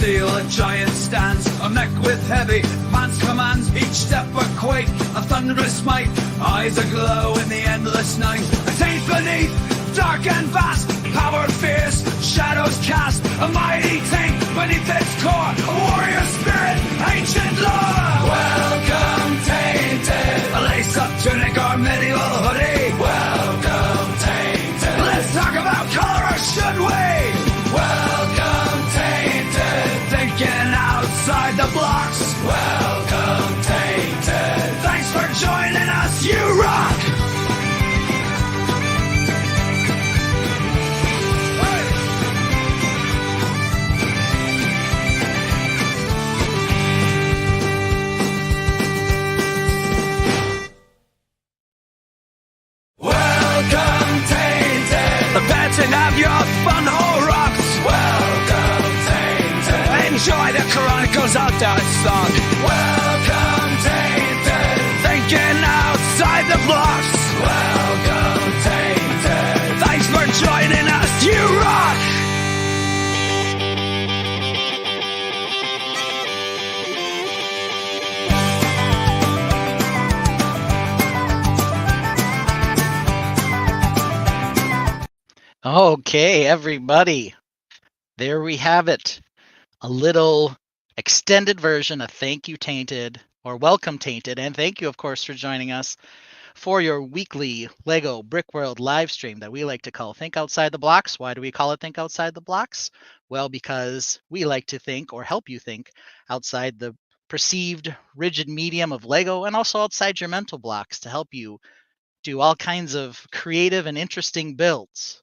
steel, a giant stands, a mech with heavy man's commands, each step a quake, a thunderous might, eyes aglow in the endless night, a taint beneath, dark and vast, power fierce, shadows cast, a mighty taint beneath its core, a warrior spirit, ancient lore. Welcome tainted, a lace-up tunic or medieval hoodie. Welcome tainted, let's talk about color, or should we? Welcome tainted, thinking outside the blocks. Welcome tainted, thanks for joining us, you rock. To have your fun hole rocks. Welcome tainted. Enjoy the Chronicles Outdoor song. Welcome tainted. Thinking outside the blocks. Welcome tainted. Thanks for joining us, you rock. Okay, everybody, there we have it. A little extended version of Thank You Tainted, or Welcome Tainted, and thank you, of course, for joining us for your weekly LEGO Brickworld live stream that we like to call Think Outside the Blocks. Why do we call it Think Outside the Blocks? Well, because we like to think, or help you think, outside the perceived rigid medium of LEGO, and also outside your mental blocks to help you do all kinds of creative and interesting builds.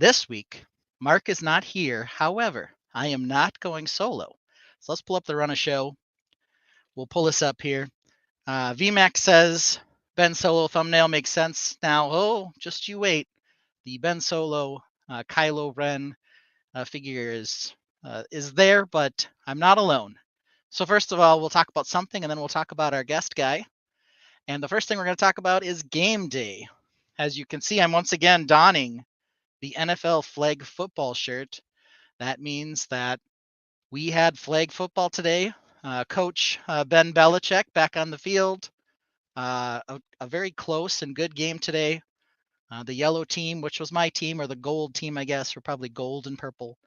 This week, Mark is not here. However, I am not going solo. So let's pull up the run of show. We'll pull this up here. VMAX says Ben Solo thumbnail makes sense now. Oh, just you wait. The Ben Solo Kylo Ren figure is there, but I'm not alone. So first of all, we'll talk about something, and then we'll talk about our guest guy. And the first thing we're going to talk about is game day. As you can see, I'm once again donning the NFL flag football shirt. That means that we had flag football today. Coach Ben Belichick back on the field. A very close and good game today. The yellow team, which was my team, or the gold team, I guess, we're probably gold and purple,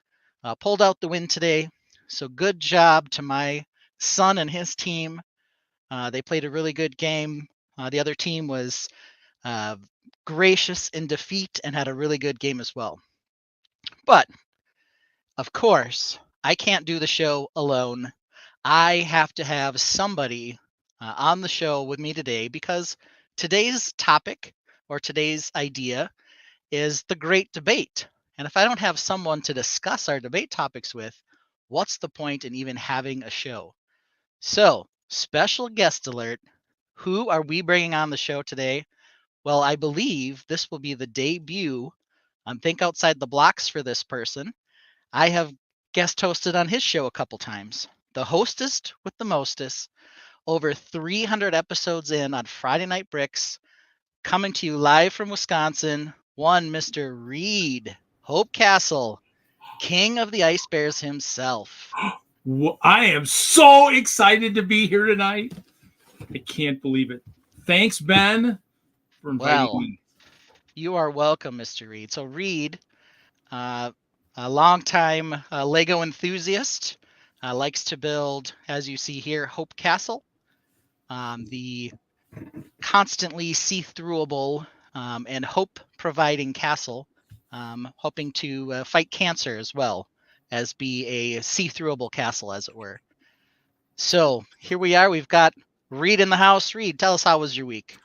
pulled out the win today. So good job to my son and his team. They played a really good game. The other team was gracious in defeat and had a really good game as well. But, of course, I can't do the show alone. I have to have somebody on the show with me today, because today's topic, or today's idea, is the great debate. And if I don't have someone to discuss our debate topics with, what's the point in even having a show? So, special guest alert. Who are we bringing on the show today? Well, I believe this will be the debut on Think Outside the Blocks for this person. I have guest hosted on his show a couple times. The hostess with the mostest, over 300 episodes in on Friday Night Bricks, coming to you live from Wisconsin, one Mr. Reed Hope Castle, king of the Ice Bears himself. I am so excited to be here tonight. I can't believe it. Thanks, Ben, for inviting me. You are welcome, Mr. Reed. So Reed, a longtime Lego enthusiast, likes to build, as you see here, Hope Castle, the constantly see-throughable and hope-providing castle, hoping to fight cancer as well as be a see-throughable castle, as it were. So here we are. We've got Reed in the house. Reed, tell us, how was your week?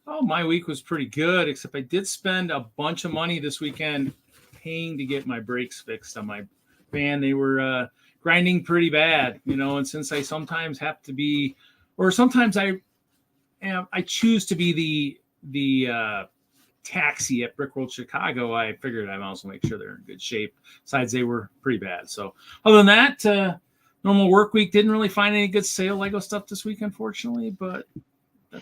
Oh, my week was pretty good, except I did spend a bunch of money this weekend paying to get my brakes fixed on my van. They were grinding pretty bad, and since I sometimes have to be, or sometimes I choose to be the taxi at Brickworld Chicago, I figured I'd also make sure they're in good shape. Besides, they were pretty bad. So other than that, normal work week. Didn't really find any good sale Lego stuff this week, unfortunately, but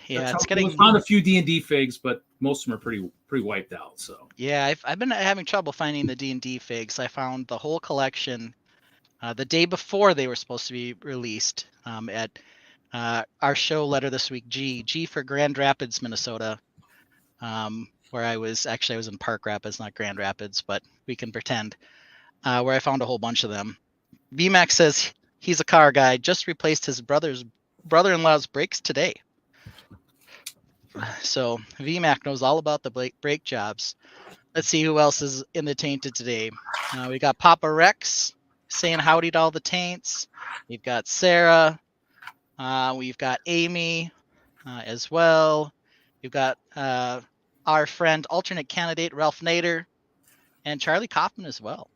it's getting. We found a few D&D figs, but most of them are pretty wiped out. So yeah, I've been having trouble finding the D&D figs. I found the whole collection the day before they were supposed to be released at our show letter this week, G for Grand Rapids, Minnesota, where I was in Park Rapids, not Grand Rapids, but we can pretend, where I found a whole bunch of them. VMAX says he's a car guy, just replaced his brother-in-law's brakes today. So VMAC knows all about the brake jobs. Let's see who else is in the tainted today. We got Papa Rex saying howdy to all the taints. We've got Sarah. We've got Amy as well. We've got our friend, alternate candidate Ralph Nader, and Charlie Kaufman as well.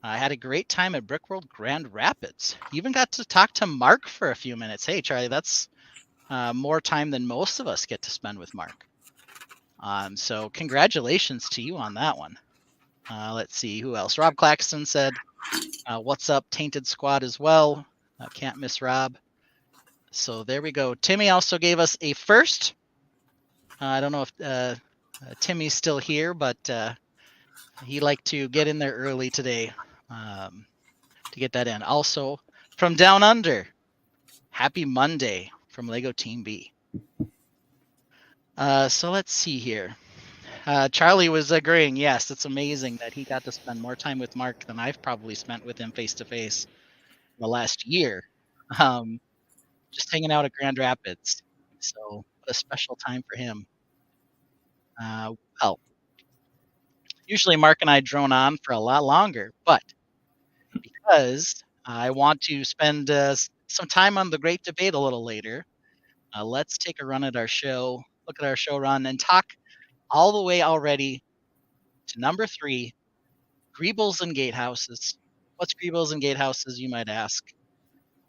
I had a great time at Brickworld Grand Rapids. Even got to talk to Mark for a few minutes. Hey, Charlie, that's more time than most of us get to spend with Mark. So congratulations to you on that one. Let's see who else. Rob Claxton said, what's up, Tainted Squad as well. Can't miss Rob. So there we go. Timmy also gave us a first. I don't know if Timmy's still here, but he liked to get in there early today to get that in. Also, from Down Under, happy Monday from Lego Team B. So let's see here. Charlie was agreeing. Yes, it's amazing that he got to spend more time with Mark than I've probably spent with him face-to-face the last year. Just hanging out at Grand Rapids. So what a special time for him. Well, usually Mark and I drone on for a lot longer, but because I want to spend some time on the Great Debate a little later, let's take a run at our show, look at our show run, and talk all the way already to number 3, Greebles and Gatehouses. What's Greebles and Gatehouses, you might ask?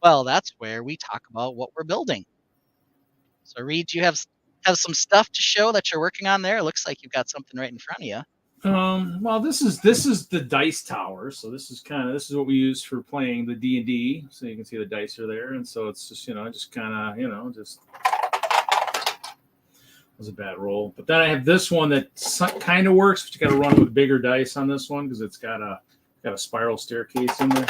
Well, that's where we talk about what we're building. So, Reed, you have some stuff to show that you're working on there? It looks like you've got something right in front of you. Well, this is the dice tower. So this is what we use for playing the D&D. So you can see the dice are there, and so it's just just was a bad roll. But then I have this one that kind of works, but you got to run with bigger dice on this one because it's got a spiral staircase in there.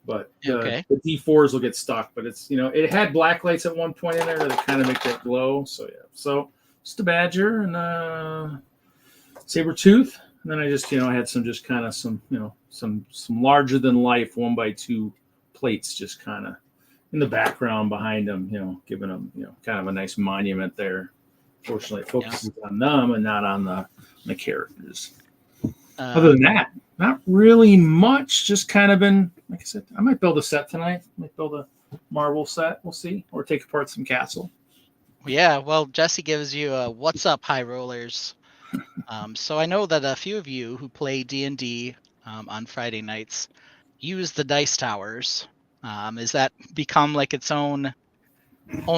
But okay. The D4s will get stuck. But it's it had black lights at one point in there that kind of make that glow. So yeah. So just a badger and saber tooth, and then I just I had some larger than life 1x2 plates just kind of in the background behind them, giving them kind of a nice monument there. Fortunately, it focuses on them and not on the characters. Other than that, not really much. Just kind of been, like I said, I might build a set tonight. I might build a Marvel set. We'll see, or take apart some castle. Yeah, well, Jesse gives you a what's up, high rollers. So I know that a few of you who play D&D on Friday nights use the dice towers. Is that become like its own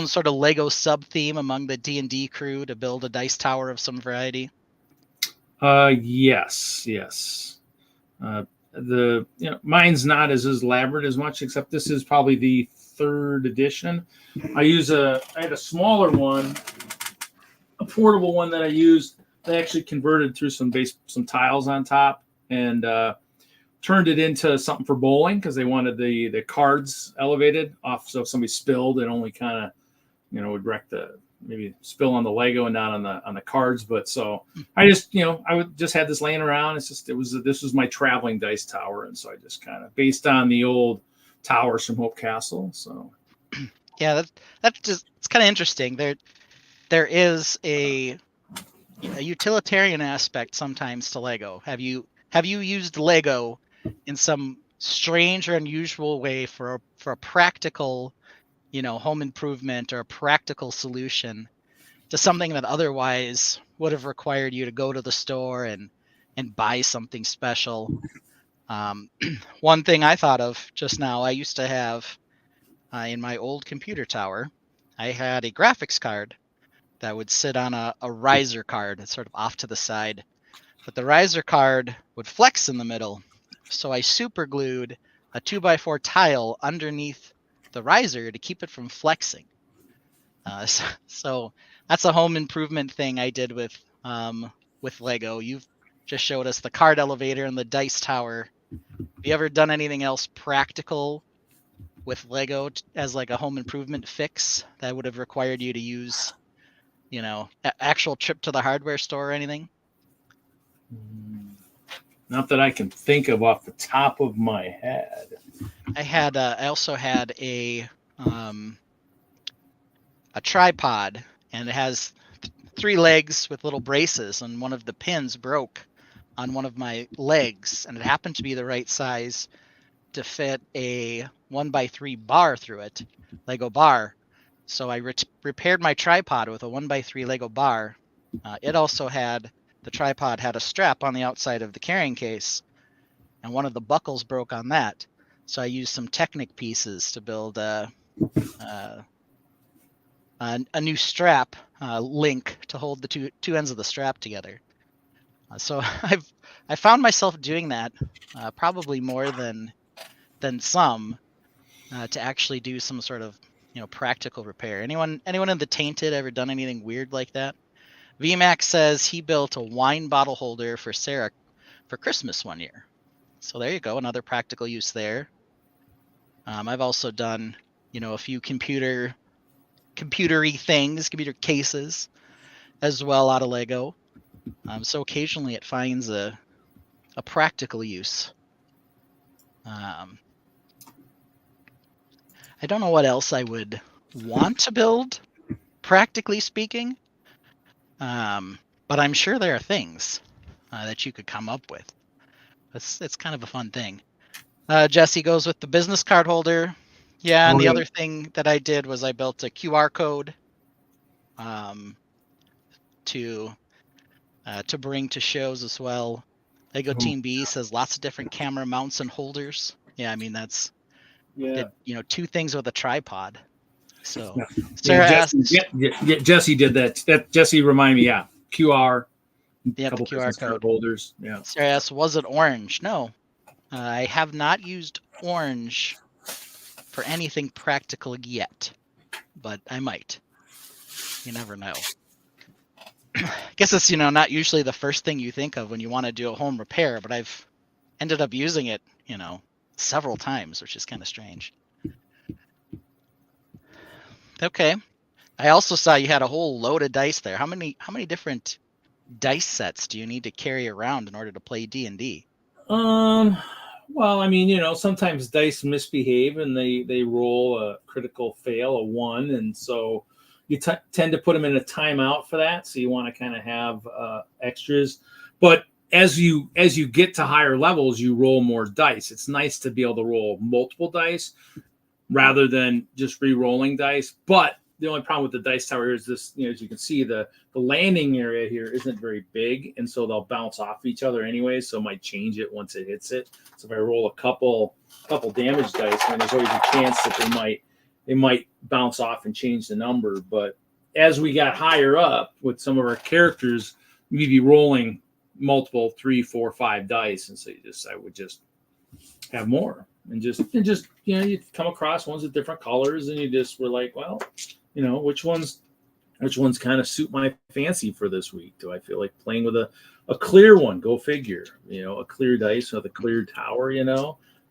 sort of Lego sub theme among the D&D crew to build a dice tower of some variety? Yes. Mine's not as elaborate as much, except this is probably the 3rd edition. I had a smaller one, a portable one that I used. They actually converted through some tiles on top and turned it into something for bowling because they wanted the cards elevated off. So if somebody spilled, it only kind of, would wreck maybe spill on the Lego and not on the cards. But so I just, I would just had this laying around. This was my traveling dice tower. And so I just kind of based on the old towers from Hope Castle. So yeah, that's just, it's kind of interesting. There is a utilitarian aspect sometimes to Lego. Have you used Lego in some strange or unusual way for a practical, home improvement or a practical solution to something that otherwise would have required you to go to the store and buy something special? One thing I thought of just now, I used to have in my old computer tower, I had a graphics card that would sit on a riser card. It's sort of off to the side. But the riser card would flex in the middle. So I super glued a 2x4 tile underneath the riser to keep it from flexing. So that's a home improvement thing I did with Lego. You've just showed us the card elevator and the dice tower you ever done anything else practical with Lego as like a home improvement fix that would have required you to use, actual trip to the hardware store or anything? Not that I can think of off the top of my head. I also had a tripod, and it has 3 legs with little braces, and one of the pins broke on one of my legs, and it happened to be the right size to fit a 1x3 bar through it, Lego bar. So I repaired my tripod with a 1x3 Lego bar. The tripod had a strap on the outside of the carrying case, and one of the buckles broke on that. So I used some Technic pieces to build a new strap link to hold the two ends of the strap together. So I found myself doing that probably more than some to actually do some sort of practical repair. Anyone in the Tainted ever done anything weird like that? VMAX says he built a wine bottle holder for Sarah for Christmas one year. So there you go, another practical use there. I've also done a few computer cases as well out of Lego. So occasionally it finds a practical use. I don't know what else I would want to build, practically speaking. But I'm sure there are things that you could come up with. It's kind of a fun thing. Jesse goes with the business card holder. Yeah, and the other thing that I did was I built a QR code to bring to shows as well. Lego Team B says lots of different camera mounts and holders. Yeah, I mean that's 2 things with a tripod. So Sarah asked. Yeah, Jesse did that. That Jesse reminded me. Yeah, QR. Yeah, the QR code holders. Yeah. Sarah asked, was it orange? No, I have not used orange for anything practical yet, but I might. You never know. I guess it's not usually the first thing you think of when you want to do a home repair, but I've ended up using it several times, which is kind of strange. Okay, I also saw you had a whole load of dice there. How many different dice sets do you need to carry around in order to play D&D? Well, I mean, sometimes dice misbehave and they roll a critical fail, a 1, and so you tend to put them in a timeout for that. So you want to kind of have extras. But as you get to higher levels, you roll more dice. It's nice to be able to roll multiple dice rather than just re-rolling dice. But the only problem with the dice tower is this, as you can see, the landing area here isn't very big, and so they'll bounce off each other anyway, so it might change it once it hits it. So if I roll a couple damage dice, then there's always a chance that they might bounce off and change the number. But as we got higher up with some of our characters, we'd be rolling multiple 3, 4, 5 dice, and so I would just have more. And just you come across ones with different colors, and you just were like, well, which ones kind of suit my fancy for this week? Do I feel like playing with a clear one? Go figure. A clear dice with a clear tower.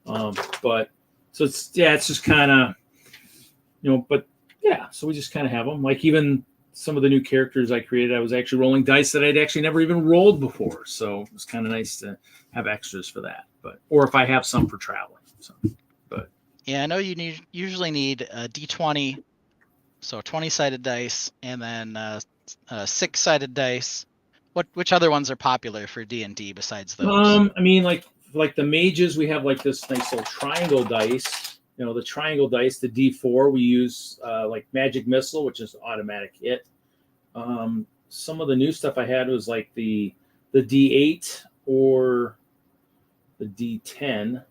But so it's just kind of but yeah. So we just kind of have them. Like even some of the new characters I created, I was actually rolling dice that I'd actually never even rolled before. So it was kind of nice to have extras for that. Or if I have some for traveling. But yeah, I know you usually need a D20, so 20-sided dice, and then 6-sided dice. Which other ones are popular for D&D besides those? I mean, like the mages, we have like this nice little triangle dice. The triangle dice, the D4, we use like Magic Missile, which is automatic hit. Some of the new stuff I had was like the D8 or the D10.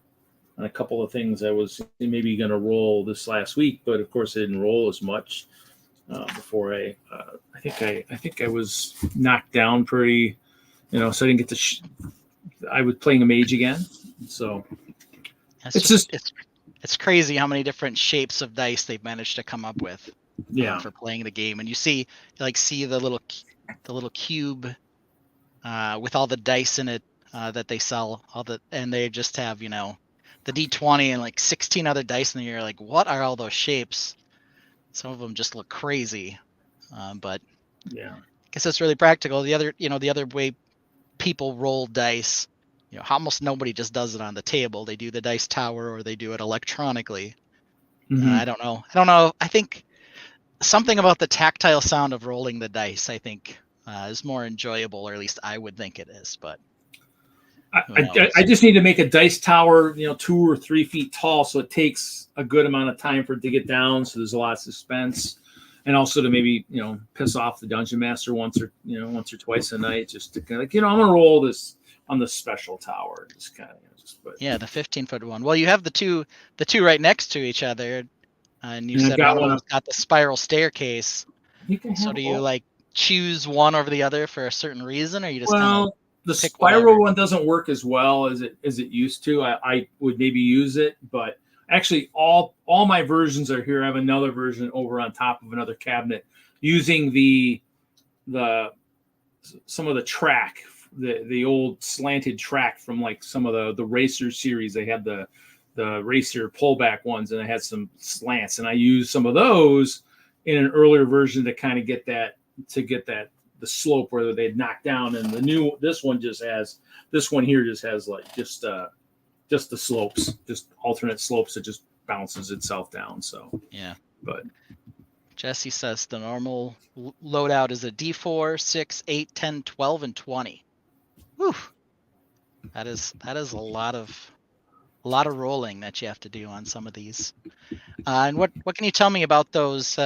And a couple of things I was maybe going to roll this last week, but of course I didn't roll as much before I think I was knocked down pretty, so I didn't get to. I was playing a mage again, so it's crazy how many different shapes of dice they've managed to come up with. For playing the game, and you see the little cube with all the dice in it that they sell, and they just have, the D20 and like 16 other dice, and you're like, what are all those shapes? Some of them just look crazy, but Yeah. I guess it's really practical. The other way people roll dice, almost nobody just does it on the table. They do the dice tower or they do it electronically. Mhm. I don't know. I think something about the tactile sound of rolling the dice, I think, is more enjoyable, or at least I would think it is. But I just need to make a dice tower, 2 or 3 feet tall, so it takes a good amount of time for it to get down. So there's a lot of suspense, and also to maybe piss off the dungeon master once or twice a night, just to kind of I'm gonna roll this on the special tower, just kind of yeah, the 15-foot one. Well, you have the two right next to each other, and you said one of them's got the spiral staircase. So do you like choose one over the other for a certain reason, or you just kind of the spiral one doesn't work as well as it used to. I would maybe use it, but actually all my versions are here. I have another version over on top of another cabinet using some of the track, the old slanted track from like some of the racer series. They had the racer pullback ones, and it had some slants, and I used some of those in an earlier version to kind of get that the slope where they'd knock down. And this one here just has like just the slopes, just alternate slopes. It just bounces itself down. So yeah. But Jesse says the normal loadout is a D4, 6, 8, 10, 12, and 20. Whew. That is a lot of rolling that you have to do on some of these. And what can you tell me about those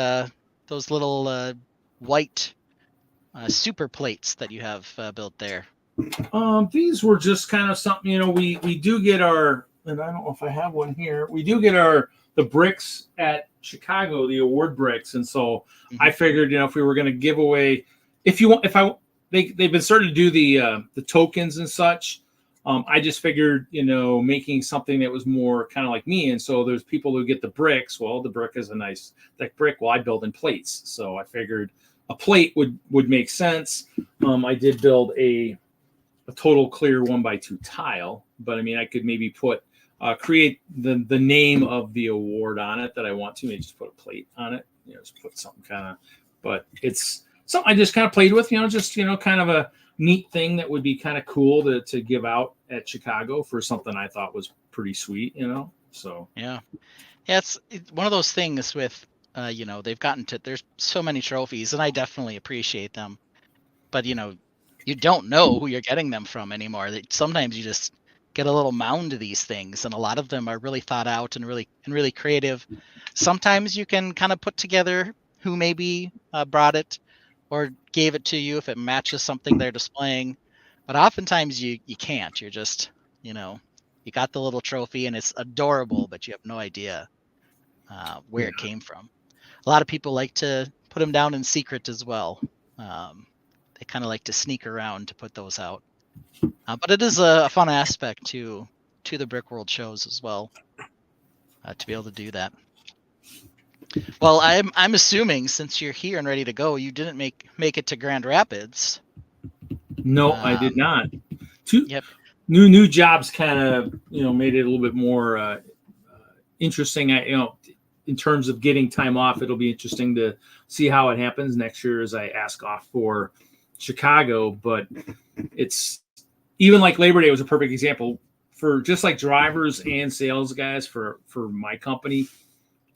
little white super plates that you have built there? These were just kind of something, we do get our, and I don't know if I have one here. We do get the bricks at Chicago, the award bricks, and so I figured, if we were going to give away, they've been starting to do the tokens and such. I just figured, making something that was more kind of like me. And so there's people who get the bricks. Well, the brick is a nice thick brick. Well, I build in plates. So I figured a plate would make sense. I did build a total clear 1x2 tile, but I mean, I could maybe create the name of the award on it that I want to. Maybe just put a plate on it, just put something kind of, but it's something I just kind of played with, just, kind of a neat thing that would be kind of cool to give out at Chicago for something I thought was pretty sweet, so. Yeah, it's one of those things with, they've gotten to, there's so many trophies, and I definitely appreciate them, but you don't know who you're getting them from anymore. Sometimes you just get a little mound of these things, and a lot of them are really thought out and really creative. Sometimes you can kind of put together who maybe brought it or gave it to you if it matches something they're displaying, but oftentimes you can't. You're just, you got the little trophy and it's adorable, but you have no idea where it came from. A lot of people like to put them down in secret as well. They kind of like to sneak around to put those out, but it is a fun aspect to the Brickworld shows as well, to be able to do that. Well, I'm assuming since you're here and ready to go, you didn't make it to Grand Rapids. No, I did not. Yep. New jobs kind of made it a little bit more interesting. In terms of getting time off, it'll be interesting to see how it happens next year as I ask off for Chicago. But it's even like Labor Day was a perfect example for just like drivers and sales guys for my company.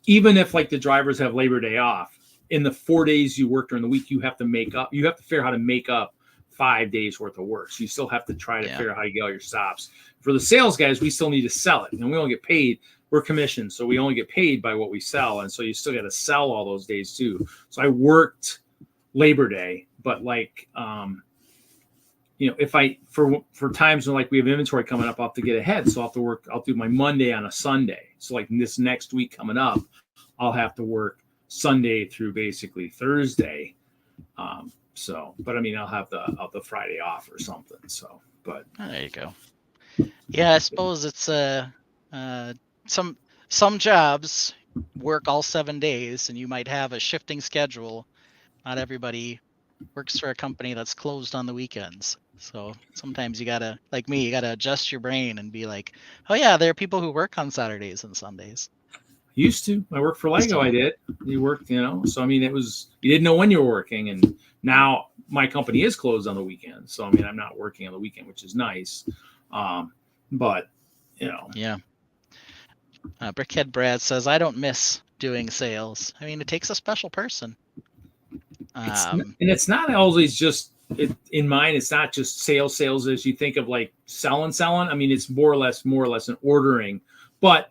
Even if like the drivers have Labor Day off, in the 4 days you work during the week, you have to figure out how to make up 5 days worth of work. So you still have to try to figure out how to get all your stops. For the sales guys, we still need to sell it, and we only get paid. We're commissioned, so we only get paid by what we sell, and so you still got to sell all those days too. So I worked Labor Day, but like if I for times when like we have inventory coming up, I'll have to get ahead, so I'll do my Monday on a Sunday. So like this next week coming up, I'll have to work Sunday through basically Thursday. But I mean, I'll have the Friday off or something. So, but there you go. Yeah, I suppose it's some jobs work all 7 days, and you might have a shifting schedule. Not everybody works for a company that's closed on the weekends. So sometimes you gotta, like me, you gotta adjust your brain and be like, oh yeah, there are people who work on Saturdays and Sundays. Used to. I worked for Lego. I did. You worked, So I mean, you didn't know when you were working, and now my company is closed on the weekend. So I mean, I'm not working on the weekend, which is nice. But Yeah. Brickhead Brad says, I don't miss doing sales. I mean, it takes a special person. And it's not always just in mine. It's not just sales as you think of like selling. I mean, it's more or less an ordering. But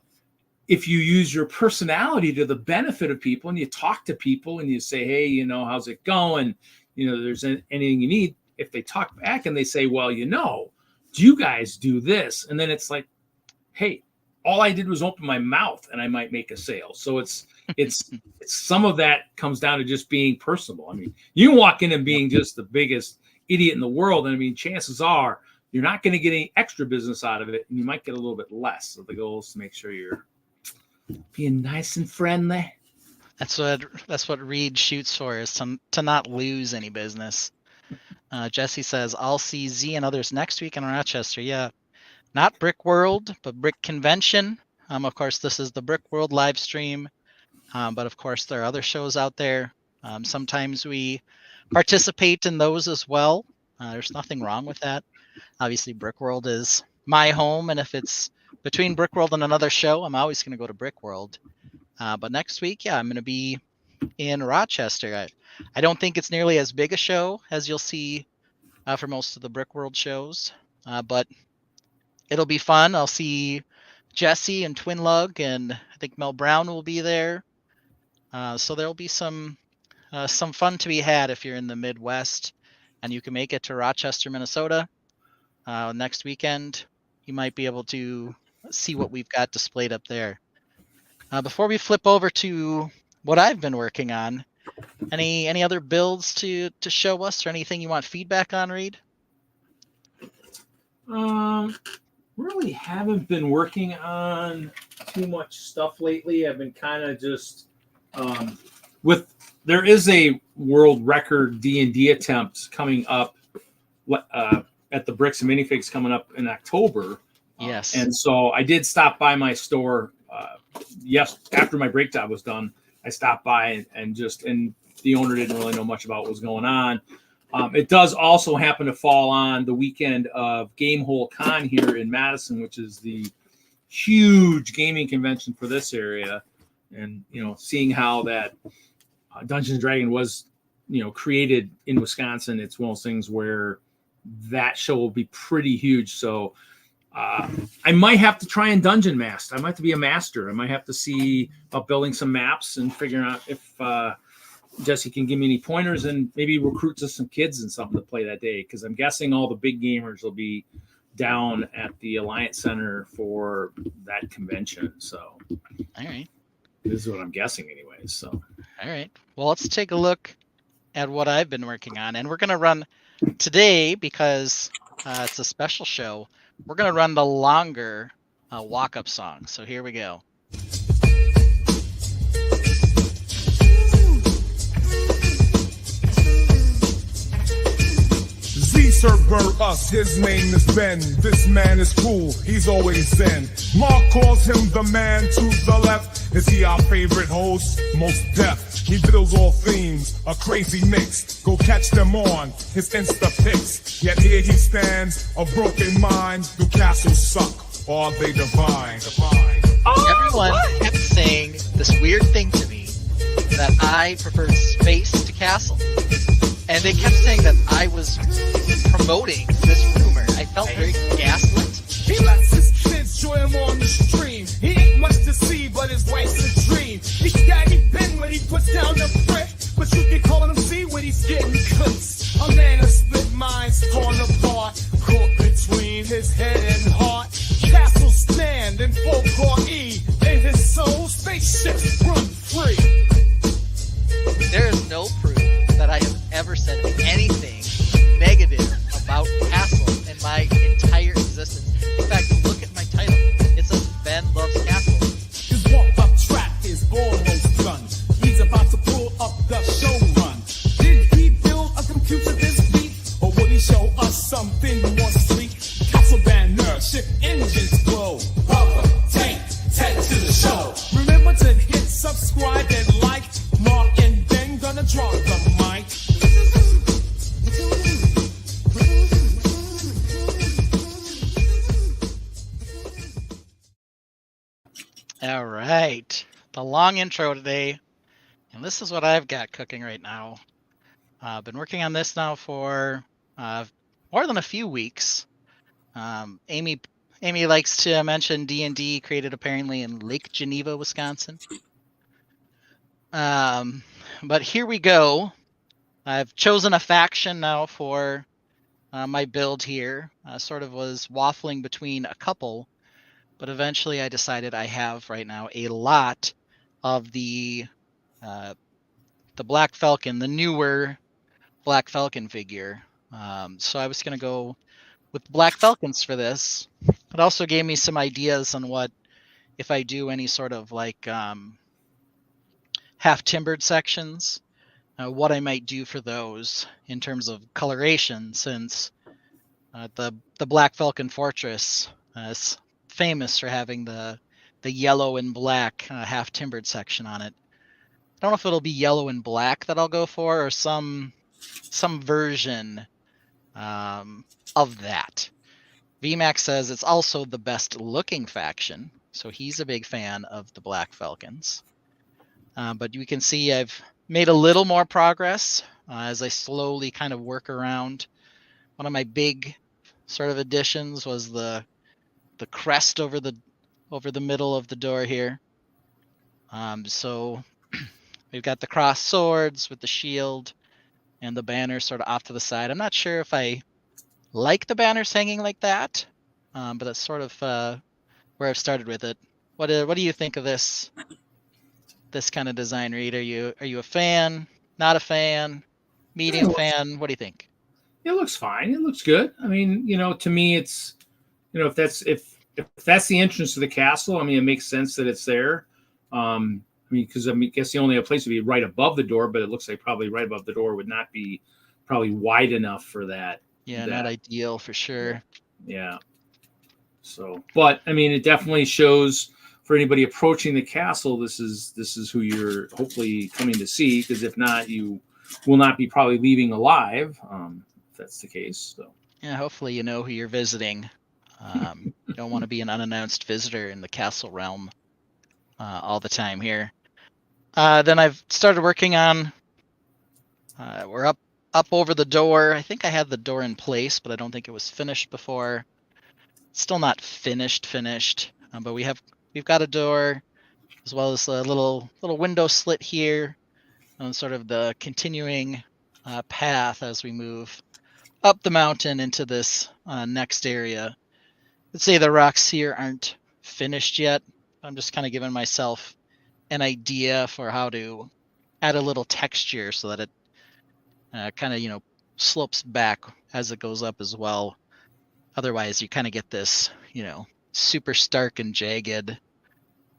if you use your personality to the benefit of people and you talk to people and you say, hey, how's it going? There's anything you need. If they talk back and they say, well, do you guys do this? And then it's like, hey, all I did was open my mouth and I might make a sale. So it's some of that comes down to just being personable. I mean, you can walk in and being just the biggest idiot in the world. And I mean, chances are you're not going to get any extra business out of it, and you might get a little bit less. So the goal is to make sure you're being nice and friendly. That's what Reed shoots for, is to not lose any business. Jesse says, I'll see Z and others next week in Rochester. Yeah, not Brickworld, but Brick Convention. Of course, this is the Brickworld live stream. But of course, there are other shows out there. Sometimes we participate in those as well. There's nothing wrong with that. Obviously, Brickworld is my home, and if it's between Brickworld and another show, I'm always going to go to Brickworld. But next week, I'm going to be in Rochester. I don't think it's nearly as big a show as you'll see for most of the Brickworld shows, but it'll be fun. I'll see Jesse and Twin Lug, and I think Mel Brown will be there. So there'll be some fun to be had if you're in the Midwest and you can make it to Rochester, Minnesota next weekend. You might be able to see what we've got displayed up there. Before we flip over to what I've been working on, any other builds to show us or anything you want feedback on, Reed? Really haven't been working on too much stuff lately. I've been kind of just there is a world record D&D attempt coming up at the Bricks and Minifigs coming up in October. Yes. And so I did stop by my store. Yes, after my break job was done, I stopped by and the owner didn't really know much about what was going on. It does also happen to fall on the weekend of Gamehole Con here in Madison, which is the huge gaming convention for this area. And, seeing how that Dungeons & Dragons was, created in Wisconsin, it's one of those things where that show will be pretty huge. So I might have to try and dungeon master. I might have to be a master. I might have to see about building some maps and figuring out if Jesse can give me any pointers and maybe recruit just some kids and something to play that day. Because I'm guessing all the big gamers will be down at the Alliance Center for that convention. So, all right. This is what I'm guessing anyways. So, all right. Well, let's take a look at what I've been working on. And we're going to run today because it's a special show. We're going to run the longer walk-up song. So here we go. Z-Server us, his name is Ben. This man is cool, he's always zen. Mark calls him the man to the left. Is he our favorite host? Most deaf. He builds all themes, a crazy mix. Go catch them on his Insta pics. Yet here he stands, a broken mind. Do castles suck, or are they divine? Everyone kept saying this weird thing to me, that I preferred space to castle. And they kept saying that I was promoting this rumor. I felt very gaslit. He lets his kids join him on the stream. He ain't much to see, but his wife's a dream. He scaggy pen when he puts down the brick, but you can call him C when he's getting clicks. A man of split minds torn apart, caught between his head and heart. Castles stand in full core E, in his soul spaceships run free. There is no proof that I have ever said anything negative about Castle in my entire existence. In fact, look at my title. It says Ben Loves Castle. His walk-up track is almost done. He's about to pull up the show run. Did he build a computer? right, the long intro today, and this is what I've got cooking right now. I've been working on this now for more than a few weeks. Amy likes to mention D&D created apparently in Lake Geneva, Wisconsin. But here we go. I've chosen a faction now for my build here. Sort of was waffling between a couple, but eventually I decided I have right now a lot of the Black Falcon, the newer Black Falcon figure. So I was going to go with Black Falcons for this. It also gave me some ideas on what, if I do any sort of like half timbered sections, what I might do for those in terms of coloration, since the Black Falcon Fortress is famous for having the yellow and black half timbered section on it. I don't know if it'll be yellow and black that I'll go for, or some version of that. VMAX says it's also the best looking faction, so he's a big fan of the Black Falcons. But you can see I've made a little more progress as I slowly kind of work around. One of my big sort of additions was the crest over the middle of the door here. So we've got the crossed swords with the shield and the banner sort of off to the side. I'm not sure if I like the banners hanging like that, but that's sort of where I've started with it. What do you think of this kind of design, Reed? Are you a fan? Not a fan? Medium fan? What do you think? It looks fine. It looks good. I mean, to me, it's, if that's the entrance to the castle, I mean, it makes sense that it's there. Because I guess the only place would be right above the door, but it looks like probably right above the door would not be probably wide enough for that. Yeah, not ideal for sure. Yeah. So, but I mean, it definitely shows for anybody approaching the castle, this is who you're hopefully coming to see. Because if not, you will not be probably leaving alive. If that's the case. So. Yeah, hopefully you know who you're visiting. You don't want to be an unannounced visitor in the castle realm all the time here. Then I've started working on. We're up over the door. I think I had the door in place, but I don't think it was finished before. Still not finished, but we've got a door, as well as a little window slit here, and sort of the continuing path as we move up the mountain into this next area. Let's say the rocks here aren't finished yet. I'm just kind of giving myself an idea for how to add a little texture so that it kind of slopes back as it goes up as well. Otherwise, you kind of get this super stark and jagged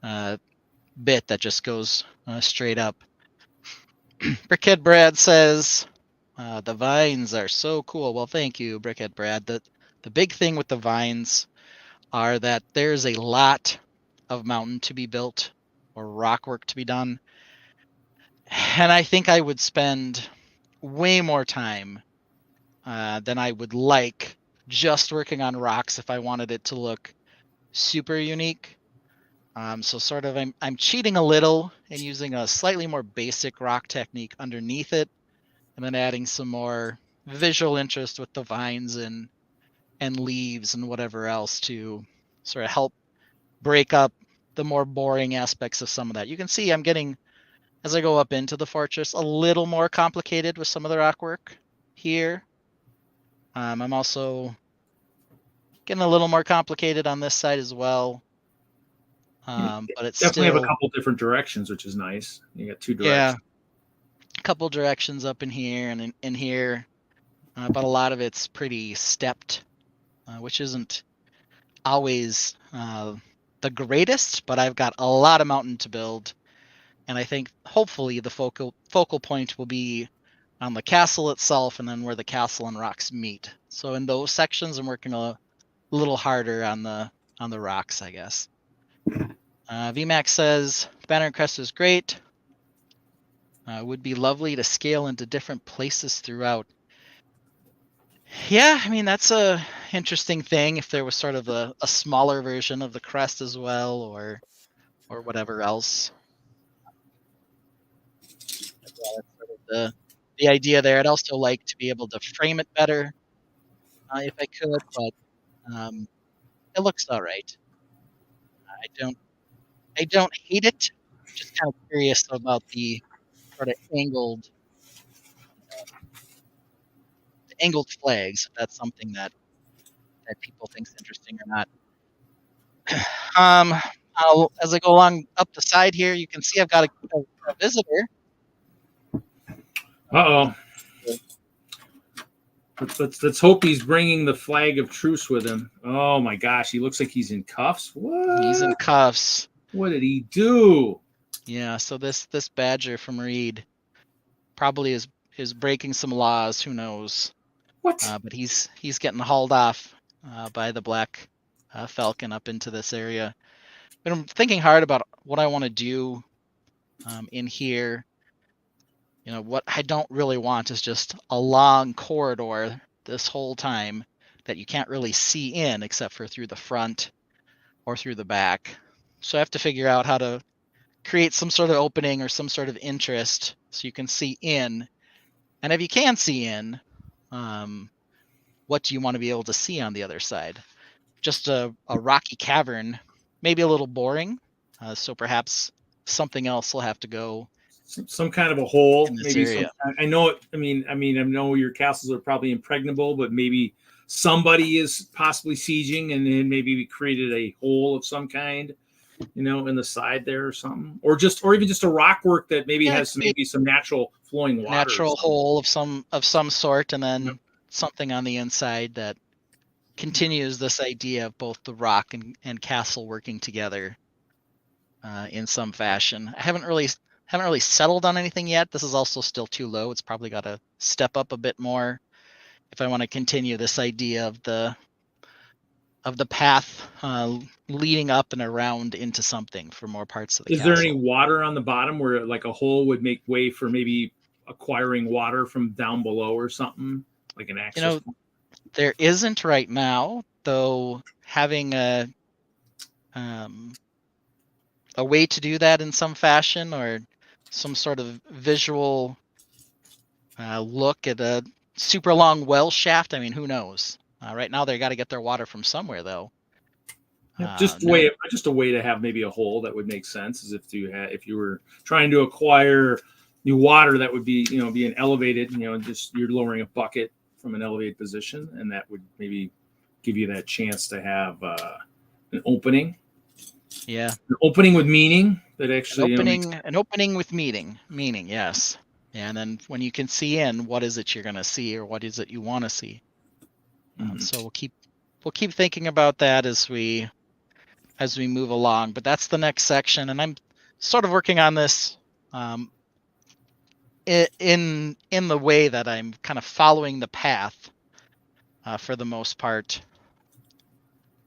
bit that just goes straight up. Brickhead Brad says the vines are so cool. Well, thank you, Brickhead Brad. The big thing with the vines are that there's a lot of mountain to be built or rock work to be done. And I think I would spend way more time than I would like just working on rocks if I wanted it to look super unique. So sort of I'm cheating a little and using a slightly more basic rock technique underneath it, and then adding some more visual interest with the vines and leaves and whatever else to sort of help break up the more boring aspects of some of that. You can see I'm getting, as I go up into the fortress, a little more complicated with some of the rock work here. I'm also getting a little more complicated on this side as well. But it's definitely still have a couple different directions, which is nice. You got two directions. Yeah, a couple directions up in here and in here, but a lot of it's pretty stepped, which isn't always the greatest, but I've got a lot of mountain to build, and I think hopefully the focal point will be on the castle itself, and then where the castle and rocks meet. So in those sections, I'm working a little harder on the rocks, I guess. VMAX says the banner and crest is great. Would be lovely to scale into different places throughout. Yeah, I mean, that's a interesting thing. If there was sort of a smaller version of the crest as well, or or whatever else. But yeah, that's sort of the idea there. I'd also like to be able to frame it better if I could, but it looks all right. I don't hate it. Just kind of curious about the sort of angled flags. If that's something that people think's interesting or not. As I go along up the side here, you can see I've got a visitor. Uh-oh. Let's hope he's bringing the flag of truce with him. Oh my gosh, he looks like he's in cuffs. What? He's in cuffs. What did he do? Yeah, so this badger from Reed probably is breaking some laws. Who knows? What? But he's getting hauled off by the black falcon up into this area. But I'm thinking hard about what I want to do in here. What I don't really want is just a long corridor this whole time that you can't really see in except for through the front or through the back. So I have to figure out how to create some sort of opening or some sort of interest so you can see in. And if you can see in, what do you want to be able to see on the other side? Just a rocky cavern, maybe a little boring. So perhaps something else will have to go. Some kind of a hole, in this maybe. area. I know it. I mean, I know your castles are probably impregnable, but maybe somebody is possibly sieging, and then maybe we created a hole of some kind, in the side there or something, or even just a rock work that maybe has some natural flowing water, natural hole of some sort, and then something on the inside that continues this idea of both the rock and castle working together in some fashion. I haven't really settled on anything yet. This is also still too low. It's probably got to step up a bit more if I want to continue this idea of the path leading up and around into something for more parts of the castle. Is there any water on the bottom where like a hole would make way for maybe acquiring water from down below or something, like an access point? There isn't right now, though. Having a way to do that in some fashion, or some sort of visual look at a super long well shaft. I mean, who knows? Right now, they got to get their water from somewhere, though. Just a way to have maybe a hole that would make sense, is if you were trying to acquire new water that would be being elevated, just you're lowering a bucket from an elevated position, and that would maybe give you that chance to have an opening. Yeah, an opening with meaning. That actually an opening with meaning. Yes. Yeah, and then when you can see in, what is it you're going to see, or what is it you want to see? So we'll keep thinking about that as we move along. But that's the next section, and I'm sort of working on this in the way that I'm kind of following the path for the most part.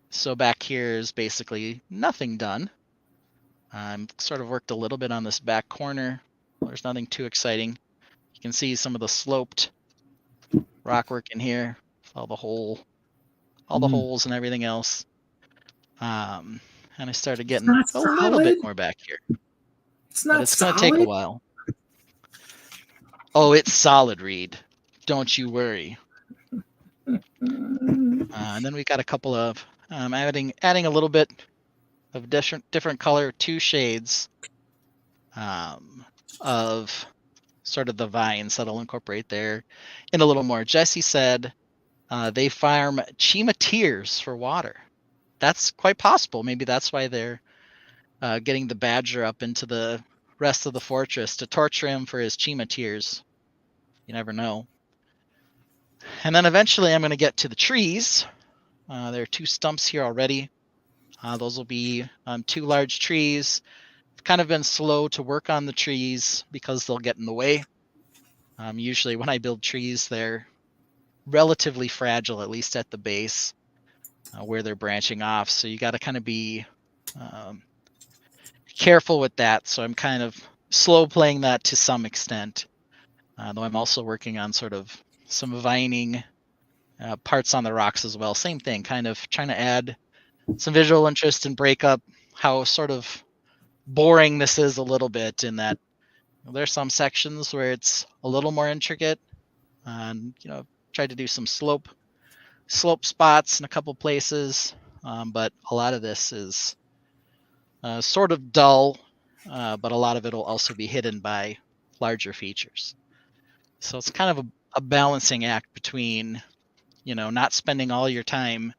So back here is basically nothing done. I'm sort of worked a little bit on this back corner. There's nothing too exciting. You can see some of the sloped rock work in here, all the holes and everything else. And I started getting a little bit more back here. It's not. But it's going to take a while. Oh, it's solid, Reed. Don't you worry. And then we got a couple of adding a little bit of different color, 2 shades of sort of the vines that'll incorporate there in a little more. Jesse said they farm chima tears for water. That's quite possible. Maybe that's why they're getting the badger up into the rest of the fortress to torture him for his chima tears. You never know. And then eventually I'm going to get to the trees. There are 2 stumps here already. Those will be 2 large trees. I've kind of been slow to work on the trees because they'll get in the way. Usually when I build trees, they're relatively fragile, at least at the base where they're branching off. So you got to kind of be careful with that. So I'm kind of slow playing that to some extent, though I'm also working on sort of some vining parts on the rocks as well. Same thing, kind of trying to add some visual interest and break up how sort of boring this is a little bit in that there's some sections where it's a little more intricate, and tried to do some slope spots in a couple places, but a lot of this is sort of dull, but a lot of it will also be hidden by larger features. So it's kind of a balancing act between not spending all your time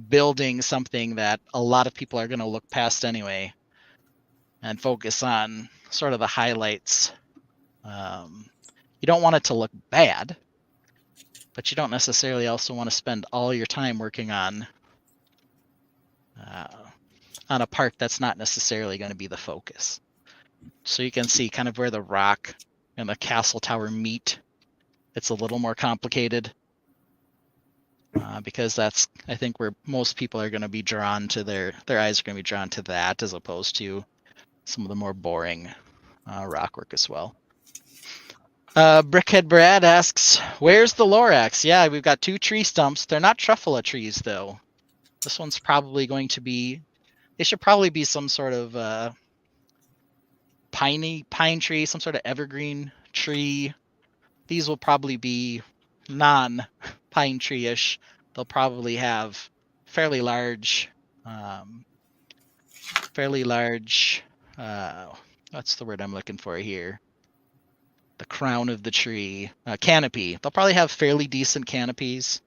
building something that a lot of people are going to look past anyway, and focus on sort of the highlights. You don't want it to look bad, but you don't necessarily also want to spend all your time working on a part that's not necessarily going to be the focus. So you can see kind of where the rock and the castle tower meet. It's a little more complicated because that's, I think, where most people are going to be drawn to their eyes are going to be drawn to that, as opposed to some of the more boring rock work as well. Brickhead Brad asks, where's the Lorax? Yeah, we've got 2 tree stumps. They're not truffula trees, though. This one's probably going to be, it should probably be some sort of pine tree, some sort of evergreen tree. These will probably be non-pine tree-ish. They'll probably have fairly large, what's the word I'm looking for here? The crown of the tree, canopy. They'll probably have fairly decent canopies.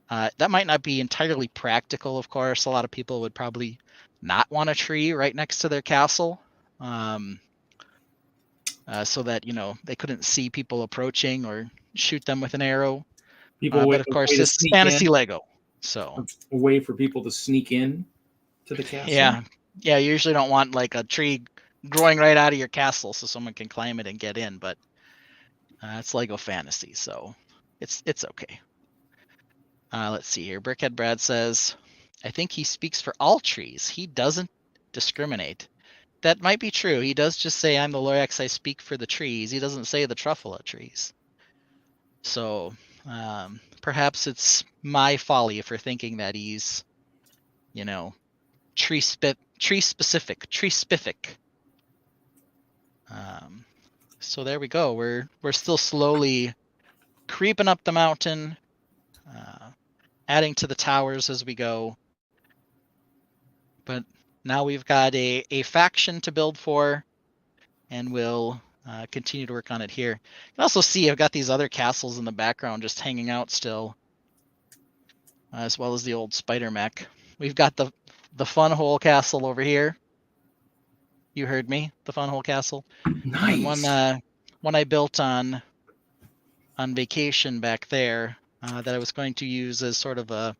That might not be entirely practical, of course. A lot of people would probably not want a tree right next to their castle, so that they couldn't see people approaching or shoot them with an arrow. But of course, this is fantasy Lego, so a way for people to sneak in to the castle. Yeah, you usually don't want like a tree growing right out of your castle so someone can climb it and get in, but it's Lego fantasy, so it's okay. Let's see here. Brickhead Brad says, I think he speaks for all trees. He doesn't discriminate. That might be true. He does just say, I'm the Lorax, I speak for the trees. He doesn't say the truffula trees. So perhaps it's my folly for thinking that he's, tree specific. So there we go. We're still slowly creeping up the mountain, adding to the towers as we go. But now we've got a faction to build for, and we'll continue to work on it here. You can also see I've got these other castles in the background just hanging out still, as well as the old spider mech. We've got the Fun Hole Castle over here. You heard me, the Fun Hole Castle. Nice. One I built on vacation back there that I was going to use as sort of a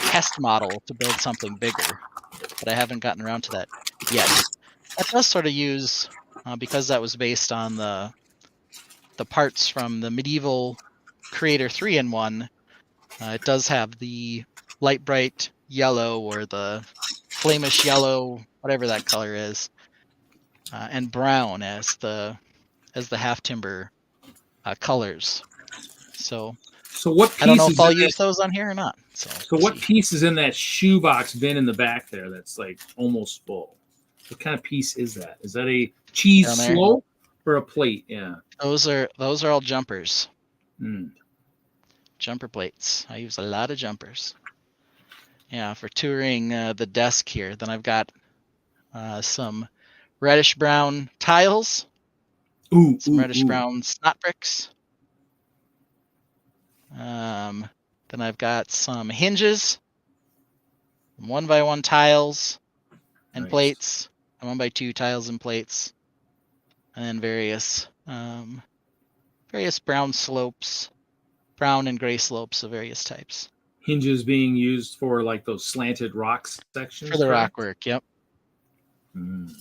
test model to build something bigger, but I haven't gotten around to that yet. That does sort of use, because that was based on the parts from the medieval Creator 3-in-1, it does have the light bright yellow or the flamish yellow, whatever that color is, and brown as the half timber colors. So what piece I don't know if I'll use those on here or not. So what piece is in that shoebox bin in the back there that's like almost full? What kind of piece is that? Is that a cheese slope or a plate? Yeah. Those are all jumpers. Mm. Jumper plates. I use a lot of jumpers. Yeah, for touring the desk here. Then I've got some reddish brown tiles. Some reddish brown snot bricks. Then I've got some hinges, 1x1 tiles and plates, and 1x2 tiles and plates, and then various brown slopes, brown and gray slopes of various types. Hinges being used for like those slanted rock sections? For the rock work, yep. Mm.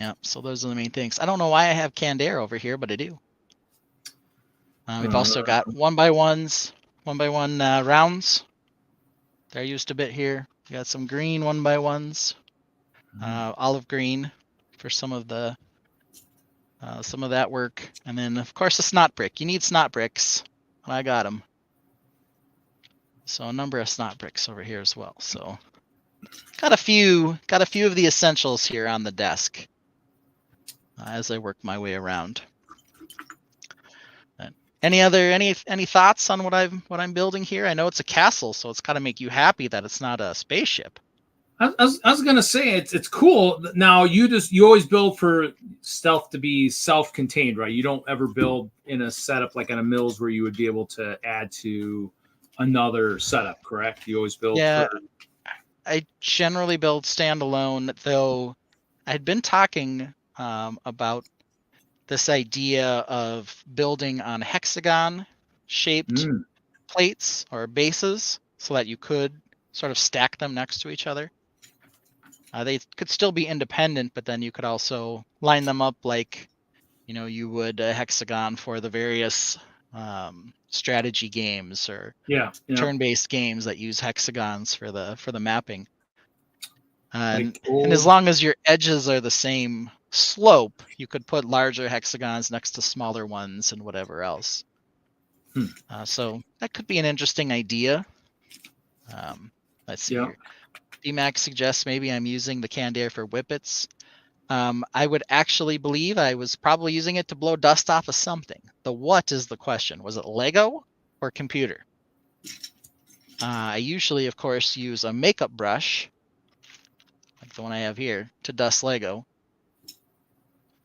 Yep, so those are the main things. I don't know why I have canned air over here, but I do. We've also got 1x1s, 1x1 rounds. They're used a bit here. We got some green 1x1s, olive green for some of that work, and then of course a snot brick. You need snot bricks, and I got them. So a number of snot bricks over here as well. So got a few of the essentials here on the desk as I work my way around. Any thoughts on what I'm building here? I know it's a castle, so it's got to make you happy that it's not a spaceship. I was gonna say it's cool. Now you always build for stealth to be self-contained, right? You don't ever build in a setup like on a Mills where you would be able to add to another setup, correct? You always build Yeah, for... I generally build standalone, though I'd been talking about this idea of building on hexagon shaped plates or bases so that you could sort of stack them next to each other. They could still be independent, but then you could also line them up like, you would a hexagon for the various strategy games or turn-based games that use hexagons for the mapping. And as long as your edges are the same slope, you could put larger hexagons next to smaller ones and whatever else. So that could be an interesting idea. Let's see here. DMAX suggests maybe I'm using the canned air for whippets. I would actually believe I was probably using it to blow dust off of something. The what is the question. Was it Lego or computer? I usually, of course, use a makeup brush, like the one I have here, to dust Lego.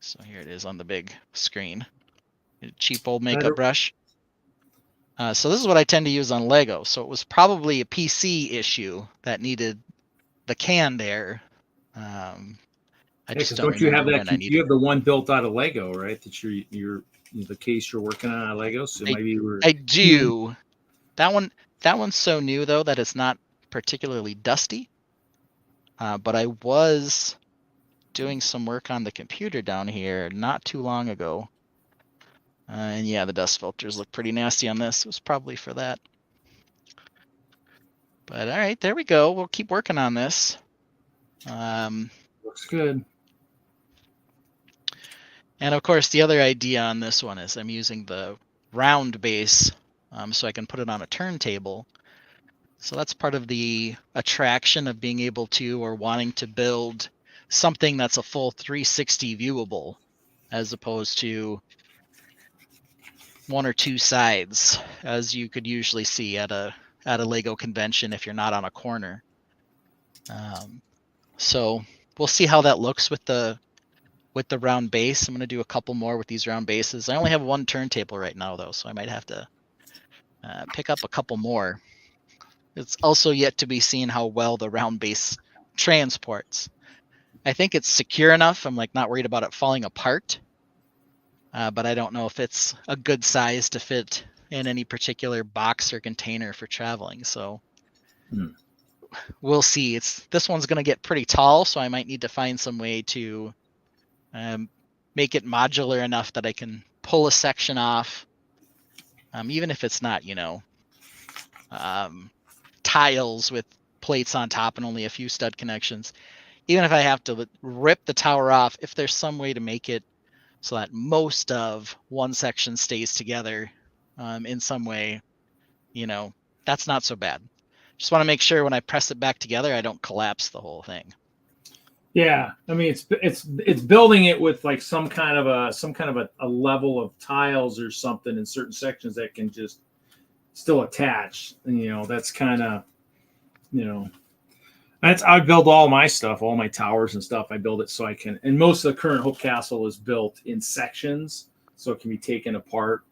So here it is on the big screen. A cheap old makeup brush. So this is what I tend to use on Lego. So it was probably a PC issue that needed the canned air. I just don't you have that? You have the one built out of Lego, right? That you're the case you're working on Lego. So maybe I do. That one's so new though that it's not particularly dusty. But I was doing some work on the computer down here not too long ago. And yeah, the dust filters look pretty nasty on this. It was probably for that. But all right, there we go. We'll keep working on this. Looks good. And of course, the other idea on this one is I'm using the round base so I can put it on a turntable. So that's part of the attraction of being able to or wanting to build something that's a full 360 viewable, as opposed to one or two sides, as you could usually see at a Lego convention if you're not on a corner. So we'll see how that looks with the round base. I'm going to do a couple more with these round bases. I only have one turntable right now, though, so I might have to pick up a couple more. It's also yet to be seen how well the round base transports. I think it's secure enough. I'm not worried about it falling apart, but I don't know if it's a good size to fit in any particular box or container for traveling. So we'll see. This one's going to get pretty tall, so I might need to find some way to make it modular enough that I can pull a section off, even if it's not, tiles with plates on top and only a few stud connections. Even if I have to rip the tower off, if there's some way to make it so that most of one section stays together in some way, that's not so bad. Just want to make sure when I press it back together, I don't collapse the whole thing. Yeah, I mean it's building it with some kind of a level of tiles or something in certain sections that can just still attach. And, that's kind of, I build all my stuff, all my towers and stuff. I build it so I can, and most of the current Hope Castle is built in sections, so it can be taken apart.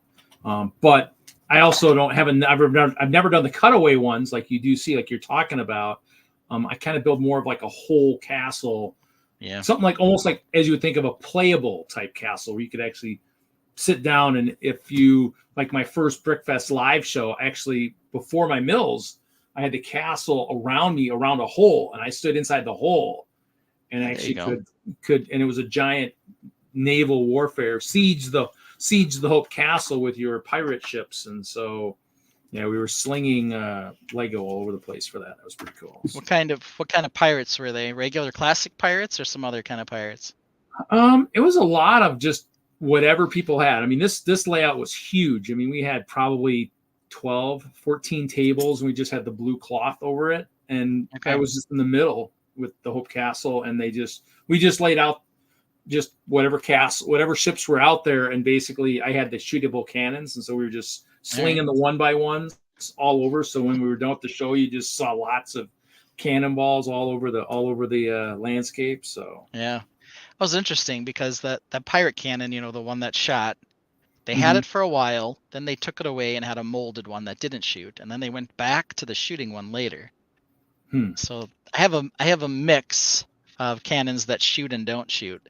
But I also I've never done the cutaway ones like you do see, like you're talking about. I kind of build more of a whole castle. Yeah. Something almost like as you would think of a playable type castle where you could actually sit down, and if you my first Brickfest live show, actually before my Mills, I had the castle around me around a hole, and I stood inside the hole, and I actually could, and it was a giant naval warfare siege the Hope Castle with your pirate ships, and so yeah, we were slinging Lego all over the place for that. That was pretty cool. What kind of pirates were they? Regular classic pirates or some other kind of pirates? It was a lot of just whatever people had. I mean, this layout was huge. I mean, we had probably 12, 14 tables, and we just had the blue cloth over it. and Okay. I was just in the middle with the Hope Castle, and we just laid out just whatever ships were out there, and basically I had the shootable cannons, and so we were just slinging the 1x1s all over. So when we were done with the show, you just saw lots of cannonballs all over the landscape. So Yeah. It was interesting because that pirate cannon, the one that shot, they had it for a while, then they took it away and had a molded one that didn't shoot, and then they went back to the shooting one later. So I have a mix of cannons that shoot and don't shoot.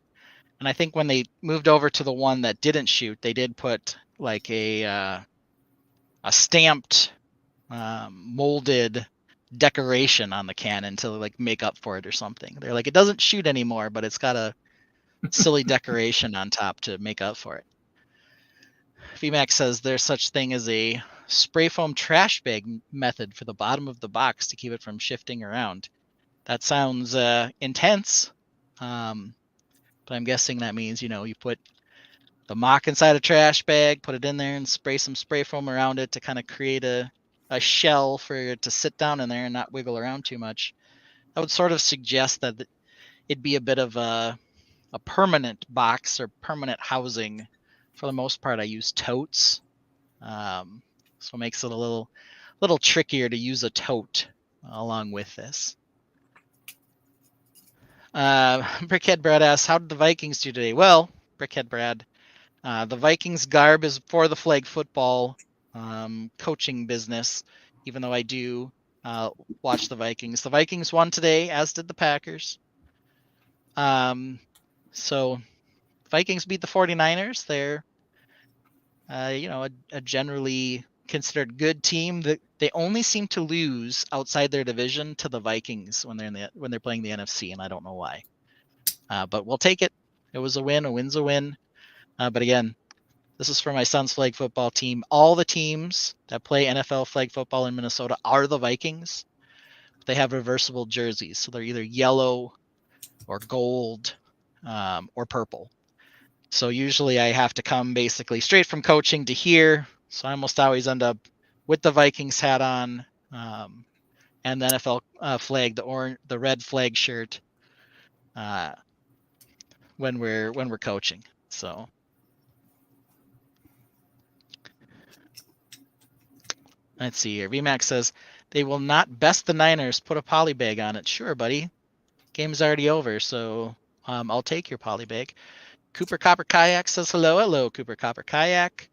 And I think when they moved over to the one that didn't shoot, they did put like a stamped molded decoration on the cannon to like make up for it or something. They're like, it doesn't shoot anymore, but it's got a silly decoration on top to make up for it. VMAX says there's such thing as a spray foam trash bag method for the bottom of the box to keep it from shifting around. That sounds intense, but I'm guessing that means, you put the mock inside a trash bag, put it in there and spray some spray foam around it to kind of create a shell for it to sit down in there and not wiggle around too much. I would sort of suggest that it'd be a bit of a permanent box or permanent housing. For the most part, I use totes, so it makes it a little trickier to use a tote along with this. Brickhead Brad asks, how did the Vikings do today? Well, Brickhead Brad, the Vikings garb is for the flag football coaching business, even though I do watch the Vikings. The Vikings won today, as did the Packers. So Vikings beat the 49ers. They're a generally considered good team. That they only seem to lose outside their division to the Vikings when they're playing the NFC, and I don't know why. But we'll take it. It was a win. A win's a win. But again, this is for my son's flag football team. All the teams that play NFL flag football in Minnesota are the Vikings. They have reversible jerseys, so they're either yellow or gold or purple. So usually I have to come basically straight from coaching to here. So I almost always end up with the Vikings hat on and the NFL flag, the red flag shirt when we're coaching. So let's see here. VMAX says they will not best the Niners. Put a poly bag on it. Sure, buddy. Game's already over, so I'll take your poly bag. Cooper Copper Kayak says hello. Hello, Cooper Copper Kayak.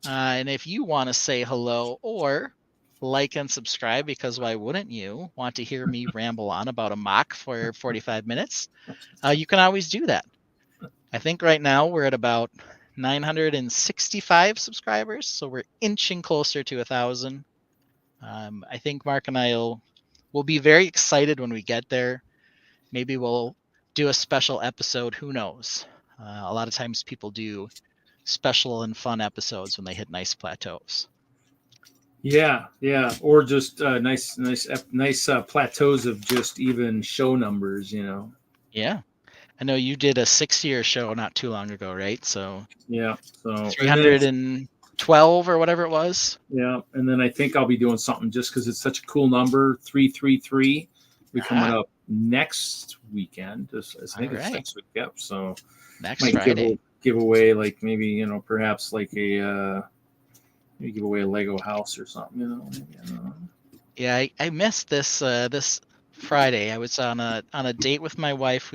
And if you want to say hello or like and subscribe, because why wouldn't you want to hear me ramble on about a mock for 45 minutes, you can always do that. I think right now we're at about 965 subscribers, so we're inching closer to 1,000. I think Mark and I will be very excited when we get there. Maybe we'll do a special episode. Who knows? A lot of times people do special and fun episodes when they hit nice plateaus. Yeah, or just nice plateaus of just even show numbers, Yeah, I know you did a 6-year show not too long ago, right? So yeah, so 312 or whatever it was. Yeah, and then I think I'll be doing something just because it's such a cool number. 333. We're coming up next weekend. I think it's next week. Yep. So next Friday. Give away like maybe perhaps like maybe give away a Lego house or something. Yeah, I missed this this Friday. I was on a date with my wife.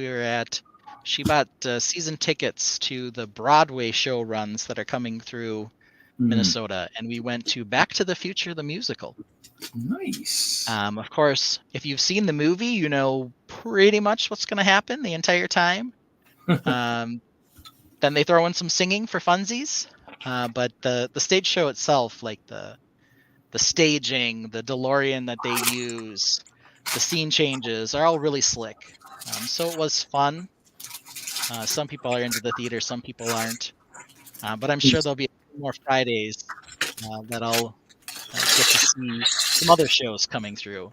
She bought season tickets to the Broadway show runs that are coming through Minnesota, and we went to Back to the Future the musical. Nice. Of course, if you've seen the movie, you know pretty much what's going to happen the entire time. Then they throw in some singing for funsies, but the stage show itself, like the staging, the DeLorean that they use, the scene changes are all really slick. So it was fun. Some people are into the theater, some people aren't. But I'm sure there'll be more Fridays that I'll get to see some other shows coming through.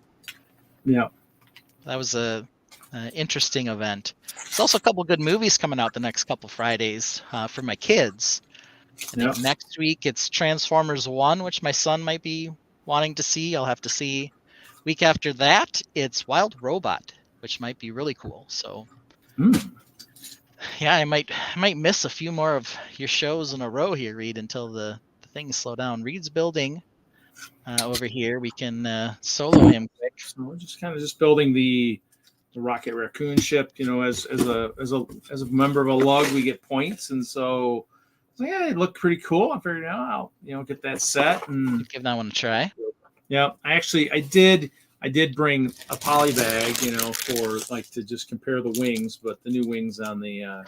Yeah. That was a interesting event. There's also a couple good movies coming out the next couple Fridays for my kids. I think next week it's Transformers 1, which my son might be wanting to see. I'll have to see Week after that, it's Wild Robot, which might be really cool. So yeah, I might miss a few more of your shows in a row here, Reed, until the things slow down. Reed's building over here. We can solo him quick. So we're just kind of just building the Rocket Raccoon ship. You know, as a member of a lug, we get points, and so yeah, it looked pretty cool. I figured out I'll get that set and give that one a try. Yeah, I did bring a poly bag, for like to just compare the wings, but the new wings on the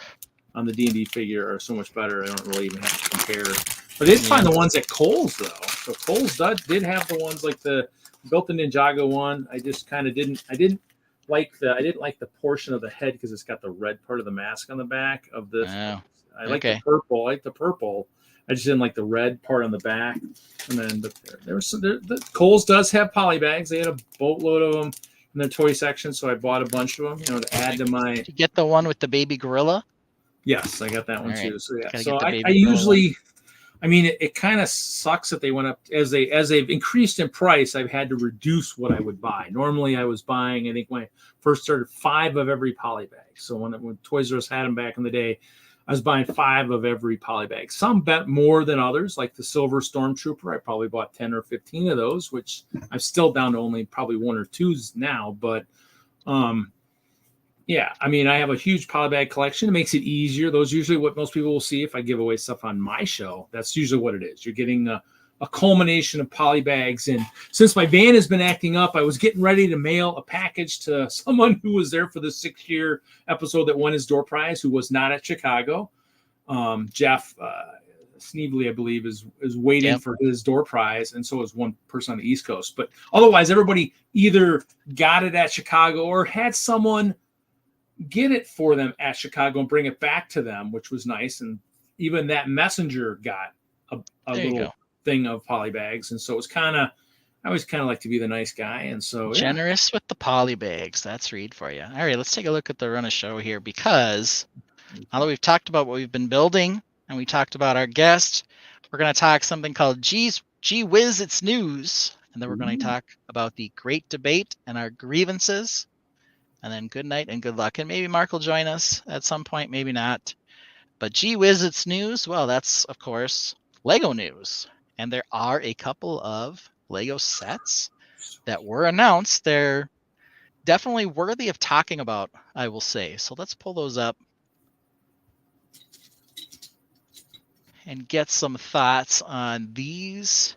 D&D figure are so much better. I don't really even have to compare. But I did find the ones at Kohl's though. So Kohl's did have the ones like built the Ninjago one. I just kind of didn't like the portion of the head because it's got the red part of the mask on the back of this. Oh, I like the purple. I like the purple. I just didn't like the red part on the back. And then there was the Kohl's does have poly bags. They had a boatload of them in their toy section, so I bought a bunch of them, to add to my. Did you get the one with the baby gorilla? Yes, I got that one too. So yeah, so I usually, it kind of sucks that they went up as they've increased in price. I've had to reduce what I would buy. Normally, I was buying, I think when I first started, 5 of every poly bag. So when Toys R Us had them back in the day, I was buying 5 of every poly bag. Some bet more than others, like the Silver Stormtrooper. I probably bought 10 or 15 of those, which I'm still down to only probably 1 or 2 now. But yeah, I have a huge poly bag collection. It makes it easier. Those are usually what most people will see if I give away stuff on my show. That's usually what it is. You're getting a culmination of poly bags. And since my van has been acting up, I was getting ready to mail a package to someone who was there for the 6-year episode that won his door prize, who was not at Chicago. Jeff Sneevely, I believe, is waiting for his door prize, and so is one person on the East Coast. But otherwise, everybody either got it at Chicago or had someone get it for them at Chicago and bring it back to them, which was nice. And even that messenger got a little thing of poly bags, and so it's I always kind of like to be the nice guy, and so generous with the poly bags. That's Reed for you. All right, let's take a look at the run of show here, because now that we've talked about what we've been building and we talked about our guest, we're going to talk something called Gee Whiz, It's News, and then we're going to talk about the great debate and our grievances, and then good night and good luck. And maybe Mark will join us at some point, maybe not. But Gee Whiz, It's News, well, that's of course Lego news. And there are a couple of Lego sets that were announced. They're definitely worthy of talking about, I will say. So let's pull those up and get some thoughts on these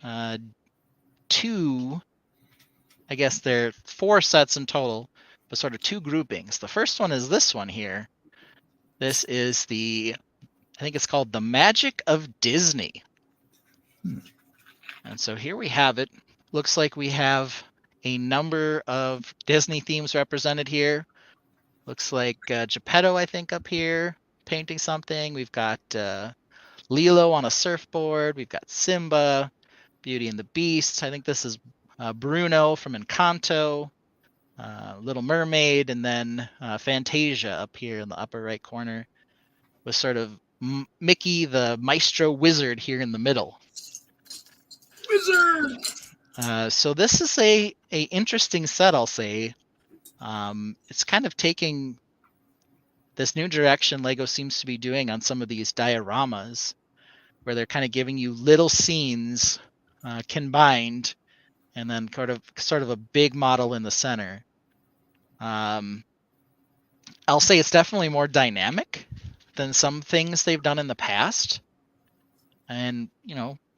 2. I guess there are 4 sets in total, but sort of 2 groupings. The first one is this one here. This is I think it's called The Magic of Disney. And so here we have it. Looks like we have a number of Disney themes represented here. Looks like Geppetto, I think, up here painting something. We've got Lilo on a surfboard. We've got Simba, Beauty and the Beast. I think this is Bruno from Encanto, Little Mermaid, and then Fantasia up here in the upper right corner with sort of Mickey the Maestro Wizard here in the middle. Wizard! So this is a interesting set, I'll say. It's kind of taking this new direction Lego seems to be doing on some of these dioramas, where they're kind of giving you little scenes combined, and then sort of a big model in the center. I'll say it's definitely more dynamic than some things they've done in the past. And,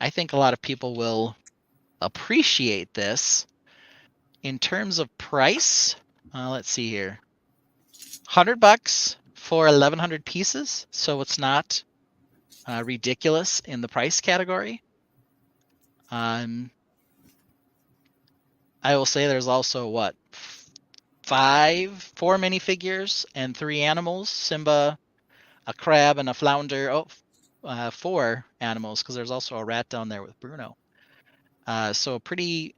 I think a lot of people will appreciate this. In terms of price, let's see here. $100 for 1,100 pieces, so it's not ridiculous in the price category. I will say there's also 4 minifigures and 3 animals: Simba, a crab, and a flounder. 4 animals, because there's also a rat down there with Bruno. So a pretty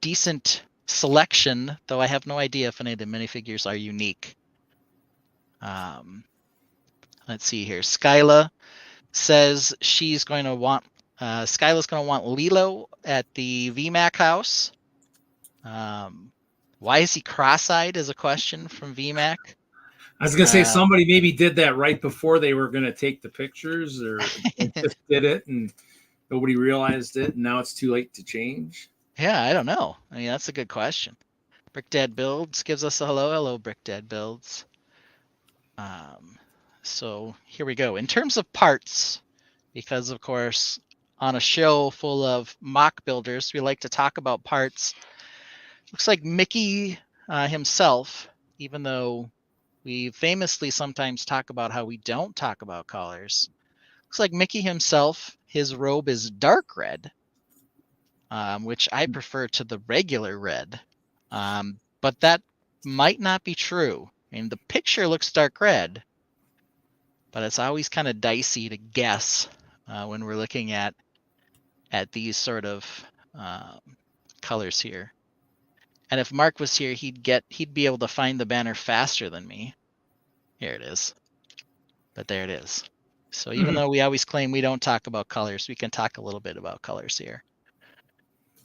decent selection, though I have no idea if any of the minifigures are unique. Let's see here. Skyla says she's going to want Skyla's going to want Lilo at the VMAC house. Why is he cross-eyed is a question from VMAC. I was gonna say somebody maybe did that right before they were gonna take the pictures, or just did it and nobody realized it, and now it's too late to change. Yeah, I don't know. I mean, that's a good question. Brickdad Builds gives us a hello. Hello, Brickdad Builds. So here we go. In terms of parts, because of course, on a show full of mock builders, we like to talk about parts. Looks like Mickey himself, even though we famously sometimes talk about how we don't talk about colors. Looks like Mickey himself, his robe is dark red, which I prefer to the regular red. But that might not be true. I mean, the picture looks dark red, but it's always kind of dicey to guess when we're looking at these sort of colors here. And if Mark was here, he'd be able to find the banner faster than me. Here it is. But there it is. So even though we always claim we don't talk about colors, we can talk a little bit about colors here.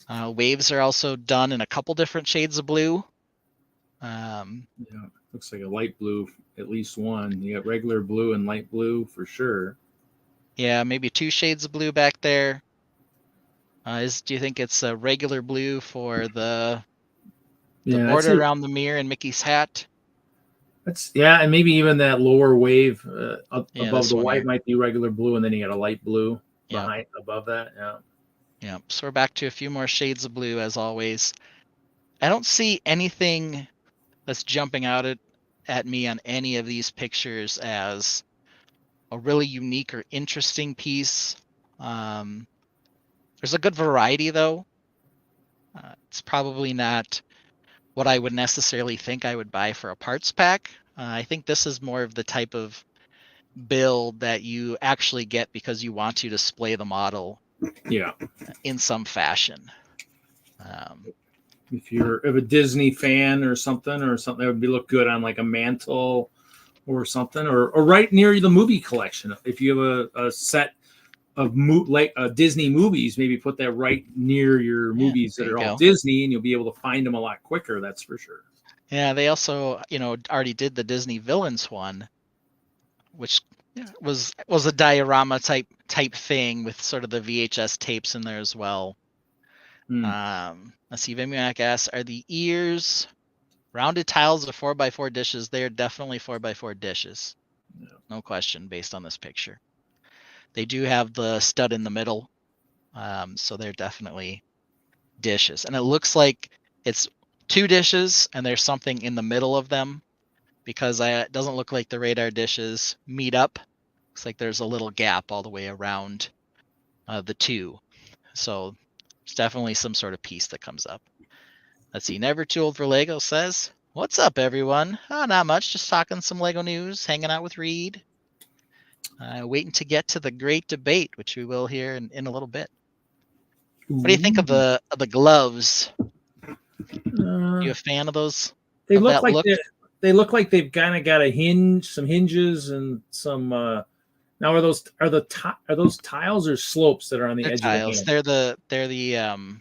Waves are also done in a couple different shades of blue. Yeah, looks like a light blue, at least one. You got regular blue and light blue for sure. Yeah, maybe 2 shades of blue back there. Do you think it's a regular blue for the border around the mirror and Mickey's hat? And maybe even that lower wave above the white here might be regular blue, and then you got a light blue behind above that. Yeah. So we're back to a few more shades of blue as always. I don't see anything that's jumping out at me on any of these pictures as a really unique or interesting piece. There's a good variety though. It's probably not what I would necessarily think I would buy for a parts pack. I think this is more of the type of build that you actually get because you want to display the model in some fashion. If you're a Disney fan or something that would look good on like a mantle or something, or right near the movie collection. If you have a set of Disney movies, maybe put that right near your movies that are all Disney, and you'll be able to find them a lot quicker. That's for sure. Yeah, they also, already did the Disney villains one, which was a diorama type thing with sort of the VHS tapes in there as well. Let's see, Vimiac asks, are the ears rounded tiles or 4x4 dishes? They are definitely 4x4 dishes. No question, based on this picture. They do have the stud in the middle, so they're definitely dishes. And it looks like it's 2 dishes and there's something in the middle of them, because it doesn't look like the radar dishes meet up. Looks like there's a little gap all the way around the 2. So it's definitely some sort of piece that comes up. Let's see, Never Too Old for Lego says, what's up, everyone? Not much, just talking some Lego news, hanging out with Reed. Waiting to get to the great debate, which we will hear in a little bit. What do you think of the gloves? You a fan of those? They look like they've kind of got some hinges, and some. Now are those tiles or slopes that are on the edge tiles? Of the hand? They're the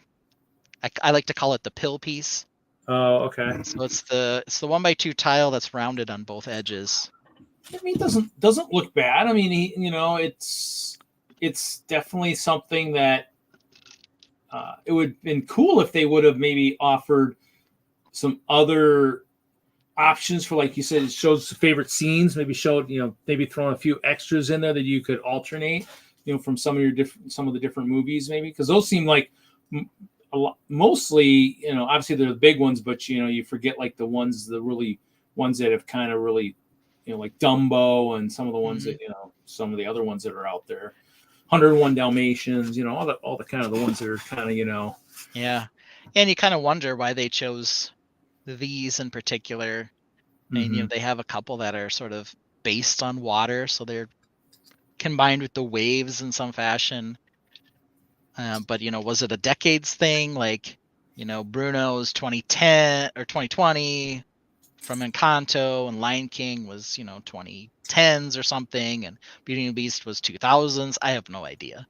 I like to call it the pill piece. Oh, okay. So it's the 1x2 tile that's rounded on both edges. I mean, it doesn't look bad. I mean, it's definitely something that it would have been cool if they would have maybe offered some other options for, like you said, it shows favorite scenes. Maybe maybe throwing a few extras in there that you could alternate, from some of the different movies, maybe, because those seem like mostly, obviously they're the big ones, but you forget like the ones that have kind of really. Like Dumbo and some of the ones that, some of the other ones that are out there, 101 Dalmatians, all the kind of the ones that are kind of, Yeah. And you kind of wonder why they chose these in particular. And, they have a couple that are sort of based on water, so they're combined with the waves in some fashion. But, was it a decades thing? Like, Bruno's 2010 or 2020 from Encanto, and Lion King was, 2010s or something, and Beauty and the Beast was 2000s. I have no idea.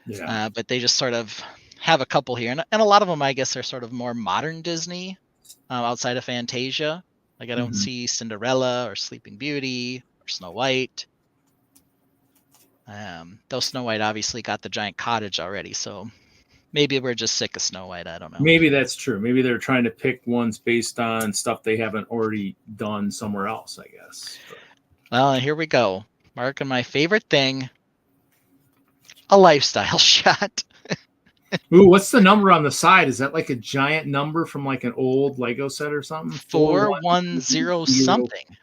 Yeah. But they just sort of have a couple here, and a lot of them, I guess, are sort of more modern Disney, outside of Fantasia. Like I don't Mhm. see Cinderella or Sleeping Beauty or Snow White. Though Snow White obviously got the giant cottage already, so maybe we're just sick of Snow White. I don't know. Maybe that's true. Maybe they're trying to pick ones based on stuff they haven't already done somewhere else, I guess. But Well, and here we go. Marking my favorite thing, a lifestyle shot. ooh, what's the number on the side? Is that like a giant number from like an old Lego set or something? 410 something.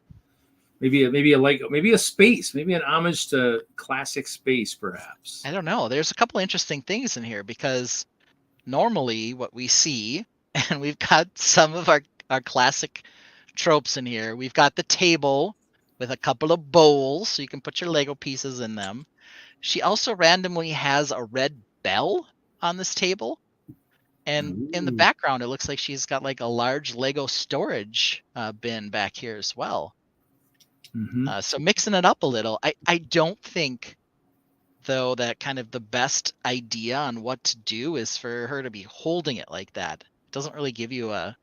Maybe a Lego, maybe a space, maybe an homage to classic space, perhaps. I don't know. There's a couple interesting things in here because normally what we see, and we've got some of our classic tropes in here. We've got the table with a couple of bowls so you can put your Lego pieces in them. She also randomly has a red bell on this table. And in the Ooh. background, it looks like she's got like a large Lego storage bin back here as well. Mhm. So mixing it up a little. I don't think, though, that kind of the best idea on what to do is for her to be holding it like that. It doesn't really give you a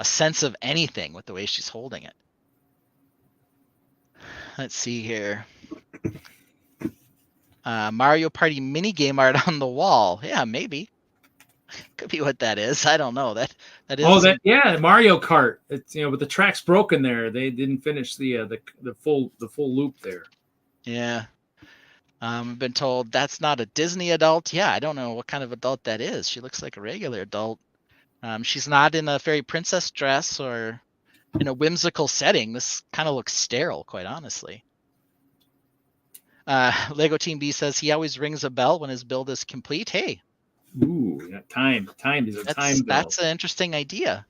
sense of anything with the way she's holding it. Let's see here. Mario Party mini game art on the wall. Yeah, maybe. Could be what that is. I don't know. That is. Oh, that yeah, Mario Kart. It's but the track's broken there. They didn't finish the full loop there. Yeah. I've been told that's not a Disney adult. Yeah, I don't know what kind of adult that is. She looks like a regular adult. She's not in a fairy princess dress or in a whimsical setting. This kind of looks sterile, quite honestly. Lego Team B says he always rings a bell when his build is complete. Hey, ooh, yeah, time is a time build. That's an interesting idea.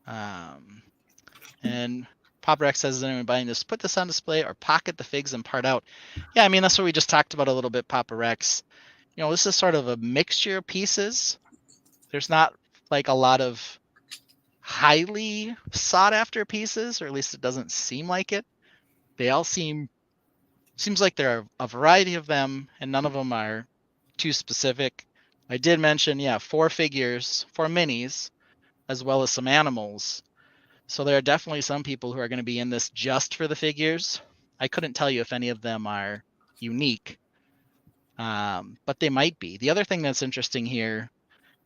And Pop Rex says, is anyone buying this? Put this on display or pocket the figs and part out. Yeah, I mean, that's what we just talked about a little bit, Papa Rex. This is sort of a mixture of pieces. There's not like a lot of highly sought after pieces, or at least it doesn't seem like it. They all seems like there are a variety of them, and none of them are too specific. I did mention, 4 figures, 4 minis, as well as some animals. So there are definitely some people who are going to be in this just for the figures. I couldn't tell you if any of them are unique, but they might be. The other thing that's interesting here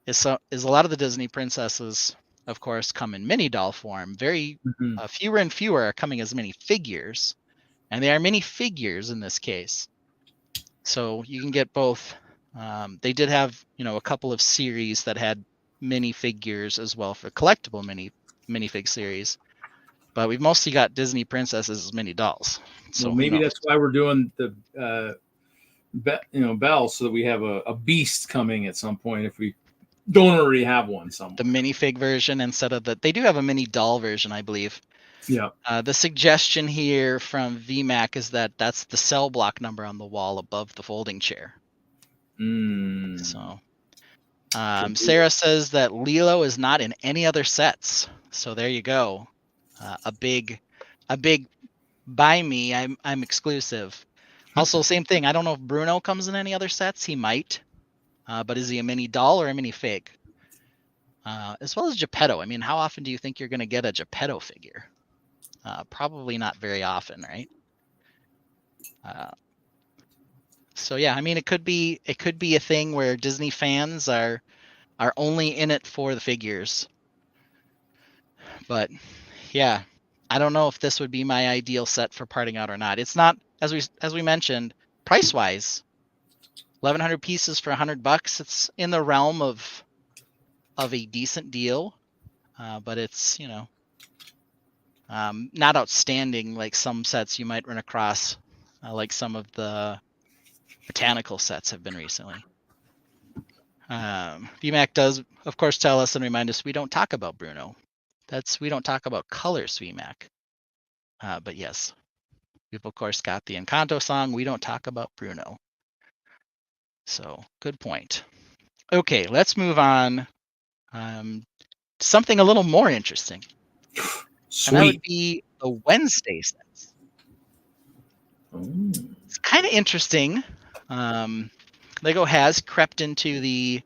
is a lot of the Disney princesses, of course, come in mini doll form. Very fewer and fewer are coming as mini figures, and they are mini figures in this case. So you can get both. They did have a couple of series that had mini figures as well for collectible minifig series, but we've mostly got Disney princesses as mini dolls. So well, maybe that's why we're doing the Belle, so that we have a beast coming at some point if we don't already have one somewhere. The minifig version instead of they do have a mini doll version, I believe. Yeah. The suggestion here from VMAC is that that's the cell block number on the wall above the folding chair. So Sarah says that Lilo is not in any other sets. So there you go. A big by me. I'm exclusive. Also, same thing. I don't know if Bruno comes in any other sets. He might. But is he a mini doll or a mini fig? As well as Geppetto. I mean, how often do you think you're going to get a Geppetto figure? Probably not very often, right? So yeah, I mean, it could be a thing where Disney fans are only in it for the figures. But yeah, I don't know if this would be my ideal set for parting out or not. It's not, as we mentioned, price wise. 1,100 pieces for $100. It's in the realm of a decent deal, but it's not outstanding like some sets you might run across, like some of the botanical sets have been recently. VMAC does, of course, tell us and remind us we don't talk about Bruno. We don't talk about colors, VMAC. But yes, we've of course got the Encanto song. We don't talk about Bruno. So good point. Okay, let's move on to something a little more interesting. Sweet. And that would be the Wednesday sets. It's kind of interesting. Lego has crept into the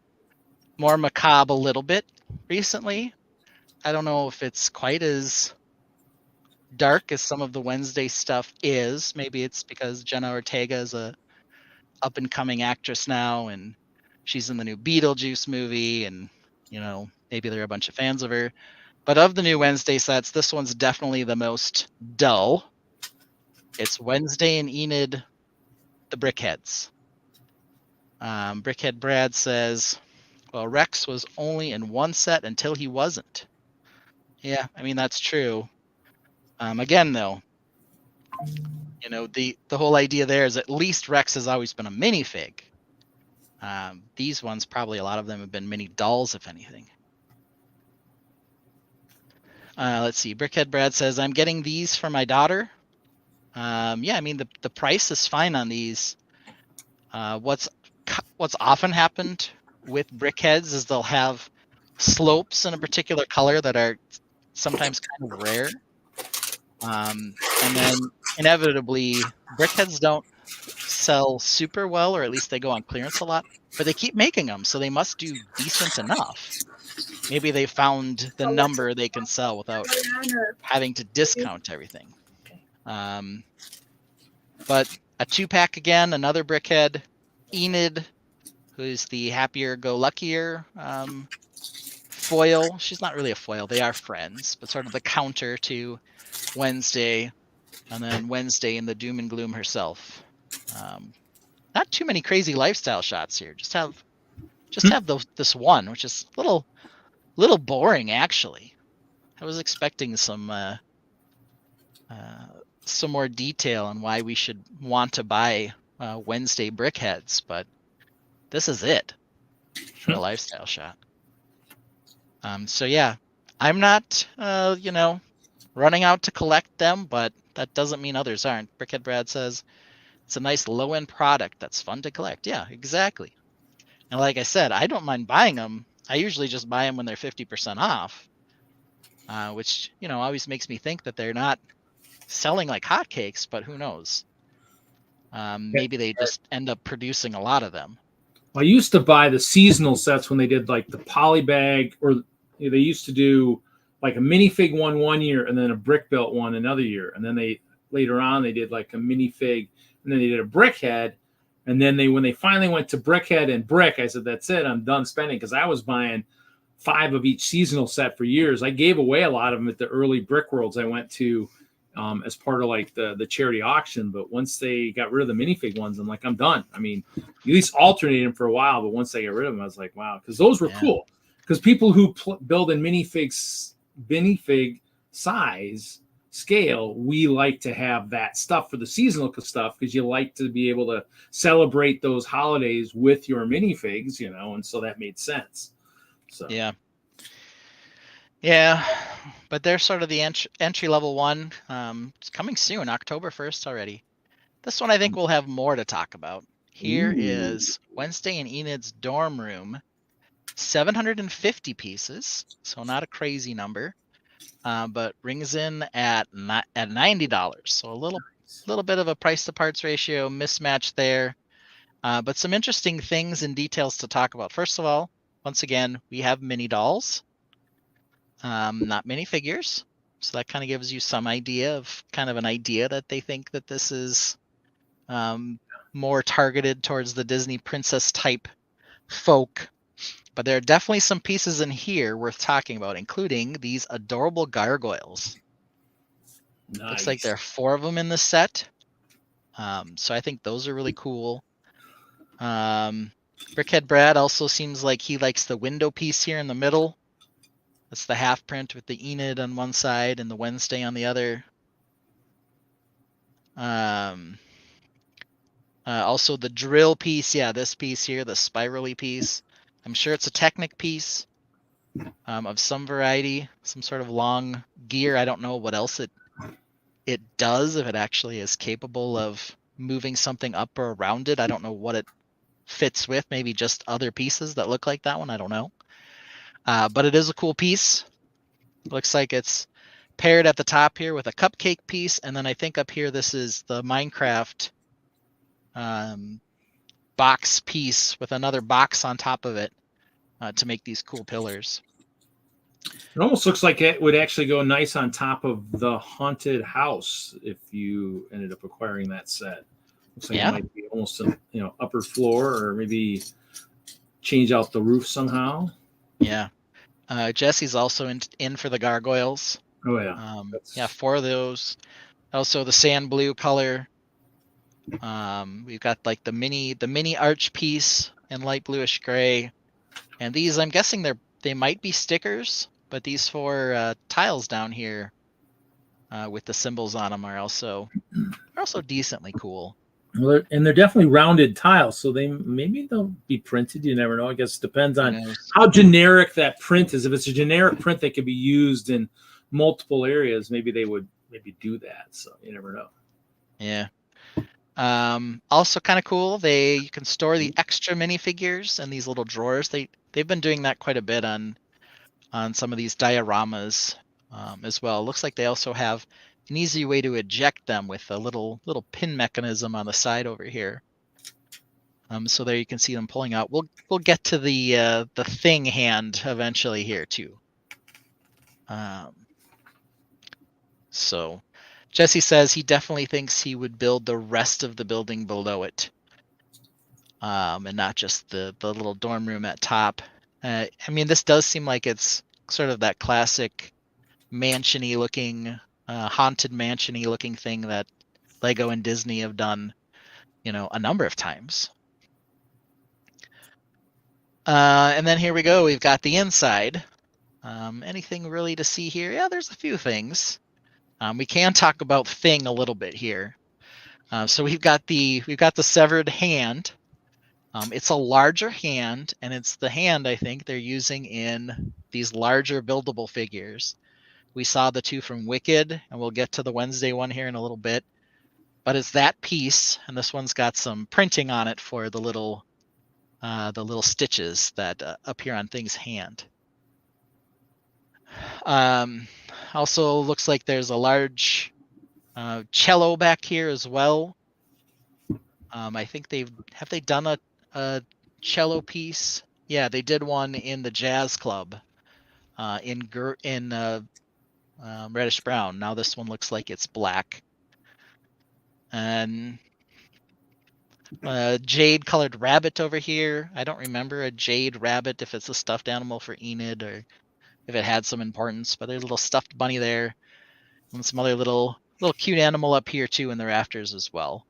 more macabre a little bit recently. I don't know if it's quite as dark as some of the Wednesday stuff is. Maybe it's because Jenna Ortega is a up and coming actress now, and she's in the new Beetlejuice movie, and maybe there are a bunch of fans of her. But of the new Wednesday sets, this one's definitely the most dull. It's Wednesday and Enid, the Brickheads. Brickhead Brad says, well, Rex was only in one set until he wasn't. Yeah, I mean, that's true. Again, though, the whole idea there is at least Rex has always been a minifig. These ones, probably a lot of them have been mini dolls, if anything. Let's see. Brickhead Brad says, I'm getting these for my daughter. Yeah, I mean, the price is fine on these. What's often happened with Brickheads is they'll have slopes in a particular color that are sometimes kind of rare. And then inevitably, Brickheads don't sell super well, or at least they go on clearance a lot, but they keep making them, so they must do decent enough. Maybe they found the number they can sell without having to discount everything. But a 2-pack again, another Brickhead, Enid, who's the happier-go-luckier foil. She's not really a foil, they are friends, but sort of the counter to Wednesday, and then Wednesday in the doom and gloom herself. Not too many crazy lifestyle shots here. Just have this one, which is a little boring, actually. I was expecting some more detail on why we should want to buy Wednesday Brickheads, but this is it for a lifestyle shot. So yeah, I'm not running out to collect them, but that doesn't mean others aren't. Brickhead Brad says it's a nice low-end product that's fun to collect. Yeah, exactly. And like I said, I don't mind buying them. I usually just buy them when they're 50% off, which always makes me think that they're not selling like hotcakes, but who knows? Maybe they just end up producing a lot of them. I used to buy the seasonal sets when they did like the polybag, or they used to do like a minifig one year and then a brick built one another year, and then later on they did like a minifig, and then they did a Brickhead, and then when they finally went to Brickhead and Brick, I said, that's it, I'm done spending, because I was buying 5 of each seasonal set for years. I gave away a lot of them at the early Brickworlds I went to as part of like the charity auction. But once they got rid of the minifig ones, I'm like, I'm done. I mean, at least alternate them for a while, but once they got rid of them, I was like, wow, because those were cool. Because people who build in minifig size scale, we like to have that stuff for the seasonal stuff, because you like to be able to celebrate those holidays with your minifigs, and so that made sense. So yeah, but they're sort of the entry level one. It's coming soon, October 1st already. This one I think we'll have more to talk about. Here is Wednesday in Enid's dorm room, 750 pieces, so not a crazy number. But rings in at $90, so a little bit of a price to parts ratio mismatch there. But some interesting things and details to talk about. First of all, once again, we have mini dolls, not mini figures. So that kind of gives you some idea of an idea that they think that this is more targeted towards the Disney princess type folk. But there are definitely some pieces in here worth talking about, including these adorable gargoyles. Nice. Looks like there are 4 of them in the set. So I think those are really cool. Brickhead Brad also seems like he likes the window piece here in the middle. That's the half print with the Enid on one side and the Wednesday on the other. Also the drill piece. Yeah, this piece here, the spirally piece. I'm sure it's a Technic piece of some variety, some sort of long gear. I don't know what else it does, if it actually is capable of moving something up or around it. I don't know what it fits with. Maybe just other pieces that look like that one. I don't know. But it is a cool piece. Looks like it's paired at the top here with a cupcake piece. And then I think up here, this is the Minecraft box piece with another box on top of it to make these cool pillars. It almost looks like it would actually go nice on top of the haunted house if you ended up acquiring that set. Looks like Yeah. it might be almost a upper floor, or maybe change out the roof somehow. Yeah. Jesse's also in for the gargoyles. Oh yeah. Yeah, 4 of those. Also the sand blue color. We've got like the mini arch piece in light bluish gray, and these, I'm guessing they might be stickers, but these 4 tiles down here with the symbols on them are also decently cool. Well, they're definitely rounded tiles, so maybe they'll be printed. You never know. I guess it depends on how generic that print is. If it's a generic print that could be used in multiple areas, maybe they would do that. So you never know. Yeah. Also kind of cool. You can store the extra minifigures in these little drawers. They've been doing that quite a bit on some of these dioramas as well. Looks like they also have an easy way to eject them with a little pin mechanism on the side over here. So there you can see them pulling out. We'll get to the thing hand eventually here too. So Jesse says he definitely thinks he would build the rest of the building below it, and not just the little dorm room at top. I mean, this does seem like it's sort of that classic mansion-y looking, haunted mansion-y looking thing that Lego and Disney have done, a number of times. And then here we go. We've got the inside. Anything really to see here? Yeah, there's a few things. We can talk about thing a little bit here. So we've got the severed hand. It's a larger hand, and it's the hand I think they're using in these larger buildable figures. We saw the 2 from Wicked, and we'll get to the Wednesday one here in a little bit. But it's that piece, and this one's got some printing on it for the little stitches that appear on Thing's hand. Also looks like there's a large cello back here as well. I think have they done a cello piece? Yeah, they did one in the jazz club in reddish brown. Now this one looks like it's black. And jade colored rabbit over here. I don't remember a jade rabbit, if it's a stuffed animal for Enid or if it had some importance, but there's a little stuffed bunny there and some other little cute animal up here too in the rafters as well.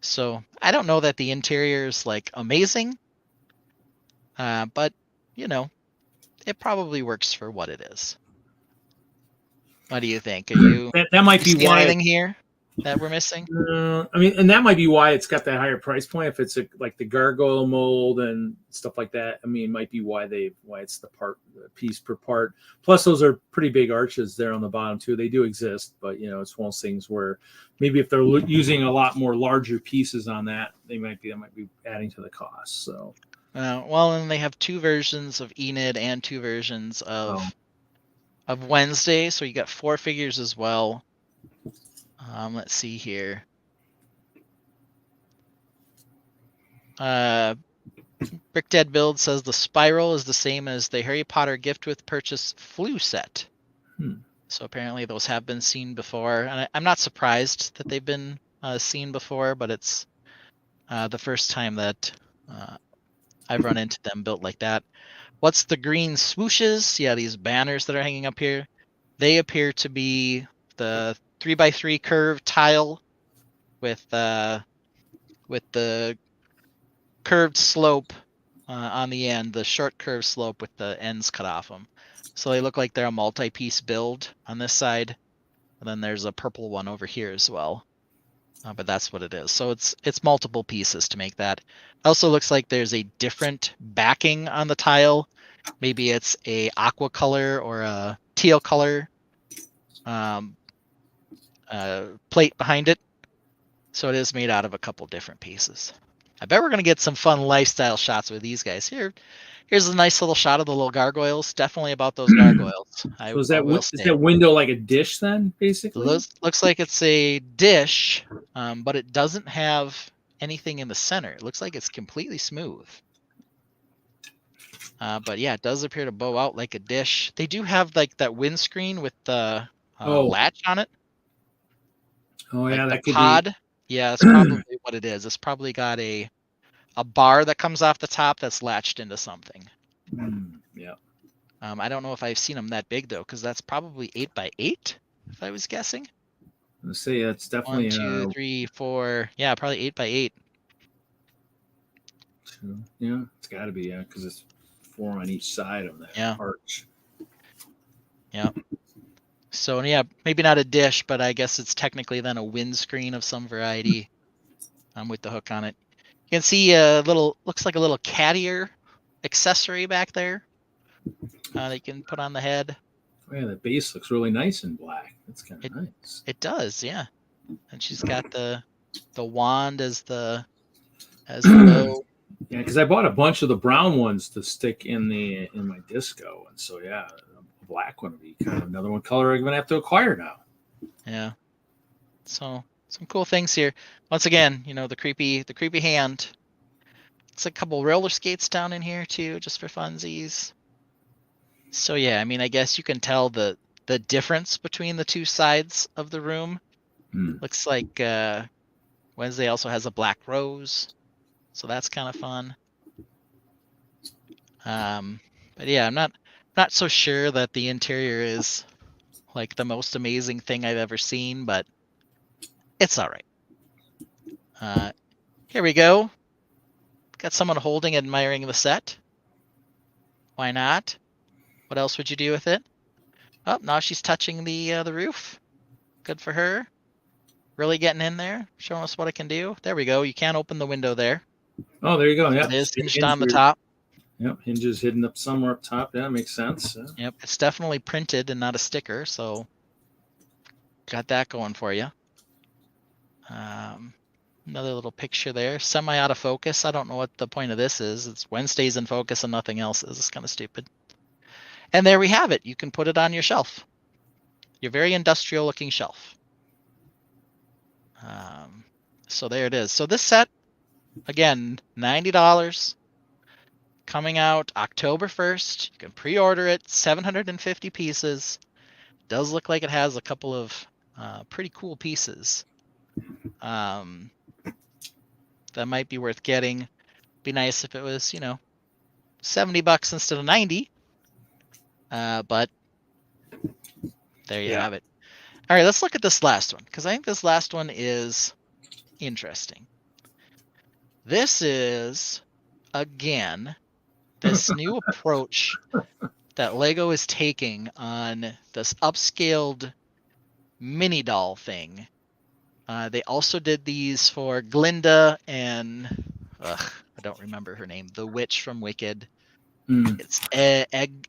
So I don't know that the interior is like amazing, but it probably works for what it is. What do you think? Are you that might be why anything here that we're missing? I mean, and that might be why it's got that higher price point. If it's like the gargoyle mold and stuff like that, I mean, it might be why it's the piece per part. Plus, those are pretty big arches there on the bottom too. They do exist, but it's one of those things where maybe if they're using a lot more larger pieces on that, that might be adding to the cost. So, well, and they have 2 versions of Enid and 2 versions of Wednesday, so you got 4 figures as well. Let's see here. Brick Dead Build says the spiral is the same as the Harry Potter gift with purchase flu set. So apparently those have been seen before, and I'm not surprised that they've been seen before, but it's the first time that I've run into them built like that. What's the green swooshes? Yeah, these banners that are hanging up here. They appear to be the 3x3 curved tile with the curved slope on the end, the short curved slope with the ends cut off them. So they look like they're a multi-piece build on this side. And then there's a purple one over here as well. But that's what it is. So it's multiple pieces to make that. Also looks like there's a different backing on the tile. Maybe it's a aqua color or a teal color plate behind it. So it is made out of a couple different pieces. I bet we're going to get some fun lifestyle shots with these guys. Here's a nice little shot of the little gargoyles. Definitely about those gargoyles. So is that window like a dish then, basically? Looks like it's a dish, but it doesn't have anything in the center. It looks like it's completely smooth. But yeah, it does appear to bow out like a dish. They do have like that windscreen with the latch on it. Oh yeah, Like that the could pod. Yeah, that's probably what it is. It's probably got a bar that comes off the top that's latched into something. be. Yeah. I don't know if I've seen them that big though, because that's probably 8x8, if I was guessing. Let's say it's definitely 1, 2, 3, 4. Yeah, probably 8x8. Yeah, it's got to be, yeah, because it's 4 on each side of that arch. Yeah. So yeah, maybe not a dish, but I guess it's technically then a windscreen of some variety. With the hook on it. You can see a little, looks like a little cat ear accessory back there that you can put on the head. Oh yeah, the base looks really nice in black. That's kind of nice. It does, yeah. And she's got the wand as the bow. Yeah, because I bought a bunch of the brown ones to stick in my disco, and so yeah, a black one would be kind of another one color I'm gonna have to acquire now. Yeah. So some cool things here. Once again, the creepy hand. It's a couple roller skates down in here too, just for funsies. So yeah, I mean, I guess you can tell the difference between the two sides of the room. Looks like Wednesday also has a black rose, so that's kind of fun. But yeah, I'm not so sure that the interior is like the most amazing thing I've ever seen, but it's all right. Here we go. Got someone holding and admiring the set. Why not? What else would you do with it? Oh, now she's touching the roof. Good for her. Really getting in there, showing us what it can do. There we go. You can't open the window there. Oh, there you go. Yeah, it is hinged on the top. Yep, hinges hidden up somewhere up top. Yeah, makes sense. Yep, it's definitely printed and not a sticker, so got that going for you. Another little picture there, semi out of focus. I don't know what the point of this is. It's Wednesday's in focus and nothing else is. It's kind of stupid. And there we have it. You can put it on your shelf. Your very industrial looking shelf. So there it is. So this set, again, $90. Coming out October 1st. You can pre-order it, 750 pieces. Does look like it has a couple of pretty cool pieces. That might be worth getting. Be nice if it was, $70 instead of 90. But there you have it. All right, let's look at this last one, because I think this last one is interesting. This is, again, this new approach that Lego is taking on this upscaled mini doll thing. They also did these for Glinda and I don't remember her name, the witch from Wicked. It's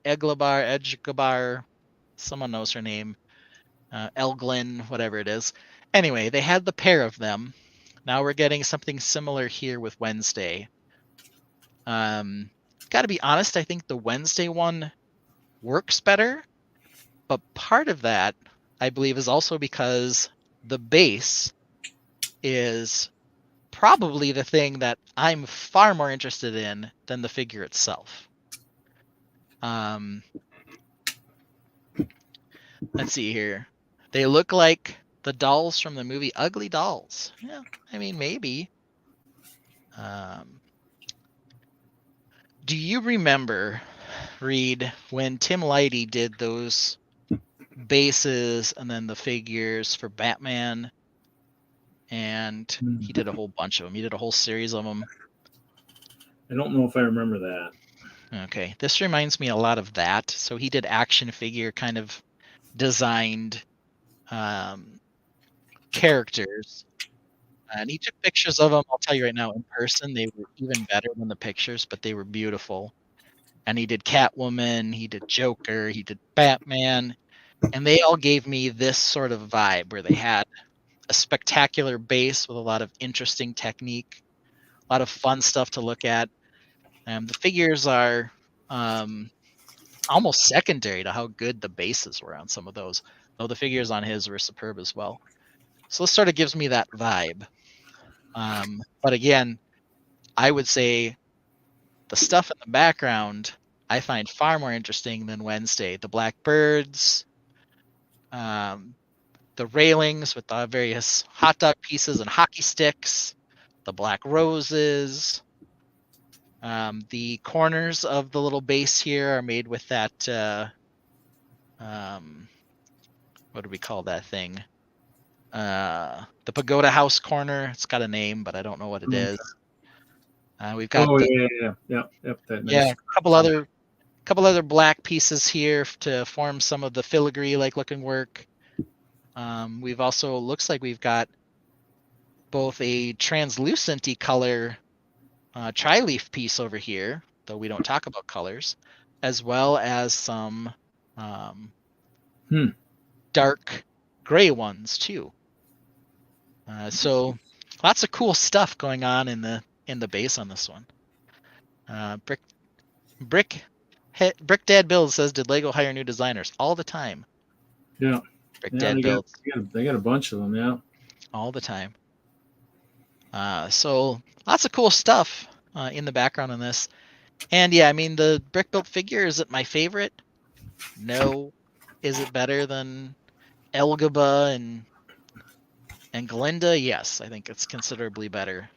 Edgabar. Someone knows her name. Elglin, whatever it is. Anyway, they had the pair of them. Now we're getting something similar here with Wednesday. Got to be honest, I think the Wednesday one works better. But part of that, I believe, is also because the base is probably the thing that I'm far more interested in than the figure itself. Let's see here. They look like the dolls from the movie Ugly Dolls. Yeah, I mean, maybe. Do you remember, Reed, when Tim Lighty did those bases and then the figures for Batman? And he did a whole bunch of them. He did a whole series of them. I don't know if I remember that. Okay, this reminds me a lot of that. So he did action figure kind of designed characters. And he took pictures of them. I'll tell you right now, in person, they were even better than the pictures, but they were beautiful. And he did Catwoman, he did Joker, he did Batman. And they all gave me this sort of vibe where they had a spectacular base with a lot of interesting technique, a lot of fun stuff to look at. The figures are almost secondary to how good the bases were on some of those, though the figures on his were superb as well. So this sort of gives me that vibe. But again, I would say the stuff in the background I find far more interesting than Wednesday. The black birds, the railings with the various hot dog pieces and hockey sticks, the black roses. The corners of the little base here are made with that, what do we call that thing? The pagoda house corner. It's got a name, but I don't know what it is. We've got that nice. a couple other black pieces here to form some of the filigree like looking work. We've also, looks like we've got both a translucent-y color tri-leaf piece over here, though we don't talk about colors, as well as some dark gray ones too. So lots of cool stuff going on in the base on this one. Brick Dad Builds says, did Lego hire new designers? All the time. Yeah. Brick Dad Builds. They got a bunch of them, yeah. All the time. So lots of cool stuff in the background on this. And yeah, I mean, the brick built figure, is it my favorite? No. Is it better than Elgaba and Glinda? Yes, I think it's considerably better.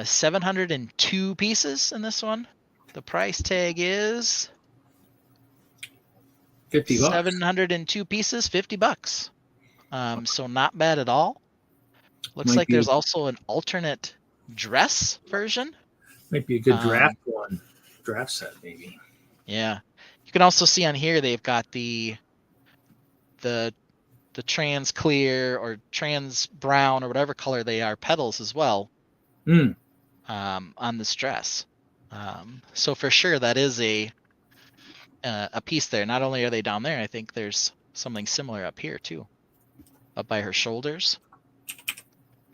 702 pieces in this one. The price tag is $50. 702 pieces, $50. So not bad at all. Looks Might like be there's also an alternate dress version. Might be a good draft one. Draft set, maybe. Yeah. You can also see on here they've got the trans clear or trans brown or whatever color they are petals as well on this dress. So for sure that is a piece there. Not only are they down there, I think there's something similar up here too, up by her shoulders.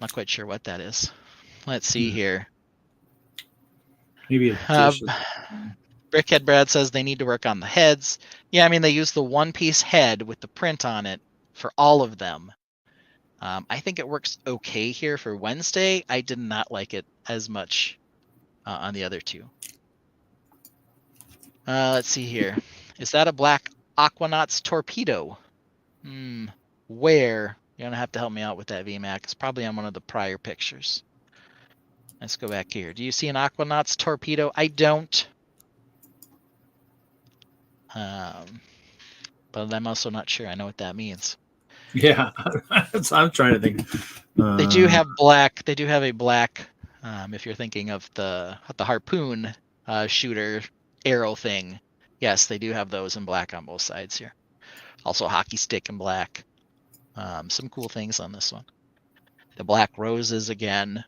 Not quite sure what that is. Let's see here. Maybe Brickhead Brad says they need to work on the heads. Yeah, I mean, they use the one-piece head with the print on it for all of them. I think it works okay here for Wednesday. I did not like it as much on the other two. Let's see here. Is that a black Aquanauts torpedo? Where? You're going to have to help me out with that, VMAC. It's probably on one of the prior pictures. Let's go back here. Do you see an Aquanauts torpedo? I don't. But I'm also not sure I know what that means. Yeah, I'm trying to think. They do have black. They do have a black. If you're thinking of the harpoon shooter arrow thing, yes, they do have those in black on both sides here. Also, hockey stick in black. Some cool things on this one. The black roses again.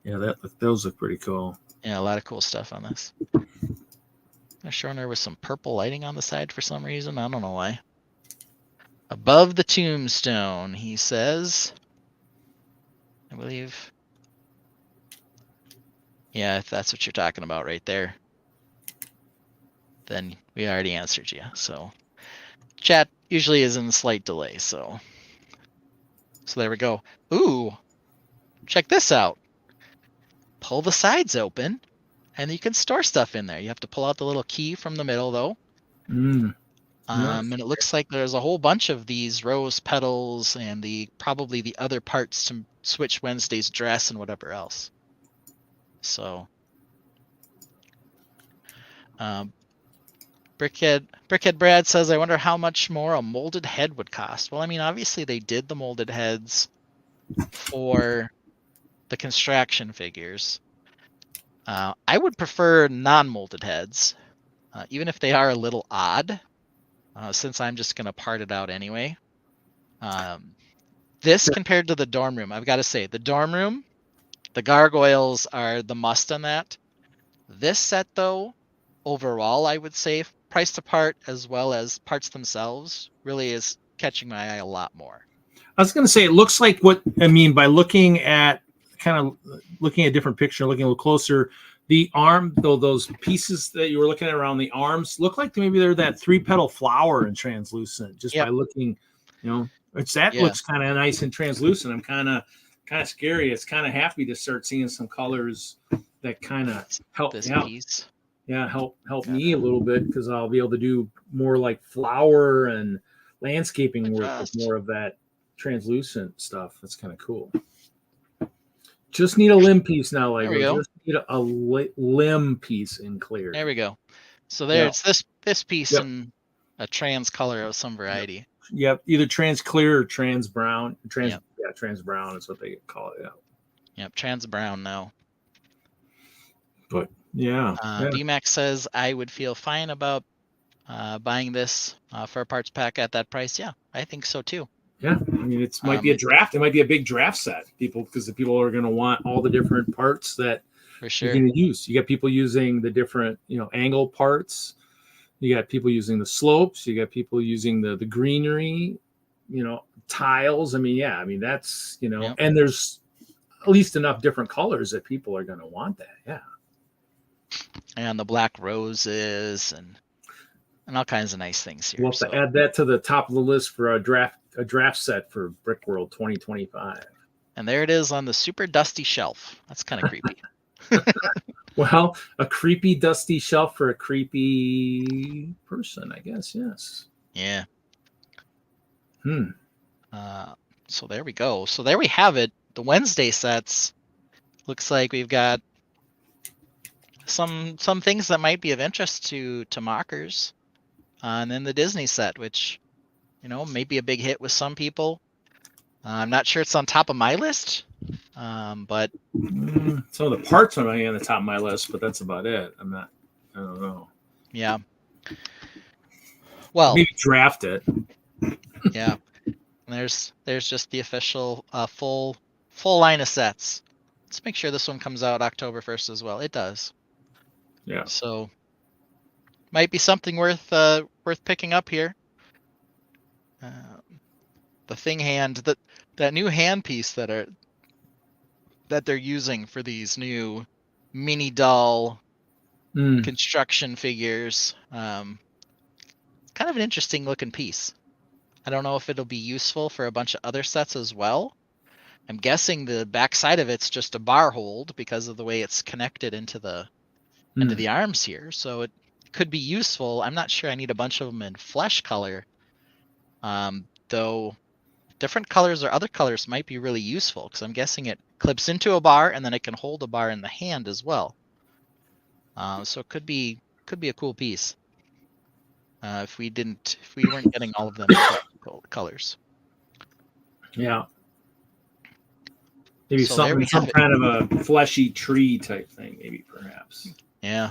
Yeah, those look pretty cool. Yeah, a lot of cool stuff on this. I'm showing there was some purple lighting on the side for some reason. I don't know why. Above the tombstone, he says. I believe. Yeah, if that's what you're talking about right there, then we already answered you. So chat usually is in a slight delay. So there we go. Ooh, check this out. Pull the sides open, and you can store stuff in there. You have to pull out the little key from the middle, though. And it looks like there's a whole bunch of these rose petals and probably the other parts to switch Wednesday's dress and whatever else. So, Brickhead Brad says, I wonder how much more a molded head would cost. Well, I mean, obviously they did the molded heads for the construction figures. I would prefer non-molded heads, even if they are a little odd, since I'm just going to part it out anyway. This compared to the dorm room, I've got to say, the dorm room, the gargoyles are the must on that. This set, though, overall, I would say, price to part as well as parts themselves, really is catching my eye a lot more. I was going to say, it looks like what I mean by looking at a different picture, looking a little closer. The arm, though, those pieces that you were looking at around the arms look like maybe they're that 3-petal flower in translucent. Just by looking, That Yeah. looks kind of nice and translucent. I'm kind of scary. It's kind of happy to start seeing some colors that kind of help. This Yeah, piece. yeah, help me a little bit because I'll be able to do more like flower and landscaping work with Adjust. more of that translucent stuff. That's kind of cool. Just need a limb piece now, There we Lego. go. Just need a limb piece in clear. There we go. So there, Yeah. it's this piece Yep. in a trans color of some variety. Yep, either trans clear or trans brown. Yep. Yeah, trans brown is what they call it. Yeah. Yep, trans brown now. But yeah, DMAX says I would feel fine about buying this for a parts pack at that price. Yeah, I think so too. yeah. I mean, it might be a draft. It might be a big draft set, because the people are going to want all the different parts that For sure. you're going to use. You got people using the different, angle parts. You got people using the slopes. You got people using the greenery, tiles. I mean, that's, Yep. and there's at least enough different colors that people are going to want that. Yeah. And the black roses and all kinds of nice things here. We'll have to add that to the top of the list for a draft set for Brickworld 2025. And there it is on the super dusty shelf. That's kind of creepy. Well, a creepy, dusty shelf for a creepy person, I guess. Yes. Yeah. Hmm. So there we go. So there we have it. The Wednesday sets. Looks like we've got some things that might be of interest to mockers. And then the Disney set, which, may be a big hit with some people. I'm not sure it's on top of my list, but some of the parts are on the top of my list, but that's about it. I don't know. yeah. Well, maybe draft it. Yeah. And there's just the official full line of sets. Let's make sure this one comes out October 1st as well. It does. Yeah. So might be something worth picking up here. The thing hand, that new hand piece that they're using for these new mini doll construction figures. Kind of an interesting looking piece. I don't know if it'll be useful for a bunch of other sets as well. I'm guessing the backside of it's just a bar hold because of the way it's connected into the arms here. So it could be useful. I'm not sure I need a bunch of them in flesh color. Though different colors or other colors might be really useful because I'm guessing it clips into a bar and then it can hold a bar in the hand as well. So it could be a cool piece. If we weren't getting all of them colors. Yeah. Maybe So some kind of a fleshy tree type thing, maybe perhaps. Yeah.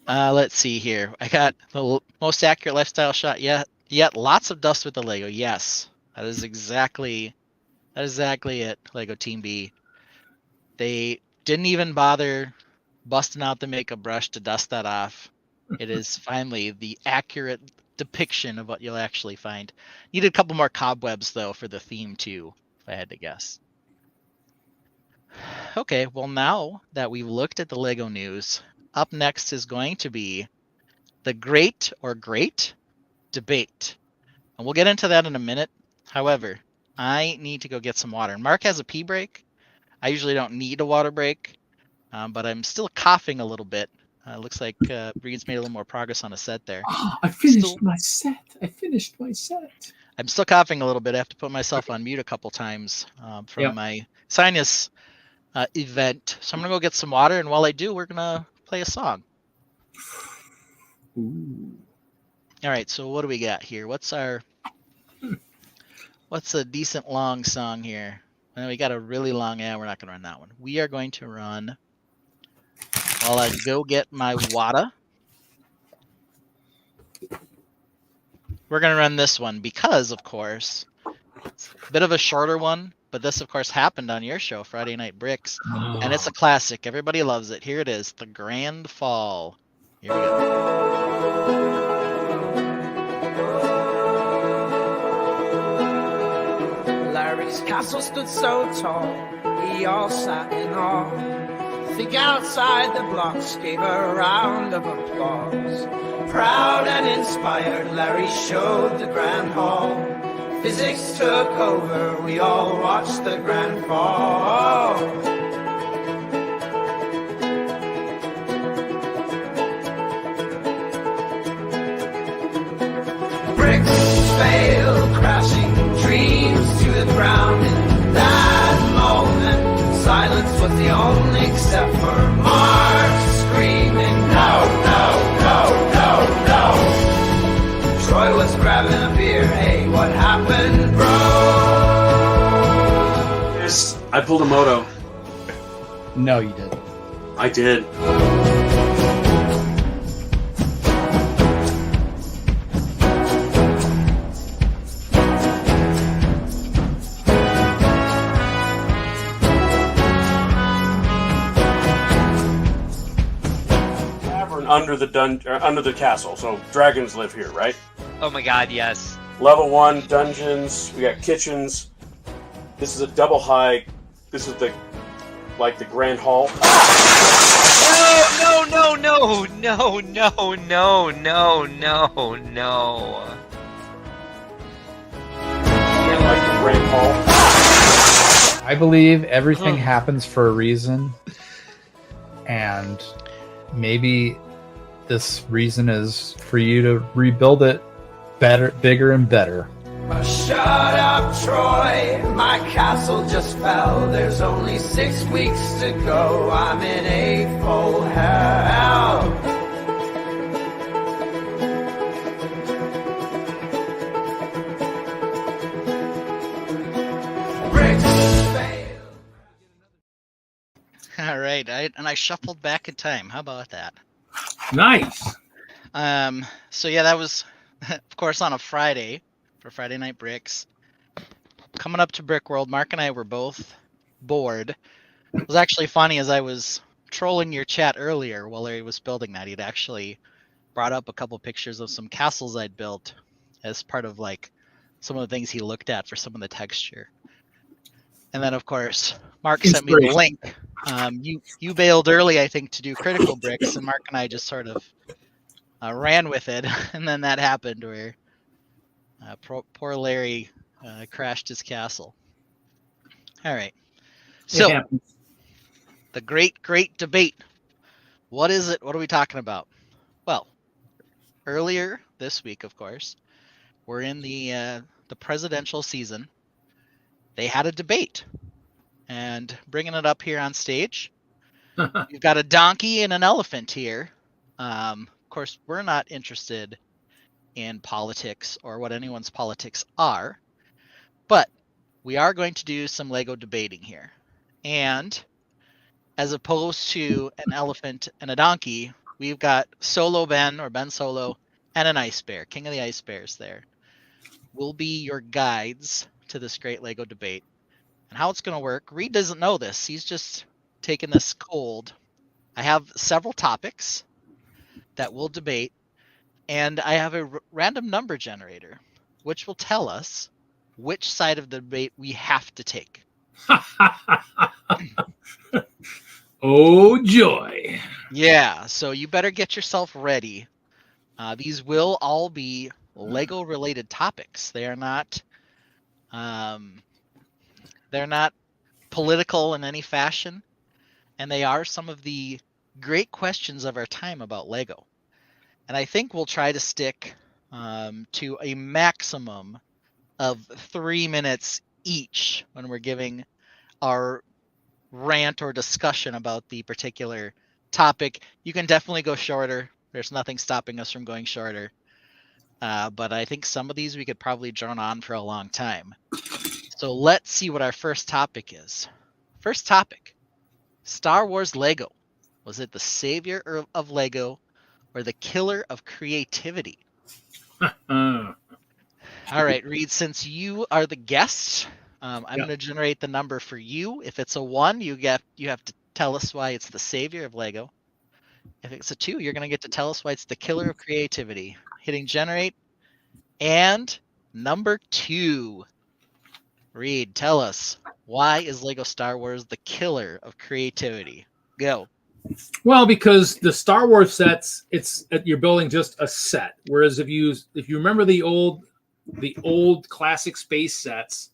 Let's see here. I got the most accurate lifestyle shot yet. Lots of dust with the Lego. Yes, that is exactly it. Lego Team B. They didn't even bother busting out the makeup brush to dust that off. It is finally the accurate depiction of what you'll actually find. Needed a couple more cobwebs though for the theme too, if I had to guess. Okay, well now that we've looked at the Lego news, up next is going to be the great debate. And we'll get into that in a minute. However, I need to go get some water. And Mark has a pee break. I usually don't need a water break, but I'm still coughing a little bit. Looks like Breed's made a little more progress on a set there. Oh, I finished my set. I'm still coughing a little bit. I have to put myself on mute a couple times from my sinus event. So I'm going to go get some water. And while I do, we're going to play a song. Ooh. All right, so what do we got here? What's a decent long song here? Well, we got a really long ad. We're not going to run that one. We are going to run, while I go get my water, we're going to run this one because, of course, it's a bit of a shorter one, but this, of course, happened on your show, Friday Night Bricks, and it's a classic. Everybody loves it. Here it is, The Grand Fall. Here we go. Larry's castle stood so tall, he all sat in awe. Think outside the blocks gave a round of applause. Proud and inspired, Larry showed the grand hall. Physics took over, we all watched the grand fall. Bricks fail, crashing dreams to the ground. In that moment, silence was the only except for Mark screaming, no, no, no, no, no. Troy was grabbing a beer, hey, what happened, bro? I pulled a moto. No, you didn't. I did. Under the castle. So dragons live here, right? Oh my god, yes. Level 1 dungeons. We got kitchens. This is a double high. This is the grand hall. No, no, no, no, no, no, no, no, no. Like the grand hall. I believe everything happens for a reason, and maybe this reason is for you to rebuild it better, bigger and better. Shut up, Troy. My castle just fell. There's only 6 weeks to go. I'm in a full hell. Bricks fail. All right, I shuffled back in time. How about that? Nice. So yeah, that was, of course, on a Friday for Friday Night Bricks. Coming up to Brickworld, Mark and I were both bored. It was actually funny as I was trolling your chat earlier while Larry was building that. He'd actually brought up a couple pictures of some castles I'd built as part of like some of the things he looked at for some of the texture. And then, of course, Mark sent me the link. You bailed early, I think, to do critical bricks, and Mark and I just sort of ran with it. And then that happened where poor Larry crashed his castle. All right. So, the great debate. What is it? What are we talking about? Well, earlier this week, of course, we're in the presidential season. They had a debate, and bringing it up here on stage, you've got a donkey and an elephant here. Of course, we're not interested in politics or what anyone's politics are, but we are going to do some Lego debating here. And as opposed to an elephant and a donkey, we've got Solo Ben or Ben Solo and an ice bear, King of the Ice Bears there. Will be your guides to this great Lego debate. And how it's going to work, Reed doesn't know this. He's just taking this cold. I have several topics that we'll debate, and I have a random number generator, which will tell us which side of the debate we have to take. Oh, joy. Yeah, so you better get yourself ready. These will all be Lego-related topics. They are not political in any fashion, and they are some of the great questions of our time about Lego. And I think we'll try to stick to a maximum of 3 minutes each when we're giving our rant or discussion about the particular topic. You can definitely go shorter. There's nothing stopping us from going shorter. But I think some of these we could probably drone on for a long time. So let's see what our first topic is. First topic, Star Wars Lego. Was it the savior of Lego or the killer of creativity? All right, Reed, since you are the guest, I'm going to generate the number for you. If it's a 1, you have to tell us why it's the savior of Lego. If it's a 2, you're going to get to tell us why it's the killer of creativity. Hitting generate. And number 2. Reed, tell us, why is Lego Star Wars the killer of creativity? Go. Well, because the Star Wars sets, you're building just a set. Whereas if you remember the old the old classic space sets,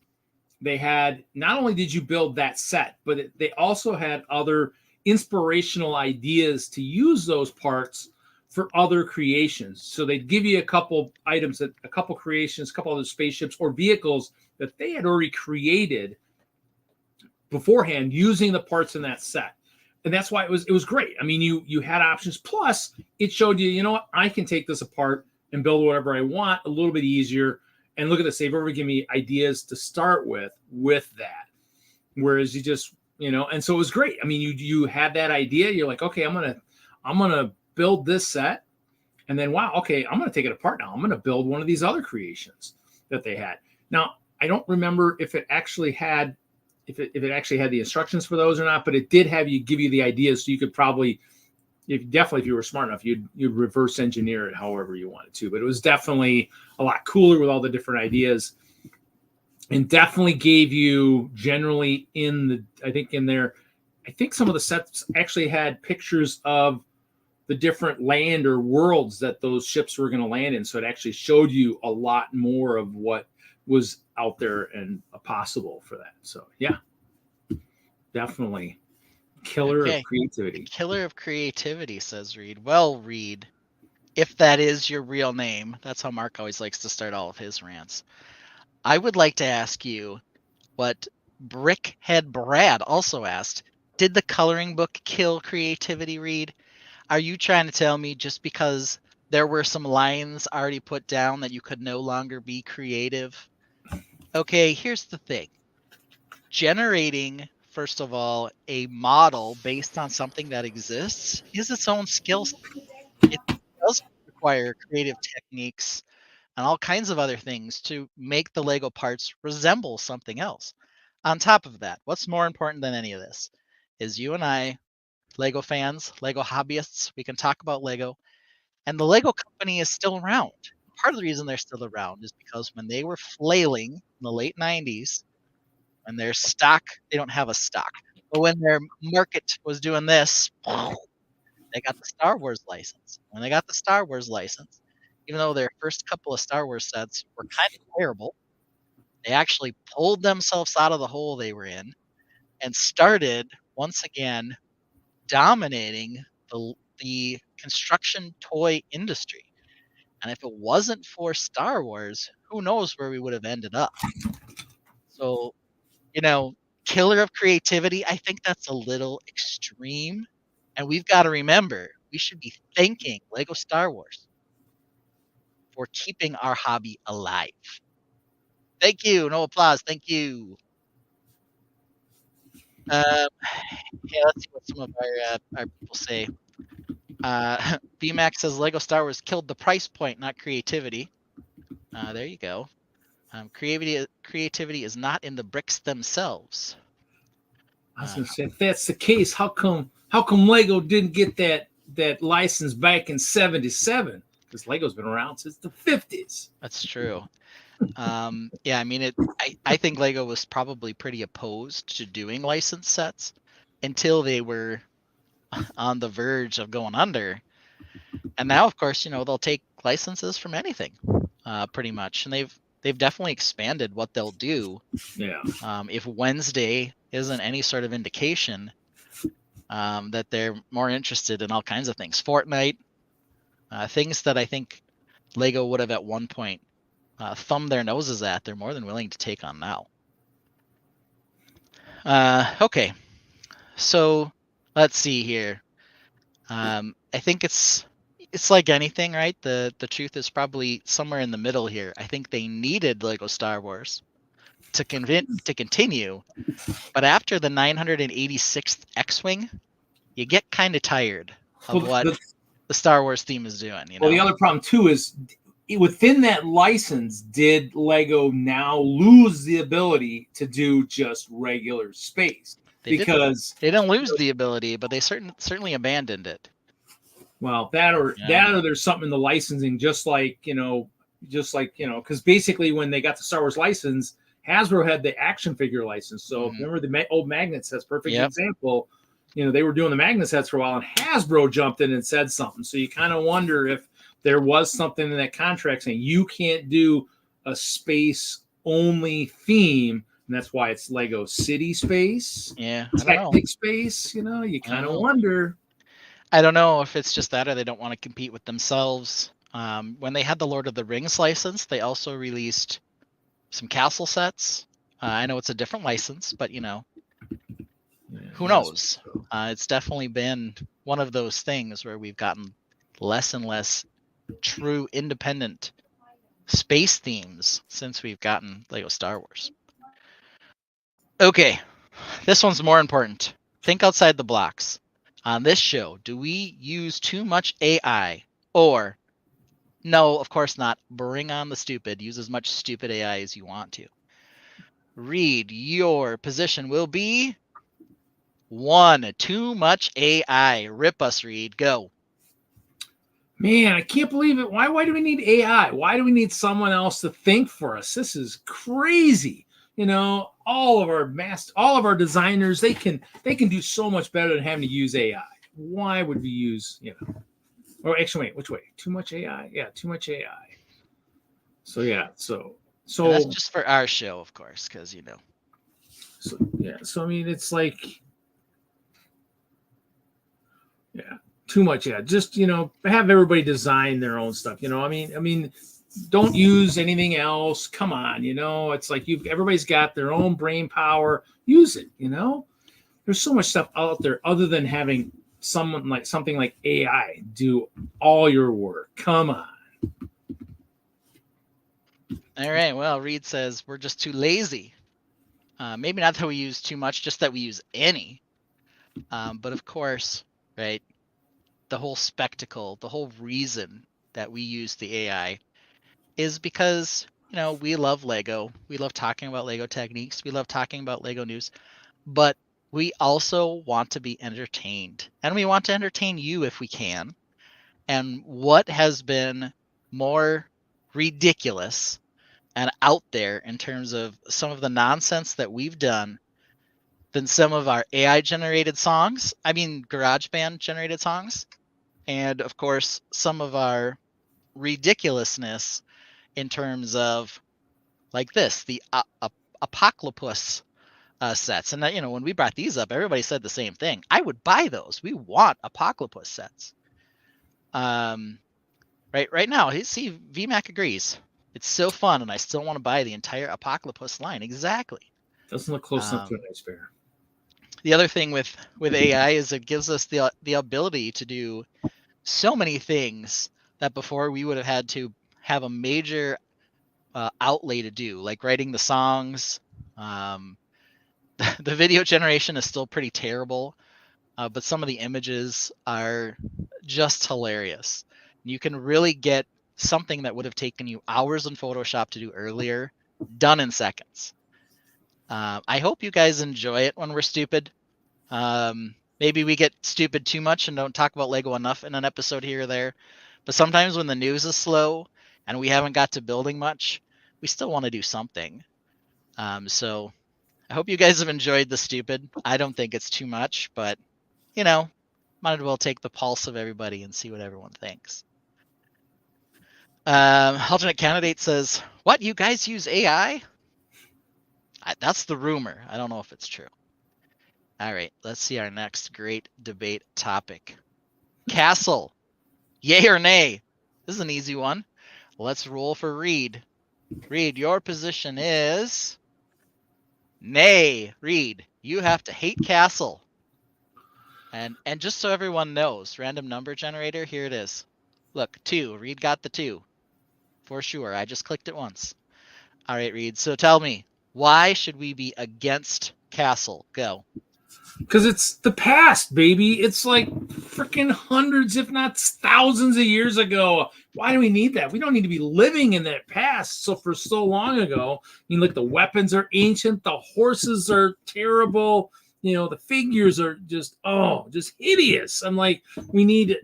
they had, not only did you build that set, but they also had other inspirational ideas to use those parts for other creations. So they'd give you a couple items, a couple creations, a couple other spaceships or vehicles that they had already created beforehand using the parts in that set. And that's why it was great. I mean, you had options. Plus, it showed you, you know what, I can take this apart and build whatever I want a little bit easier. And look at this, they've already given me ideas to start with that. Whereas you just, you know, and so it was great. I mean, you had that idea. You're like, okay, I'm gonna build this set, and then wow, okay, I'm gonna take it apart now. I'm gonna build one of these other creations that they had. Now, I don't remember if it actually had the instructions for those or not, but it did give you the ideas, so you could probably, if you were smart enough, you'd reverse engineer it however you wanted to. But it was definitely a lot cooler with all the different ideas, and definitely gave you generally I think some of the sets actually had pictures of the different land or worlds that those ships were going to land in. So it actually showed you a lot more of what was out there and possible for that. So yeah, definitely. Killer of creativity. Killer of creativity, says Reed. Well, Reed, if that is your real name, that's how Mark always likes to start all of his rants. I would like to ask you what Brickhead Brad also asked. Did the coloring book kill creativity, Reed? Are you trying to tell me just because there were some lines already put down that you could no longer be creative? Okay, here's the thing. Generating, first of all, a model based on something that exists is its own skill set. It does require creative techniques and all kinds of other things to make the Lego parts resemble something else. On top of that, what's more important than any of this is you and I, Lego fans, Lego hobbyists, we can talk about Lego, and the Lego company is still around. Part of the reason they're still around is because when they were flailing in the late 90s, when their stock, they don't have a stock, but when their market was doing this, they got the Star Wars license. When they got the Star Wars license, even though their first couple of Star Wars sets were kind of terrible, they actually pulled themselves out of the hole they were in and started, once again, dominating the construction toy industry. And if it wasn't for Star Wars, who knows where we would have ended up. So, you know, killer of creativity, I think that's a little extreme. And we've got to remember, we should be thanking Lego Star Wars for keeping our hobby alive. Thank you. No applause. Thank you. Yeah, let's see what some of our people say. VMAX says Lego Star Wars killed the price point, not creativity. There you go. Creativity is not in the bricks themselves. I was going to say, if that's the case, how come Lego didn't get that license back in '77? Because Lego's been around since the '50s. That's true. Yeah, I mean, I think Lego was probably pretty opposed to doing licensed sets until they were on the verge of going under. And now, of course, you know, they'll take licenses from anything, pretty much. And they've definitely expanded what they'll do. Yeah. If Wednesday isn't any sort of indication that they're more interested in all kinds of things. Fortnite, things that I think Lego would have at one point thumbed their noses at, they're more than willing to take on now. Okay, so let's see here. I think it's like anything, right? The truth is probably somewhere in the middle here. I think they needed Lego Star Wars to continue, but after the 986th X-Wing, you get kind of tired of what the Star Wars theme is doing. You know? Well, the other problem too is within that license, did Lego now lose the ability to do just regular space? They didn't lose the ability, but they certainly abandoned it. Well, that or there's something in the licensing, just like, because basically when they got the Star Wars license, Hasbro had the action figure license. So remember the old magnet sets, perfect example. You know, they were doing the magnet sets for a while, and Hasbro jumped in and said something. So you kind of wonder if there was something in that contract saying you can't do a space only theme, and that's why it's Lego City Space, Yeah, I don't know. Technic Space. You kind of wonder. I don't know if it's just that or they don't want to compete with themselves. When they had the Lord of the Rings license, they also released some castle sets. I know it's a different license, but who knows? It's definitely been one of those things where we've gotten less and less true independent space themes since we've gotten Lego Star Wars. Okay, this one's more important. Think outside the blocks. On this show, do we use too much AI? Or, no, of course not. Bring on the stupid. Use as much stupid AI as you want to. Reed, your position will be 1. Too much AI. Rip us, Reed. Go. Man, I can't believe it. Why do we need AI? Why do we need someone else to think for us? This is crazy. All of our designers, they can do so much better than having to use AI. Why would we use, or actually, wait, which way? Too much AI? Yeah, too much AI. So yeah, so And that's just for our show, of course, because So yeah, so I mean, it's like, yeah, too much. Yeah, just have everybody design their own stuff. I mean, don't use anything else. Come on, it's like everybody's got their own brain power. Use it. There's so much stuff out there other than having something like AI do all your work. Come on. All right. Well, Reed says we're just too lazy. Maybe not that we use too much, just that we use any. But of course, right, the whole spectacle, the whole reason that we use the AI is because, we love Lego. We love talking about Lego techniques. We love talking about Lego news. But we also want to be entertained. And we want to entertain you if we can. And what has been more ridiculous and out there in terms of some of the nonsense that we've done than some of our AI generated songs? I mean, GarageBand generated songs. And of course, some of our ridiculousness in terms of like this, the Apocalypse sets. And that, when we brought these up, everybody said the same thing. I would buy those. We want Apocalypse sets. Right now, see, VMAC agrees. It's so fun, and I still want to buy the entire Apocalypse line. Exactly. Doesn't look close enough to a nice bear. The other thing with AI is it gives us the ability to do so many things that before we would have had to have a major outlay to do, like writing the songs. The video generation is still pretty terrible, but some of the images are just hilarious. You can really get something that would have taken you hours in Photoshop to do earlier done in seconds. I hope you guys enjoy it when we're stupid. Maybe we get stupid too much and don't talk about Lego enough in an episode here or there. But sometimes when the news is slow and we haven't got to building much, we still want to do something. So I hope you guys have enjoyed the stupid. I don't think it's too much, but might as well take the pulse of everybody and see what everyone thinks. Alternate candidate says, "What, you guys use AI?" That's the rumor. I don't know if it's true. All right, let's see our next great debate topic. Castle, yay or nay? This is an easy one. Let's roll for Reed. Reed, your position is nay. Reed, you have to hate Castle. And just so everyone knows, random number generator, here it is. Look, 2. Reed got the 2. For sure. I just clicked it once. All right, Reed. So tell me, why should we be against Castle? Go. Because it's the past, baby. It's like freaking hundreds, if not thousands of years ago. Why do we need that? We don't need to be living in that past. So for so long ago, look, the weapons are ancient. The horses are terrible. The figures are just hideous. I'm like, we need,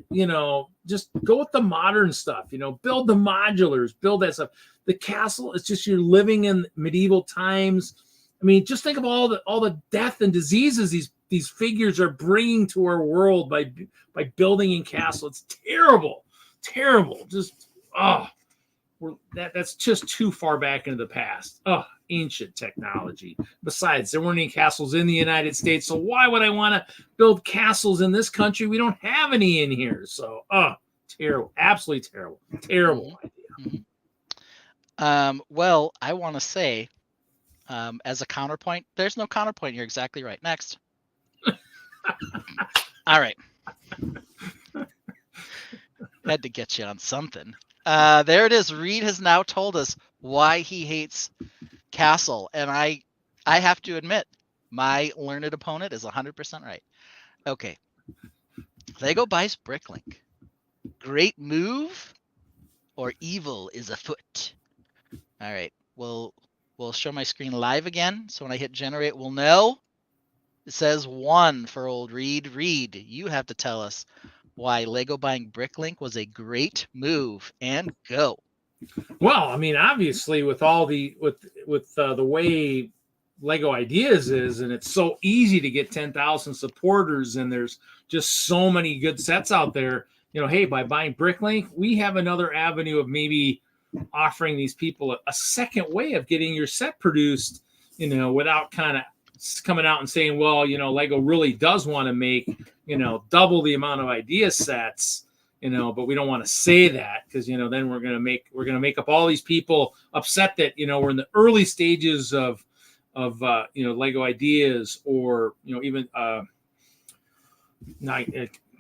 just go with the modern stuff, build the modulars, build that stuff. The castle, it's just, you're living in medieval times. I mean, just think of all the death and diseases these figures are bringing to our world by building in castle. It's terrible. Just, that's just too far back into the past. Oh, ancient technology. Besides, there weren't any castles in the United States, so why would I want to build castles in this country? We don't have any in here. So, terrible, absolutely terrible idea. Well, I want to say, as a counterpoint, there's no counterpoint. You're exactly right. Next. All right. Had to get you on something. There it is. Reed has now told us why he hates Castle, and I have to admit, my learned opponent is 100% right. Okay. Lego buys Bricklink. Great move, or evil is afoot. All right. We'll show my screen live again. So when I hit generate, we'll know. It says 1 for old Reed. Reed, you have to tell us why Lego buying Bricklink was a great move, and go. Well, I mean, obviously, with all the the way Lego Ideas is, and it's so easy to get 10,000 supporters, and there's just so many good sets out there. You know, hey, by buying Bricklink, we have another avenue of maybe offering these people a second way of getting your set produced. You know, without kind of coming out and saying, well, you know, Lego really does want to make, you know, double the amount of idea sets, you know, but we don't want to say that because, you know, then we're going to make up all these people upset that, you know, we're in the early stages of you know, Lego Ideas, or, you know, even I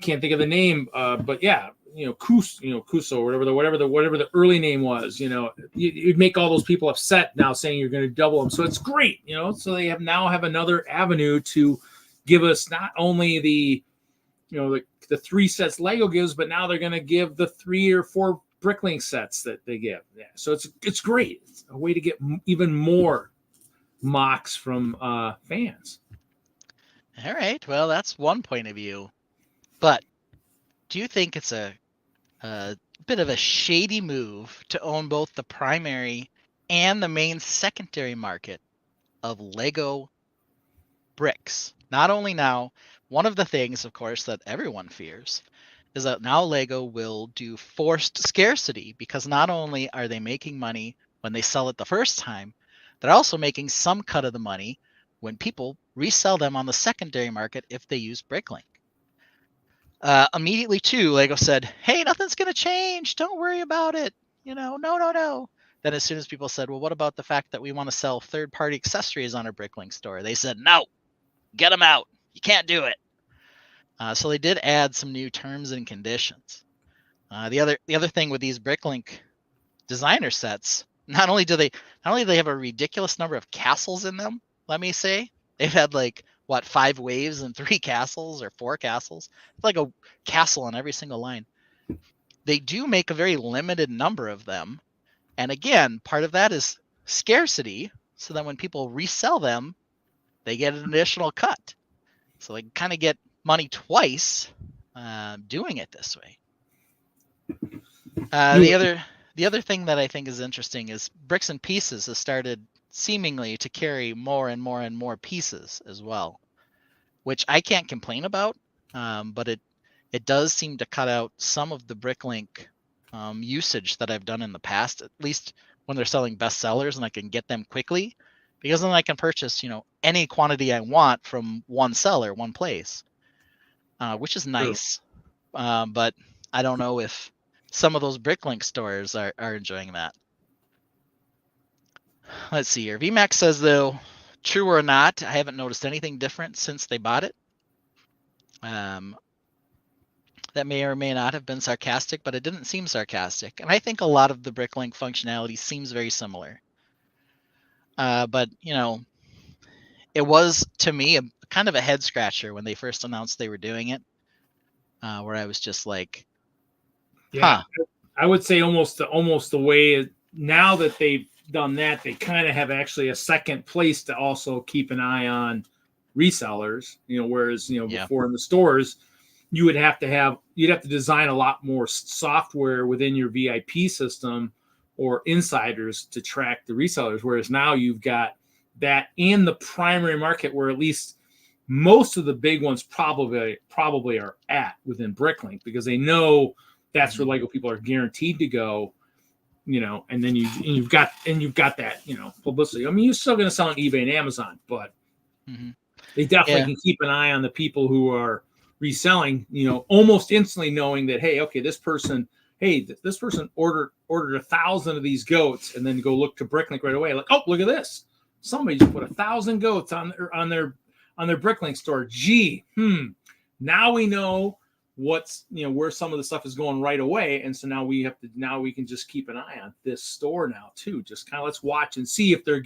can't think of the name, but yeah, you know, Kuso, or whatever the early name was, you know, you'd make all those people upset now saying you're going to double them. So it's great, you know, so they now have another avenue to give us not only the, you know, the 3 sets Lego gives, but now they're going to give the 3 or 4 Bricklink sets that they give. Yeah. So it's great. It's a way to get even more MOCs from fans. All right. Well, that's one point of view. But do you think it's a bit of a shady move to own both the primary and the main secondary market of Lego bricks? Not only now, one of the things, of course, that everyone fears is that now Lego will do forced scarcity, because not only are they making money when they sell it the first time, they're also making some cut of the money when people resell them on the secondary market if they use Bricklink. Immediately, too, Lego said, hey, nothing's going to change. Don't worry about it. You know, no. Then as soon as people said, well, what about the fact that we want to sell third-party accessories on our Bricklink store? They said, no, get them out. You can't do it. So they did add some new terms and conditions. The other thing with these Bricklink designer sets, not only do they have a ridiculous number of castles in them, let me say, they've had like, 5 waves and 3 castles or 4 castles. It's like a castle on every single line. They do make a very limited number of them. And again, part of that is scarcity, so that when people resell them, they get an additional cut. So they kind of get money twice doing it this way. The other thing that I think is interesting is Bricks and Pieces has started seemingly to carry more and more and more pieces as well, which I can't complain about, but it does seem to cut out some of the Bricklink usage that I've done in the past, at least when they're selling bestsellers and I can get them quickly, because then I can purchase, you know, any quantity I want from one seller, one place, which is nice. But I don't know if some of those Bricklink stores are enjoying that. Let's see here. VMAX says, though, true or not, I haven't noticed anything different since they bought it. That may or may not have been sarcastic, but it didn't seem sarcastic. And I think a lot of the Bricklink functionality seems very similar. But, you know, it was, to me, a kind of a head scratcher when they first announced they were doing it, where I was just like, yeah, I would say almost the way now that they've done that, they kind of have actually a second place to also keep an eye on resellers, you know, whereas, you know, before in the stores, you'd have to design a lot more software within your VIP system or insiders to track the resellers. Whereas now you've got that in the primary market, where at least most of the big ones probably are at within Bricklink, because they know that's where Lego people are guaranteed to go. and then you've got that, publicity. I mean, you're still going to sell on eBay and Amazon, but they definitely can keep an eye on the people who are reselling, almost instantly knowing that, hey, okay, this person ordered 1,000 of these goats, and then go look to Bricklink right away. Like, oh, look at this. Somebody just put 1,000 goats on their Bricklink store. Gee, now we know what's, where some of the stuff is going right away. And so now we can just keep an eye on this store now too. Just kind of let's watch and see if they're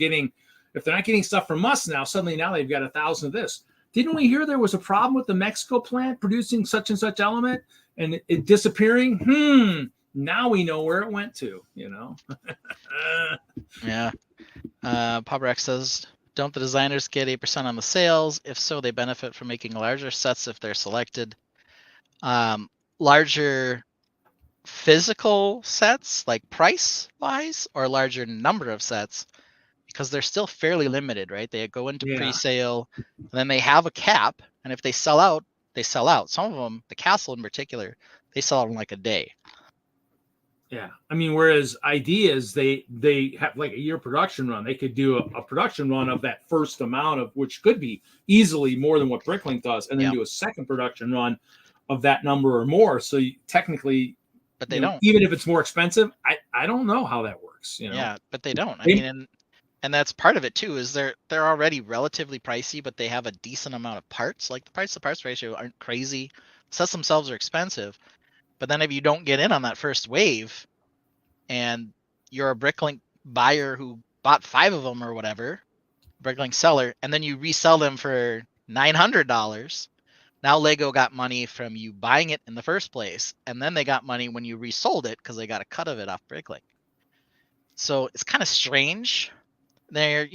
not getting stuff from us now, suddenly now they've got 1,000 of this. Didn't we hear there was a problem with the Mexico plant producing such and such element and it disappearing? Now we know where it went to, Yeah. Papa Rex says, don't the designers get 8% on the sales? If so, they benefit from making larger sets if they're selected. Larger physical sets, like price wise, or larger number of sets, because they're still fairly limited, right? They go into pre-sale, and then they have a cap, and if they sell out, they sell out. Some of them, the castle in particular, they sell out in like a day. Yeah, I mean, whereas ideas, they have like a year production run. They could do a production run of that first amount of, which could be easily more than what Bricklink does, and then do a second production run of that number or more. So technically, but they don't. Even if it's more expensive, I don't know how that works. Yeah, but they don't. I mean, and that's part of it too. Is they're already relatively pricey, but they have a decent amount of parts. Like the price to parts ratio aren't crazy. Sets themselves are expensive. But then if you don't get in on that first wave and you're a Bricklink buyer who bought 5 of them or whatever, Bricklink seller, and then you resell them for $900, now Lego got money from you buying it in the first place, and then they got money when you resold it because they got a cut of it off Bricklink. So it's kind of strange. It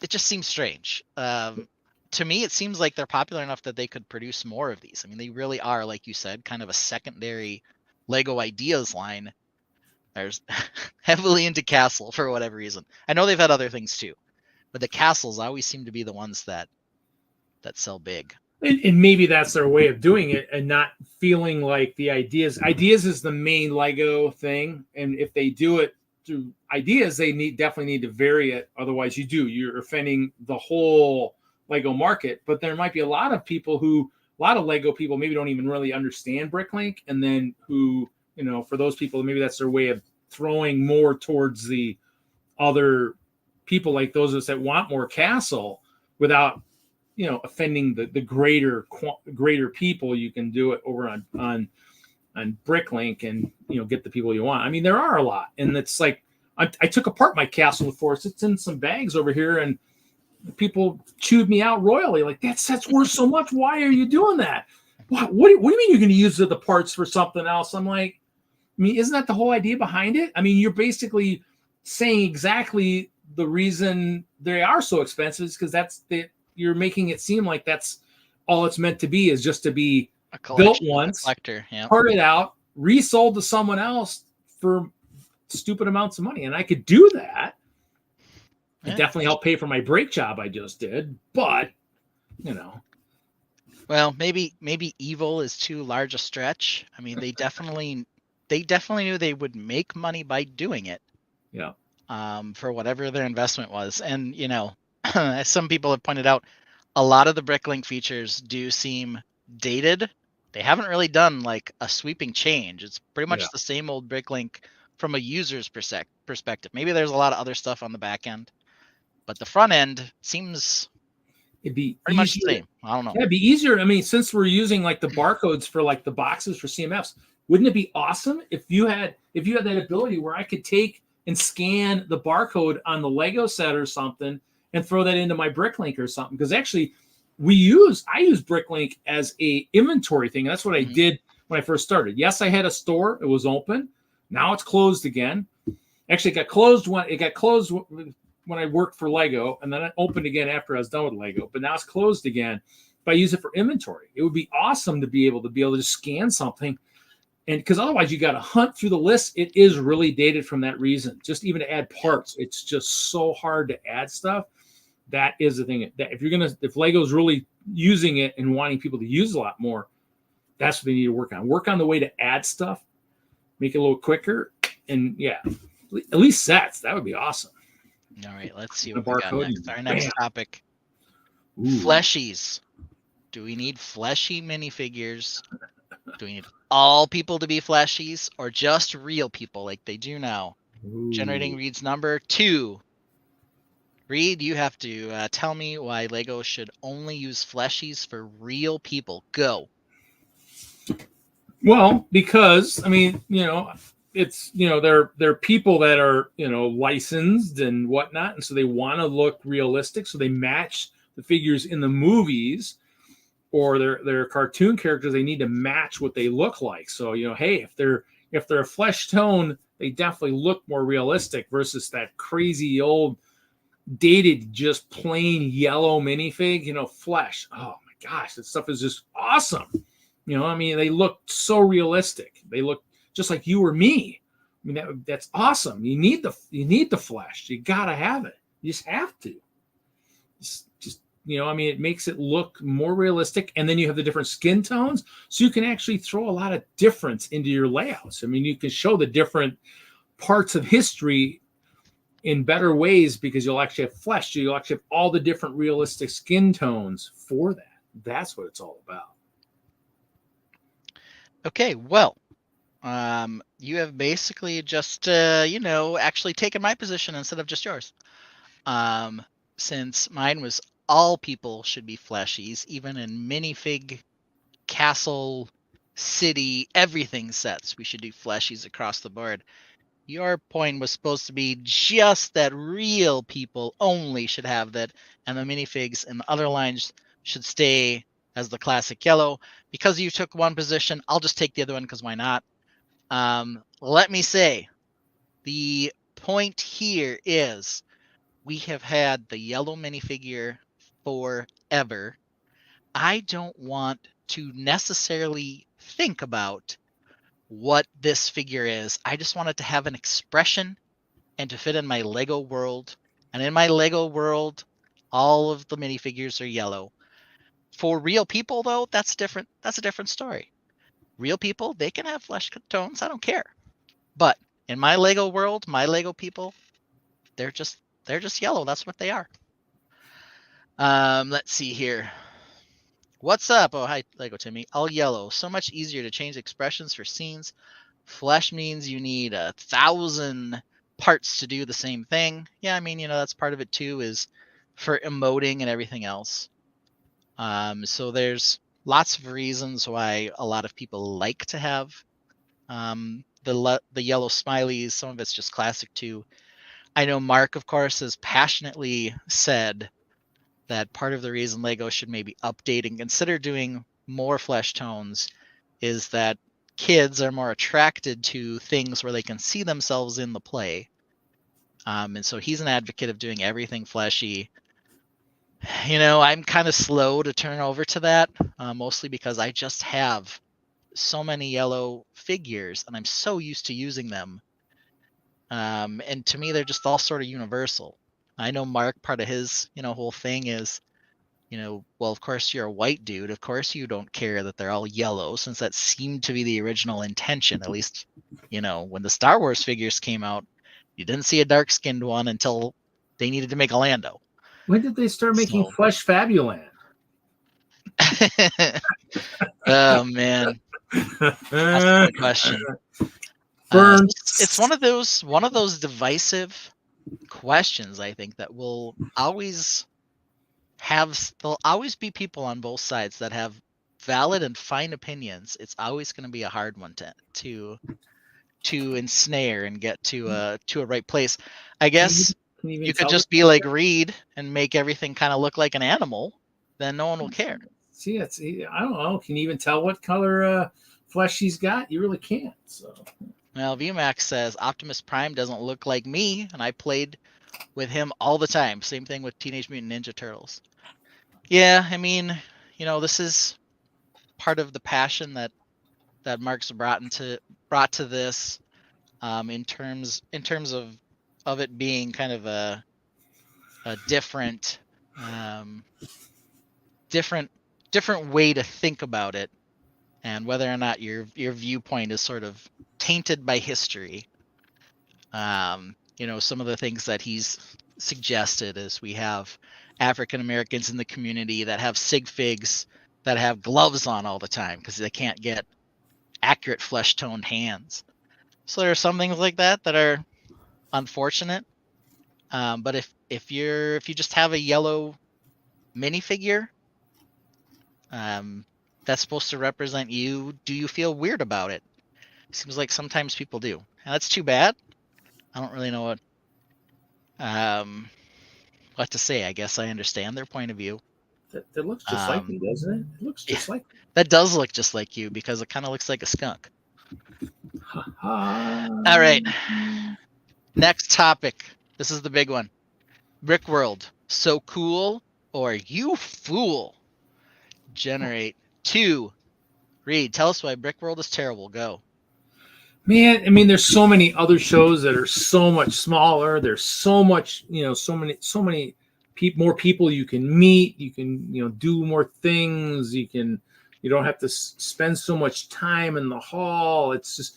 just seems strange. To me, it seems like they're popular enough that they could produce more of these. I mean, they really are, like you said, kind of a secondary Lego Ideas line. There's heavily into castle for whatever reason. I know they've had other things too, but the castles always seem to be the ones that sell big. And maybe that's their way of doing it and not feeling like the ideas is the main Lego thing. And if they do it through ideas, they definitely need to vary it. Otherwise you're offending the whole Lego market. But there might be a lot of Lego people maybe don't even really understand Bricklink, and then who, for those people, maybe that's their way of throwing more towards the other people, like those of us that want more castle without, offending the greater people. You can do it over on Bricklink and, get the people you want. I mean, there are a lot, and it's like, I took apart my castle before. It's in some bags over here, and people chewed me out royally. Like, that set's worth so much. Why are you doing that? What do you mean you're going to use the parts for something else? I'm like, isn't that the whole idea behind it? I mean, you're basically saying exactly the reason they are so expensive is because you're making it seem like that's all it's meant to be, is just to be built once, parted out, resold to someone else for stupid amounts of money. And I could do that. It definitely helped pay for my brake job I just did, but Well, maybe evil is too large a stretch. I mean, they definitely knew they would make money by doing it. Yeah. For whatever their investment was, and as some people have pointed out, a lot of the Bricklink features do seem dated. They haven't really done like a sweeping change. It's pretty much the same old Bricklink from a user's perspective. Maybe there's a lot of other stuff on the back end, but the front end seems it'd be pretty much the same. I don't know. Yeah, it'd be easier. I mean, since we're using like the barcodes for like the boxes for CMFs, wouldn't it be awesome if you had that ability where I could take and scan the barcode on the Lego set or something and throw that into my Bricklink or something? Because actually I use Bricklink as a inventory thing. That's what I did when I first started. Yes, I had a store. It was open. Now it's closed again. Actually, it got closed when I worked for Lego, and then it opened again after I was done with Lego. But now it's closed again. But I use it for inventory. It would be awesome to be able to just scan something, and because otherwise you got to hunt through the list. It is really dated from that reason. Just even to add parts, it's just so hard to add stuff. That is the thing. That if Lego's really using it and wanting people to use a lot more, that's what they need to work on. Work on the way to add stuff, make it a little quicker, And yeah, at least sets. That would be awesome. All right, let's see The what we got barcode, next. Our next bam. topic: Ooh. fleshies. Do we need fleshy minifigures? Do we need all people to be fleshies, or just real people like they do now? Generating Reed's number 2. Reed, you have to tell me why Lego should only use fleshies for real people. Go. Well, because I mean, it's they're people that are licensed and whatnot, and so they want to look realistic, so they match the figures in the movies or their cartoon characters. They need to match what they look like. So hey, if they're a flesh tone, they definitely look more realistic versus that crazy old dated just plain yellow minifig. Flesh. Oh my gosh, that stuff is just awesome. I mean, they look so realistic. They look just like you or me. I mean, that's awesome. You need the flesh. You gotta have it. You just have to. I mean, it makes it look more realistic, and then you have the different skin tones, so you can actually throw a lot of difference into your layouts. I mean, you can show the different parts of history in better ways because you'll actually have flesh. You'll actually have all the different realistic skin tones for that. That's what it's all about. Okay, well, you have basically just, actually taken my position instead of just yours. Since mine was all people should be fleshies, even in minifig, castle, city, everything sets, we should do fleshies across the board. Your point was supposed to be just that real people only should have that, and the minifigs and the other lines should stay as the classic yellow. Because you took one position, I'll just take the other one because why not? Let me say, the point here is we have had the yellow minifigure forever. I don't want to necessarily think about what this figure is. I just want it to have an expression and to fit in my Lego world. And in my Lego world, all of the minifigures are yellow. For real people, though, that's different. That's a different story. Real people, they can have flesh tones. I don't care. But in my Lego world, my Lego people, they're just yellow. That's what they are. Let's see here. What's up? Oh, hi, Lego Timmy. All yellow. So much easier to change expressions for scenes. Flesh means you need 1,000 parts to do the same thing. Yeah, I mean, that's part of it too, is for emoting and everything else. So there's lots of reasons why a lot of people like to have the yellow smileys. Some of it's just classic too. I know Mark, of course, has passionately said that part of the reason Lego should maybe update and consider doing more flesh tones is that kids are more attracted to things where they can see themselves in the play. And so he's an advocate of doing everything fleshy. I'm kind of slow to turn over to that, mostly because I just have so many yellow figures and I'm so used to using them. And to me, they're just all sort of universal. I know Mark, part of his, whole thing is, well, of course you're a white dude. Of course you don't care that they're all yellow, since that seemed to be the original intention. At least, when the Star Wars figures came out, you didn't see a dark-skinned one until they needed to make a Lando. When did they start making Flesh Fabuland? Oh man, that's a good question. It's one of those divisive questions, I think, that will always there'll always be people on both sides that have valid and fine opinions. It's always going to be a hard one to ensnare and get to a right place. I guess you could just be like Reed and make everything kind of look like an animal, then no one will care. See, I don't know. Can you even tell what color flesh he's got? You really can't. So. Well, VMAX says Optimus Prime doesn't look like me, and I played with him all the time. Same thing with Teenage Mutant Ninja Turtles. Yeah, I mean, this is part of the passion that Mark's brought to this, in terms of it being kind of a different way to think about it, and whether or not your viewpoint is sort of tainted by history. Some of the things that he's suggested is we have African Americans in the community that have sig figs that have gloves on all the time because they can't get accurate flesh toned hands. So there are some things like that that are unfortunate. But if you just have a yellow minifigure, that's supposed to represent you, do you feel weird about it? Seems like sometimes people do, and that's too bad. I don't really know what to say. I guess I understand their point of view. That looks just like me, doesn't it? It looks just like me. That does look just like you because it kind of looks like a skunk. All right. Next topic. This is the big one. Brickworld. So cool or you fool? Generate 2. Reed, tell us why Brickworld is terrible. Go. Man, I mean, there's so many other shows that are so much smaller. There's so much, so many more people you can meet. You can, do more things. You don't have to spend so much time in the hall. It's just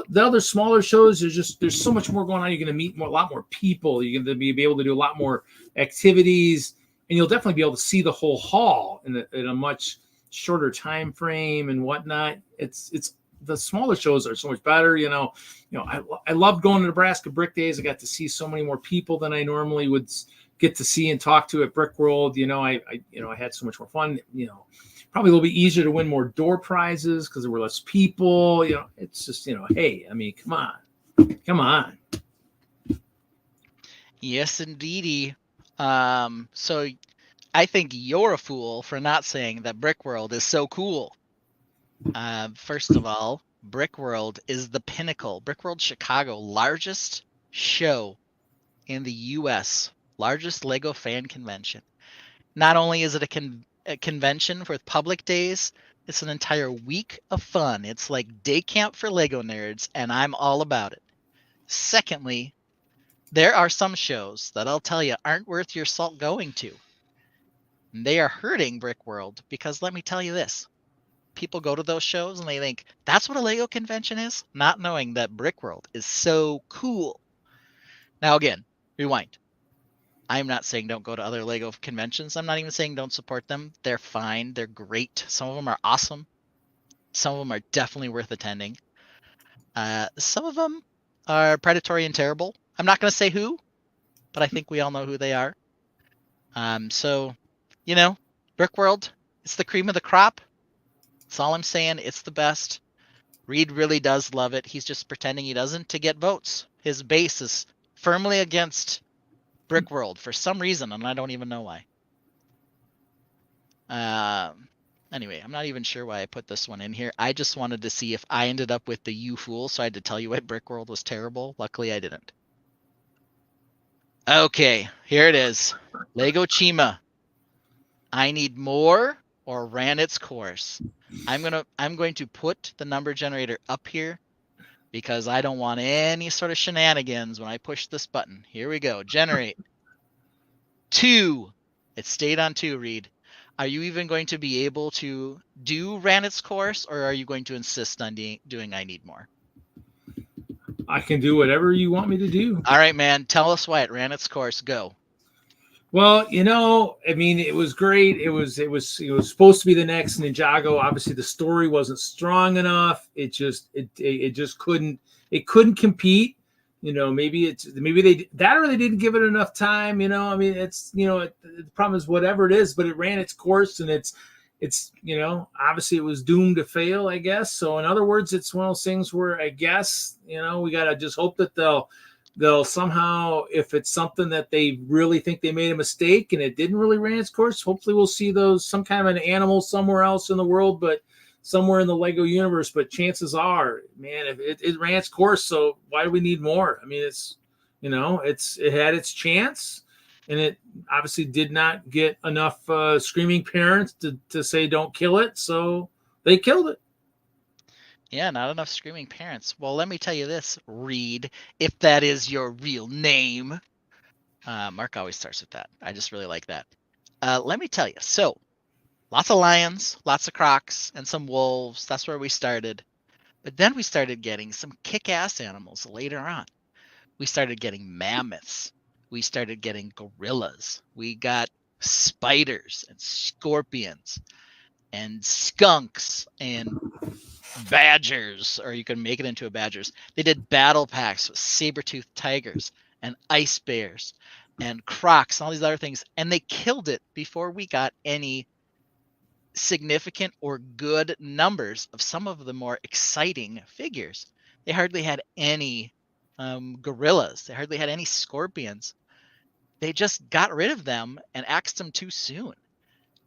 the other smaller shows. There's so much more going on. You're going to meet a lot more people. You're going to be able to do a lot more activities, and you'll definitely be able to see the whole hall in a much shorter time frame and whatnot. It's the smaller shows are so much better. I loved going to Nebraska Brick Days. I got to see so many more people than I normally would get to see and talk to at Brickworld. I had so much more fun. Probably a little bit easier to win more door prizes because there were less people. It's just, hey, I mean, come on. Yes, indeedy. So I think you're a fool for not saying that Brickworld is so cool. First of all, Brickworld is the pinnacle. Brickworld Chicago, largest show in the U.S., largest Lego fan convention. Not only is it a convention for public days, it's an entire week of fun. It's like day camp for Lego nerds, and I'm all about it. Secondly, there are some shows that I'll tell you aren't worth your salt going to. They are hurting Brickworld because let me tell you this. People go to those shows and they think, that's what a Lego convention is? Not knowing that Brickworld is so cool. Now again, rewind. I'm not saying don't go to other Lego conventions. I'm not even saying don't support them. They're fine. They're great. Some of them are awesome. Some of them are definitely worth attending. Some of them are predatory and terrible. I'm not going to say who, but I think we all know who they are. So, Brickworld, it's the cream of the crop. That's all I'm saying. It's the best. Reed really does love it. He's just pretending he doesn't to get votes. His base is firmly against Brickworld for some reason, and I don't even know why. Anyway, I'm not even sure why I put this one in here. I just wanted to see if I ended up with the you fool, so I had to tell you why Brickworld was terrible. Luckily, I didn't. Okay, here it is. Lego Chima. I need more or ran its course. I'm going to put the number generator up here because I don't want any sort of shenanigans when I push this button. Here we go. Generate. 2. It stayed on 2, Reed. Are you even going to be able to do ran its course, or are you going to insist on doing I need more? I can do whatever you want me to do. All right, man. Tell us why it ran its course. Go. Well, I mean, it was great. It was supposed to be the next Ninjago. Obviously, the story wasn't strong enough. It just couldn't compete. Maybe they didn't give it enough time. I mean, it's the problem is whatever it is, but it ran its course, and it's obviously it was doomed to fail, I guess. So in other words, it's one of those things where I guess we gotta just hope that they'll somehow, if it's something that they really think they made a mistake and it didn't really ran its course, hopefully we'll see some kind of an animal somewhere else in the world, but somewhere in the Lego universe. But chances are, man, if it ran its course, so why do we need more? I mean, it had its chance, and it obviously did not get enough screaming parents to say don't kill it, so they killed it. Yeah, not enough screaming parents. Well, let me tell you this, Reed, if that is your real name. Mark always starts with that. I just really like that. Let me tell you. So, lots of lions, lots of crocs, and some wolves. That's where we started. But then we started getting some kick-ass animals later on. we started getting mammoths. We started getting gorillas. We got spiders and scorpions and skunks and badgers, or you can make it into a badgers. They did battle packs with saber-toothed tigers and ice bears and crocs and all these other things, and they killed it before we got any significant or good numbers of some of the more exciting figures. They hardly had any gorillas. They hardly had any scorpions. They just got rid of them and axed them too soon.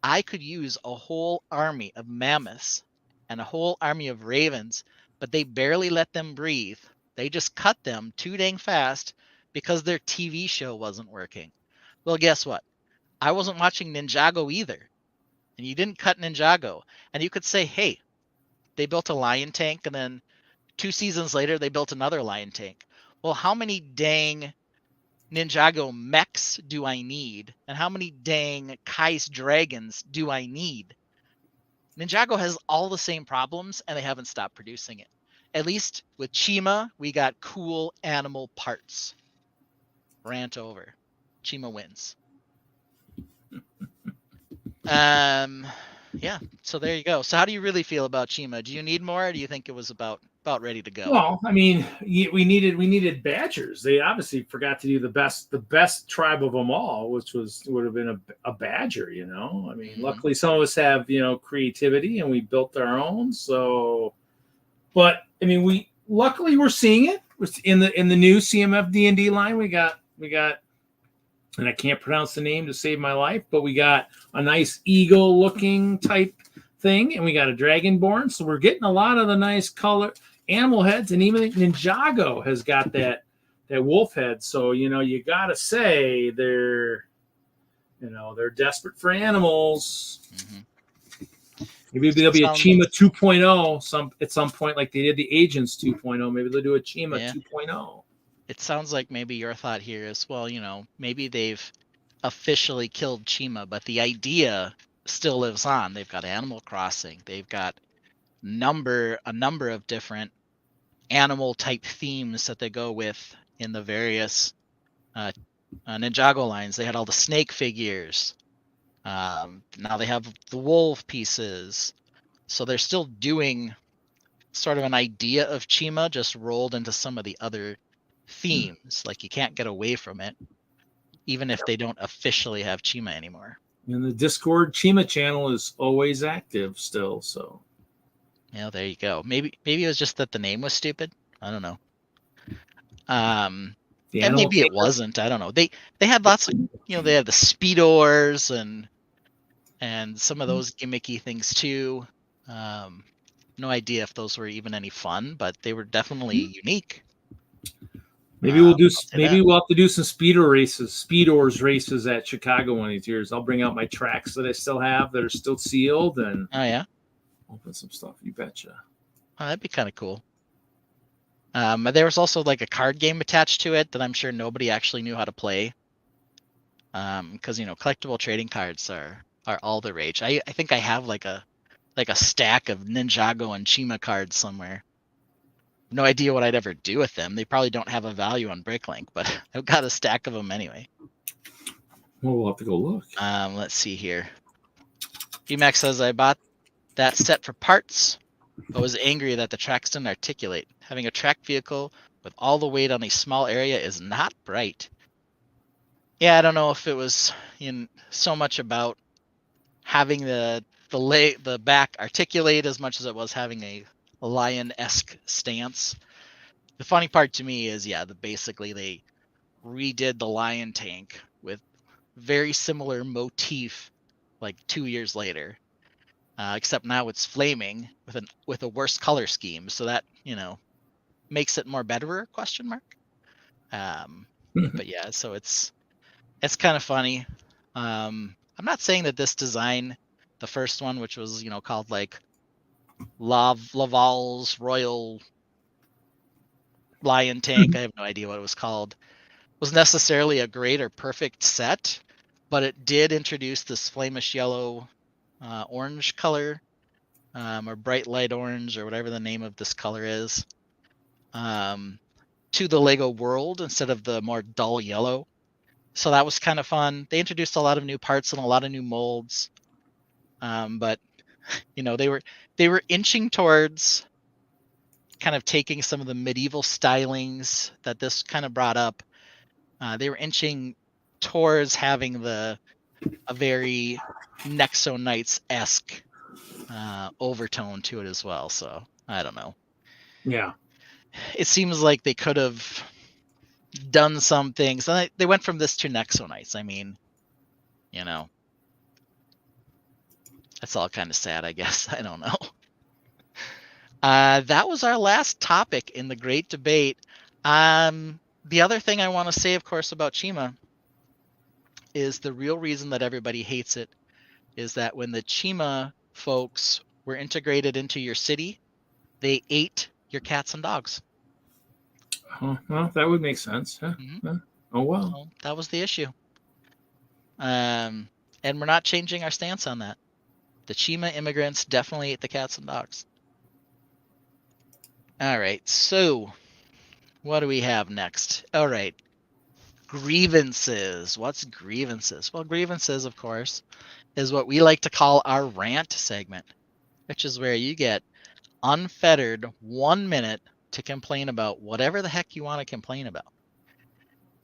I could use a whole army of mammoths and a whole army of ravens, but they barely let them breathe. They just cut them too dang fast because their TV show wasn't working. Well, guess what? I wasn't watching Ninjago either. And you didn't cut Ninjago. And you could say, hey, they built a lion tank, and then 2 seasons later, they built another lion tank. Well, how many dang Ninjago mechs do I need? And how many dang Kai's dragons do I need? Ninjago has all the same problems, and they haven't stopped producing it. At least with Chima, we got cool animal parts. Rant over. Chima wins. Yeah, so there you go. So how do you really feel about Chima? Do you need more, or do you think it was about ready to go? Well, I mean, we needed badgers. They obviously forgot to do the best tribe of them all, which would have been a badger. You know, I mean, luckily some of us have creativity, and we built our own. So, but I mean, luckily we're seeing it in the new CMF D&D line. We got, and I can't pronounce the name to save my life, but we got a nice eagle-looking type thing, and we got a dragonborn. So we're getting a lot of the nice color animal heads, and even Ninjago has got that wolf head. So you gotta say they're desperate for animals. Mm-hmm. Maybe there'll be a Chima 2.0 at some point, like they did the Agents 2.0. Maybe they'll do a Chima 2.0. It sounds like maybe your thought here is, well, maybe they've officially killed Chima, but the idea still lives on. They've got Animal Crossing. They've got a number of different animal type themes that they go with in the various Ninjago lines. They had all the snake figures. Now they have the wolf pieces. So they're still doing sort of an idea of Chima, just rolled into some of the other themes. Like you can't get away from it, even if they don't officially have Chima anymore. And the Discord Chima channel is always active still. So yeah, there you go. Maybe it was just that the name was stupid. I don't know. And maybe it wasn't. I don't know. They had lots of they had the Speedors and some of those gimmicky things too. No idea if those were even any fun, but they were definitely unique. Maybe we'll have to do some Speedors races at Chicago one of these years. I'll bring out my tracks that I still have that are still sealed, and open some stuff. You betcha. Oh, that'd be kind of cool. There was also like a card game attached to it that I'm sure nobody actually knew how to play. Because collectible trading cards are all the rage. I think I have like a stack of Ninjago and Chima cards somewhere. No idea what I'd ever do with them. They probably don't have a value on Bricklink, but I've got a stack of them anyway. Well, we'll have to go look. Let's see here. BMax says, I bought that set for parts, but was angry that the tracks didn't articulate. Having a track vehicle with all the weight on a small area is not bright. Yeah, I don't know if it was so much about having the back articulate as much as it was having a lion-esque stance. The funny part to me is, basically they redid the lion tank with very similar motif like 2 years later, except now it's flaming with a worse color scheme. So that makes it more better? ? But yeah, so it's kind of funny. I'm not saying that this design, the first one, which was called like Laval's Royal Lion Tank, I have no idea what it was called, was necessarily a great or perfect set, but it did introduce this flamish yellow orange color, or bright light orange, or whatever the name of this color is. to the Lego world instead of the more dull yellow. So that was kind of fun. They introduced a lot of new parts and a lot of new molds. But they were inching towards kind of taking some of the medieval stylings that this kind of brought up. They were inching towards having a very Nexo Knights-esque overtone to it as well. So I don't know. Yeah. It seems like they could have done some things. They went from this to Nexo Knights. I mean, that's all kind of sad, I guess. I don't know. That was our last topic in the great debate. The other thing I want to say, of course, about Chima is the real reason that everybody hates it is that when the Chima folks were integrated into your city, they ate your cats and dogs. Well, that would make sense. Huh? Mm-hmm. Oh, well. So that was the issue. And we're not changing our stance on that. The Chima immigrants definitely ate the cats and dogs. All right, so what do we have next? All right, grievances. What's grievances? Well, grievances, of course, is what we like to call our rant segment, which is where you get unfettered 1 minute to complain about whatever the heck you want to complain about.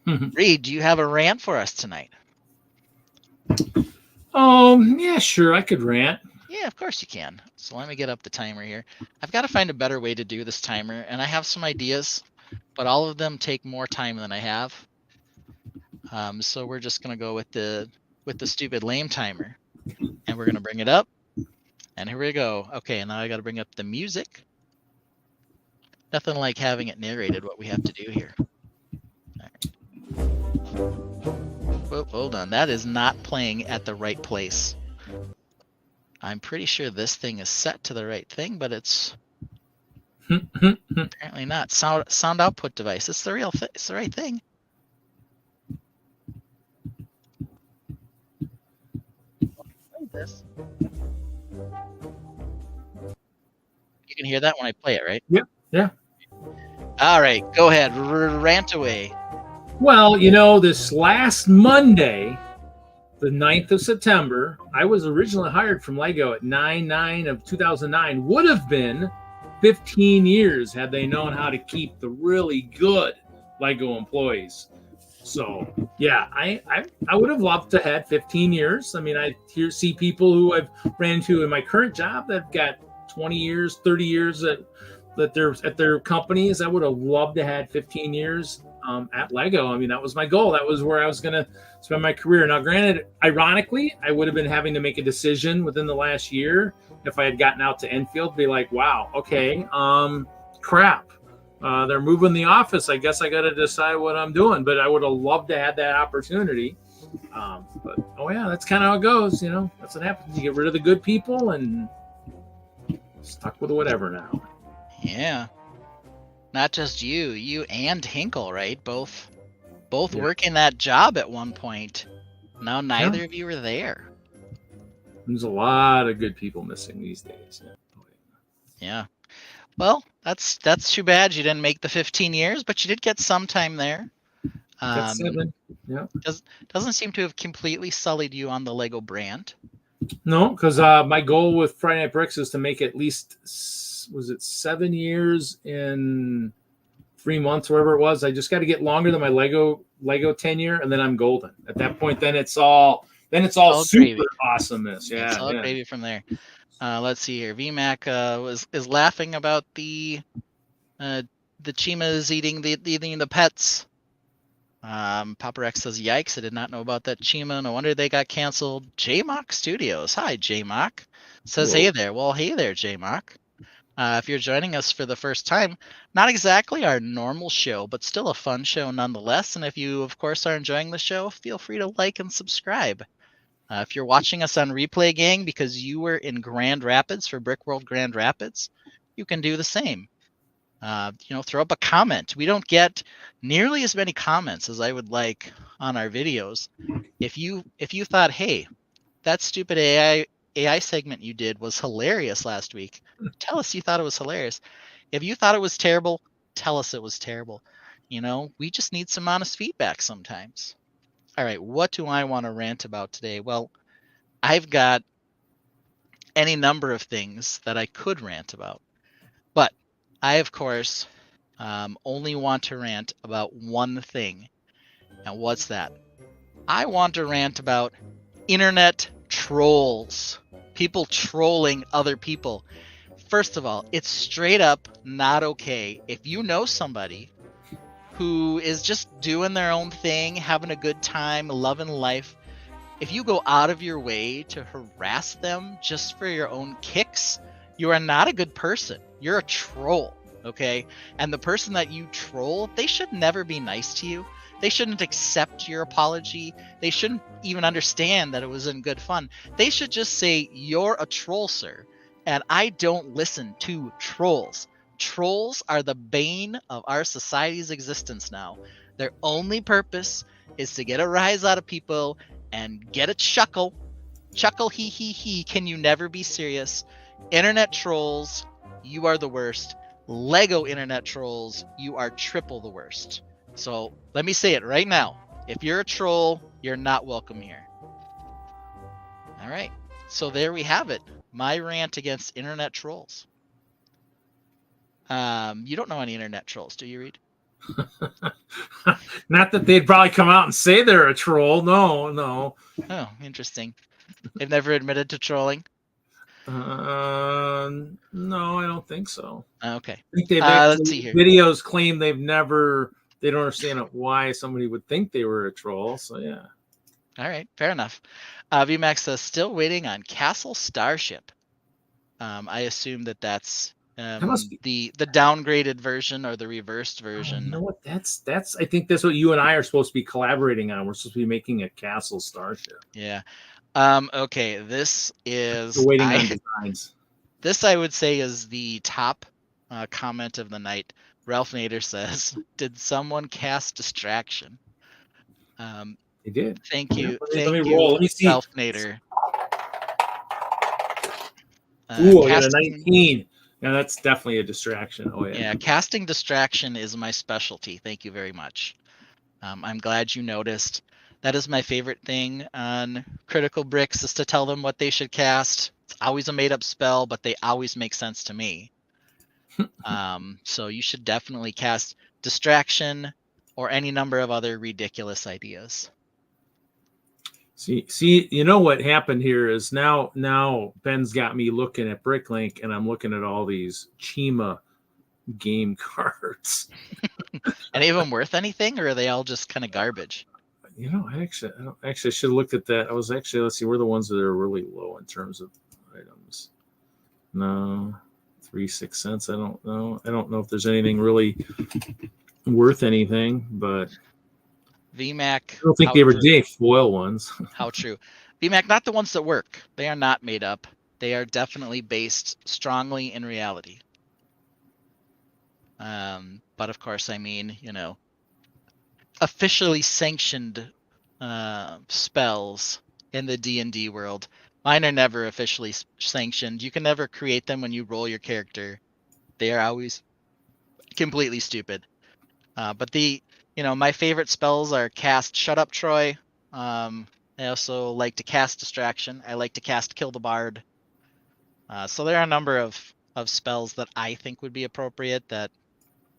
Reed, do you have a rant for us tonight? Yeah, sure, I could rant. Yeah, of course you can. So let me get up the timer here. I've got to find a better way to do this timer, and I have some ideas, but all of them take more time than I have. So we're just gonna go with the stupid lame timer, and we're gonna bring it up. And here we go. Okay, now I got to bring up the music. Nothing like having it narrated what we have to do here. All right. Oh, hold on, that is not playing at the right place. I'm pretty sure this thing is set to the right thing, but it's apparently not. Sound output device. It's the real thing. It's the right thing. This. You can hear that when I play it, right? Yep. Yeah. All right, go ahead. Rant away. Well, this last Monday, the 9th of September, I was originally hired from Lego at 9/9 of 2009. Would have been 15 years had they known how to keep the really good Lego employees. So, yeah, I would have loved to have had 15 years. I mean, I see people who I've ran into in my current job that have got 20 years, 30 years that they're at their companies. I would have loved to have had 15 years at Lego. I mean, that was my goal. That was where I was going to spend my career. Now, granted, ironically, I would have been having to make a decision within the last year if I had gotten out to Enfield, be like, wow, okay, crap. They're moving the office. I guess I got to decide what I'm doing. But I would have loved to have that opportunity. But, oh, yeah, that's kind of how it goes. That's what happens. You get rid of the good people and stuck with whatever now. Yeah. Not just you and Hinkle, right? Both Yeah. working that job at one point. Now neither of you are there. There's a lot of good people missing these days. Yeah. Well, that's too bad you didn't make the 15 years, but you did get some time there. That's 7. Yeah. Doesn't seem to have completely sullied you on the Lego brand. No, because my goal with Friday Night Bricks is to make at least, was it 7 years in 3 months, whatever it was. I just got to get longer than my Lego tenure, and then I'm golden. At that point, then it's all super gravy. Awesomeness. Yeah, It's all gravy from there. Let's see here. VMAC is laughing about the Chimas eating the pets. Papa Rex says, "Yikes! I did not know about that Chima. No wonder they got canceled." JMock Studios. Hi, JMock. Says, Whoa. "Hey there." Well, hey there, JMock. If you're joining us for the first time, not exactly our normal show, but still a fun show nonetheless. And if you, of course, are enjoying the show, feel free to like and subscribe. If you're watching us on Replay Gang because you were in Grand Rapids for Brickworld Grand Rapids, you can do the same. Throw up a comment. We don't get nearly as many comments as I would like on our videos. If you thought, hey, that stupid AI segment you did was hilarious last week, tell us you thought it was hilarious. If you thought it was terrible, tell us it was terrible. You know, we just need some honest feedback sometimes. All right, what do I want to rant about today? Well, I've got any number of things that I could rant about, but I, of course, only want to rant about one thing. And what's that? I want to rant about internet trolls. People trolling other people. First of all, it's straight up not okay. If you know somebody who is just doing their own thing, having a good time, loving life, if you go out of your way to harass them just for your own kicks, you are not a good person. You're a troll, okay? And the person that you troll, they should never be nice to you. They shouldn't accept your apology. They shouldn't even understand that it was in good fun. They should just say, "You're a troll, sir." And I don't listen to trolls. Trolls are the bane of our society's existence now. Their only purpose is to get a rise out of people and get a chuckle. Chuckle, hee hee hee. Can you never be serious? Internet trolls, you are the worst. Lego internet trolls, you are triple the worst. So let me say it right now. If you're a troll, you're not welcome here. All right. So there we have it. My rant against internet trolls. You don't know any internet trolls, do you, Reed? Not that they'd probably come out and say they're a troll. No. Oh, interesting. They've never admitted to trolling? No, I don't think so. Okay. I think they've let's see here. Videos claim they don't understand why somebody would think they were a troll. So yeah. All right, fair enough. VMAX says still waiting on Castle Starship. I assume that's must the downgraded version or the reversed version. You know what? That's. I think that's what you and I are supposed to be collaborating on. We're supposed to be making a Castle Starship. Yeah. Okay. This is We're waiting on designs. This I would say is the top comment of the night. Ralph Nader says, "Did someone cast Distraction?" They did. Thank you. Let me roll. Let me see. Ralph Nader. Ooh, I got a 19. Yeah, that's definitely a distraction. Oh yeah. Yeah, casting Distraction is my specialty. Thank you very much. I'm glad you noticed. That is my favorite thing on Critical Bricks, is to tell them what they should cast. It's always a made-up spell, but they always make sense to me. So you should definitely cast Distraction or any number of other ridiculous ideas. See, you know what happened here is now Ben's got me looking at Bricklink, and I'm looking at all these Chima game cards. Any of them worth anything, or are they all just kind of garbage? You know, I should have looked at that. I was actually, let's see, where the ones that are really low in terms of items. No, 3-6 cents. I don't know. I don't know if there's anything really worth anything, but VMAC. I don't think they were foil ones. How true. VMAC, not the ones that work. They are not made up. They are definitely based strongly in reality. But of course, I mean, you know, officially sanctioned spells in the D&D world. Mine are never officially sanctioned. You can never create them when you roll your character. They are always completely stupid. But my favorite spells are cast Shut Up Troy. I also like to cast Distraction. I like to cast Kill the Bard. So there are a number of spells that I think would be appropriate that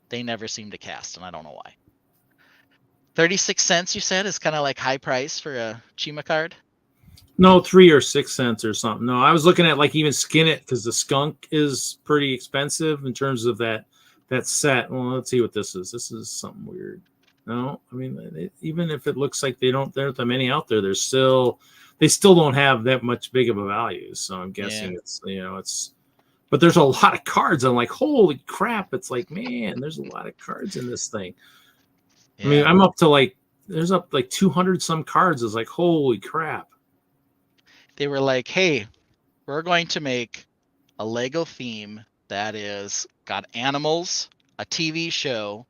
they never seem to cast, and I don't know why. 36 cents, you said, is kind of like high price for a Chima card? No, 3 or 6 cents or something. No, I was looking at like even Skin It, because the skunk is pretty expensive in terms of that set. Well, let's see what this is. This is something weird. No, I mean, even if it looks like there aren't that many out there, they still don't have that much big of a value. So I'm guessing it's. But there's a lot of cards. I'm like, holy crap! It's like, man, there's a lot of cards in this thing. Yeah. I mean, I'm up to like 200 some cards. It's like, holy crap! They were like, hey, we're going to make a Lego theme that is got animals, a TV show,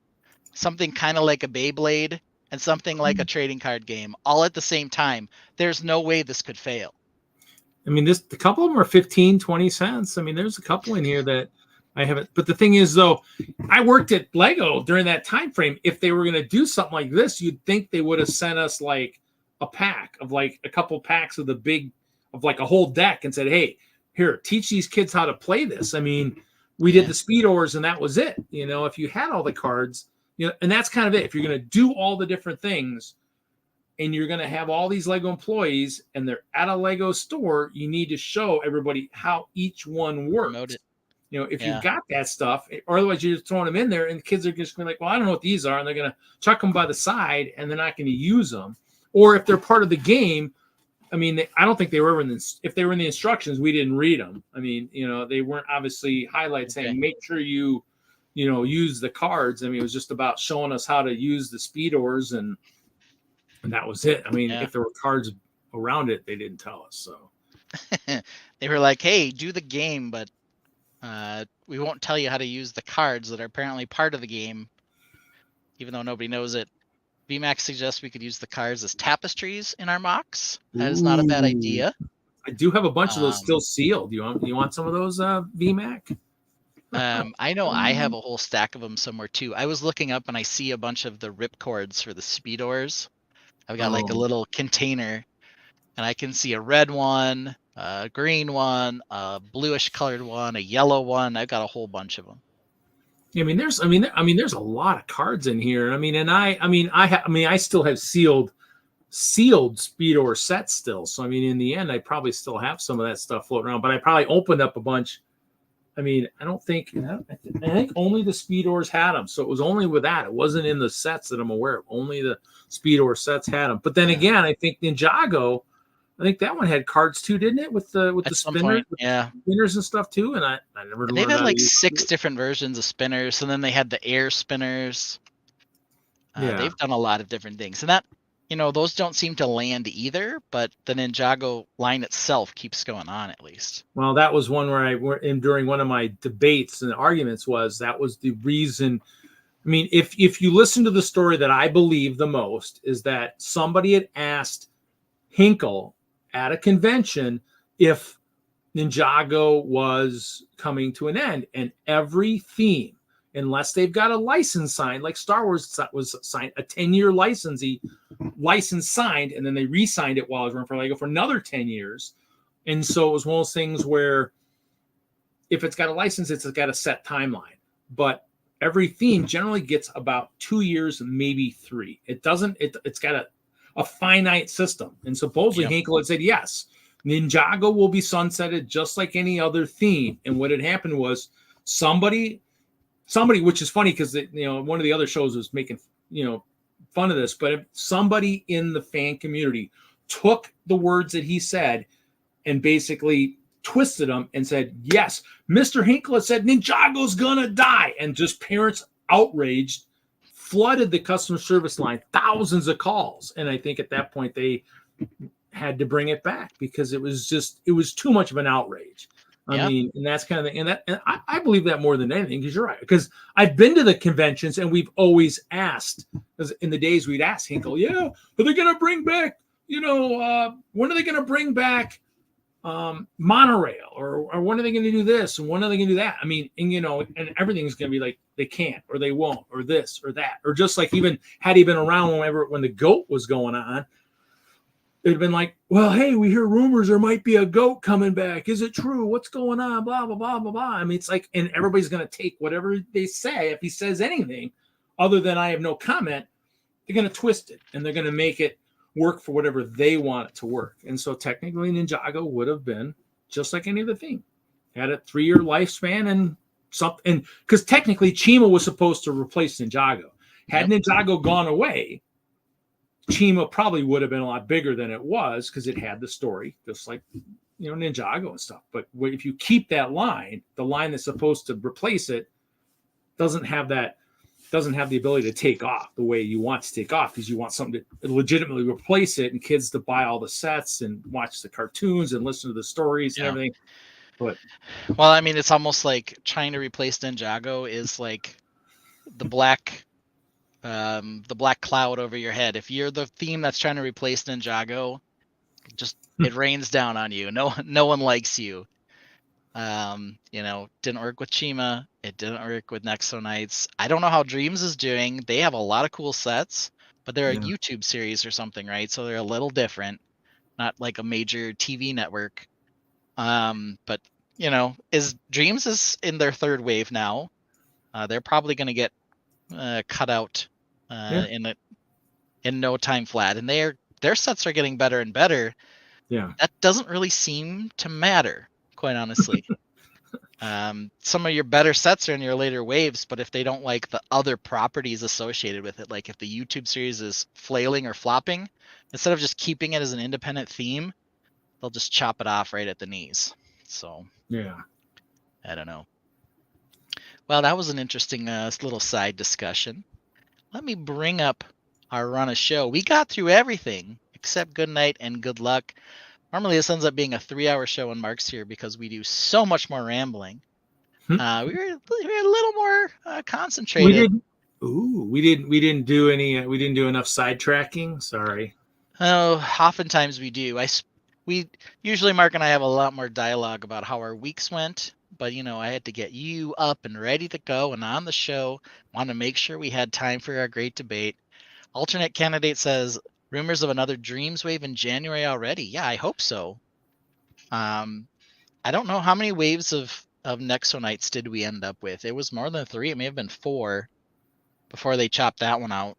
something kind of like a Beyblade, and something like a trading card game, all at the same time. There's no way this could fail. I mean, the couple of them are 15, 20 cents. I mean, there's a couple in here that I haven't. But the thing is, though, I worked at Lego during that time frame. If they were going to do something like this, you'd think they would have sent us like a pack of like a couple packs of like a whole deck and said, hey, here, teach these kids how to play this. I mean, we did the speed ores and that was it. You know, if you had all the cards, you know, and that's kind of it. If you're going to do all the different things and you're going to have all these Lego employees and they're at a Lego store, you need to show everybody how each one works. You know, if you've got that stuff, or otherwise you're just throwing them in there and the kids are just going to be like, well, I don't know what these are. And they're going to chuck them by the side and they're not going to use them. Or if they're part of the game, I mean, I don't think they were ever in this. If they were in the instructions, we didn't read them. I mean, you know, they weren't obviously highlights saying, make sure you know, use the cards. I mean, it was just about showing us how to use the speed ores and that was it. I mean, if there were cards around it, they didn't tell us. So they were like, hey, do the game, but we won't tell you how to use the cards that are apparently part of the game, even though nobody knows it. VMAX suggests we could use the cards as tapestries in our MOCs. That is not a bad idea. I do have a bunch of those still sealed. You want some of those, VMAC? I know I have a whole stack of them somewhere too. I was looking up and I see a bunch of the rip cords for the speedors. I've got like a little container, and I can see a red one, a green one, a bluish colored one, a yellow one. I've got a whole bunch of them. I mean, there's a lot of cards in here. I mean, and I still have sealed Speedor sets still. So I mean, in the end, I probably still have some of that stuff floating around. But I probably opened up a bunch. I mean, I think only the Speedors had them. So it was only with that. It wasn't in the sets that I'm aware of. Only the Speedor sets had them. But then again, I think Ninjago, I think that one had cards too, didn't it? With the spinners, spinners and stuff too. And I never. They've had like 6 different versions of spinners, and then they had the air spinners. They've done a lot of different things, and that, you know, those don't seem to land either. But the Ninjago line itself keeps going on at least. Well, that was one where during one of my debates and arguments that was the reason. I mean, if you listen to the story that I believe the most is that somebody had asked Hinkle at a convention if Ninjago was coming to an end, and every theme, unless they've got a license signed, like Star Wars was signed, a 10-year license signed, and then they re-signed it while I was running for Lego for another 10 years. And so it was one of those things where if it's got a license, it's got a set timeline. But every theme generally gets about 2 years, maybe 3. It doesn't, it's got a finite system. And supposedly Hinkle had said, yes, Ninjago will be sunsetted just like any other theme. And what had happened was somebody, which is funny because one of the other shows was making fun of this, but if somebody in the fan community took the words that he said and basically twisted them and said, yes, Mr. Hinkle said Ninjago's gonna die, and just parents outraged flooded the customer service line, thousands of calls. And I think at that point they had to bring it back because it was too much of an outrage. I mean, and that's kind of the, and I believe that more than anything, because you're right. Because I've been to the conventions and we've always asked, because in the days we'd ask Hinkle, are they going to bring back, when are they going to bring back monorail, or when are they going to do this, and when are they going to do that? I mean, and everything's going to be like, they can't, or they won't, or this or that, or just like, even had he been around when the GOAT was going on, it'd been like, well, hey, we hear rumors there might be a GOAT coming back. Is it true? What's going on? Blah, blah, blah, blah, blah. I mean, it's like, and everybody's going to take whatever they say. If he says anything other than I have no comment, they're going to twist it and they're going to make it work for whatever they want it to work. And so technically Ninjago would have been just like any other thing. Had a 3-year lifespan and something, because technically Chima was supposed to replace Ninjago. Had Ninjago gone away, Chima probably would have been a lot bigger than it was because it had the story, just like Ninjago and stuff. But if you keep that line, the line that's supposed to replace it doesn't have the ability to take off the way you want to take off, because you want something to legitimately replace it and kids to buy all the sets and watch the cartoons and listen to the stories and everything. But well, I mean, it's almost like trying to replace Ninjago is like the black cloud over your head. If you're the theme that's trying to replace Ninjago, just it rains down on you. No one likes you. Didn't work with Chima. It didn't work with Nexo Knights. I don't know how Dreams is doing. They have a lot of cool sets, but they're a YouTube series or something, right? So they're a little different, not like a major TV network. But is Dreams is in their third wave now. They're probably going to get cut out in no time flat, and their sets are getting better and better. Yeah. That doesn't really seem to matter, quite honestly. Some of your better sets are in your later waves, but if they don't like the other properties associated with it, like if the YouTube series is flailing or flopping, instead of just keeping it as an independent theme, they'll just chop it off right at the knees. So Yeah. I don't know. Well, that was an interesting little side discussion. Let me bring up our run of show. We got through everything except good night and good luck. Normally this ends up being a 3-hour show when Mark's here because we do so much more rambling. We were a little more concentrated. We didn't do enough sidetracking. Sorry. Oh, oftentimes we do. We usually, Mark and I have a lot more dialogue about how our weeks went, but I had to get you up and ready to go and on the show. Want to make sure we had time for our great debate. Alternate candidate says rumors of another Dreams wave in January already. Yeah, I hope so. I don't know how many waves of Nexo Knights did we end up with. It was more than 3. It may have been 4 before they chopped that one out.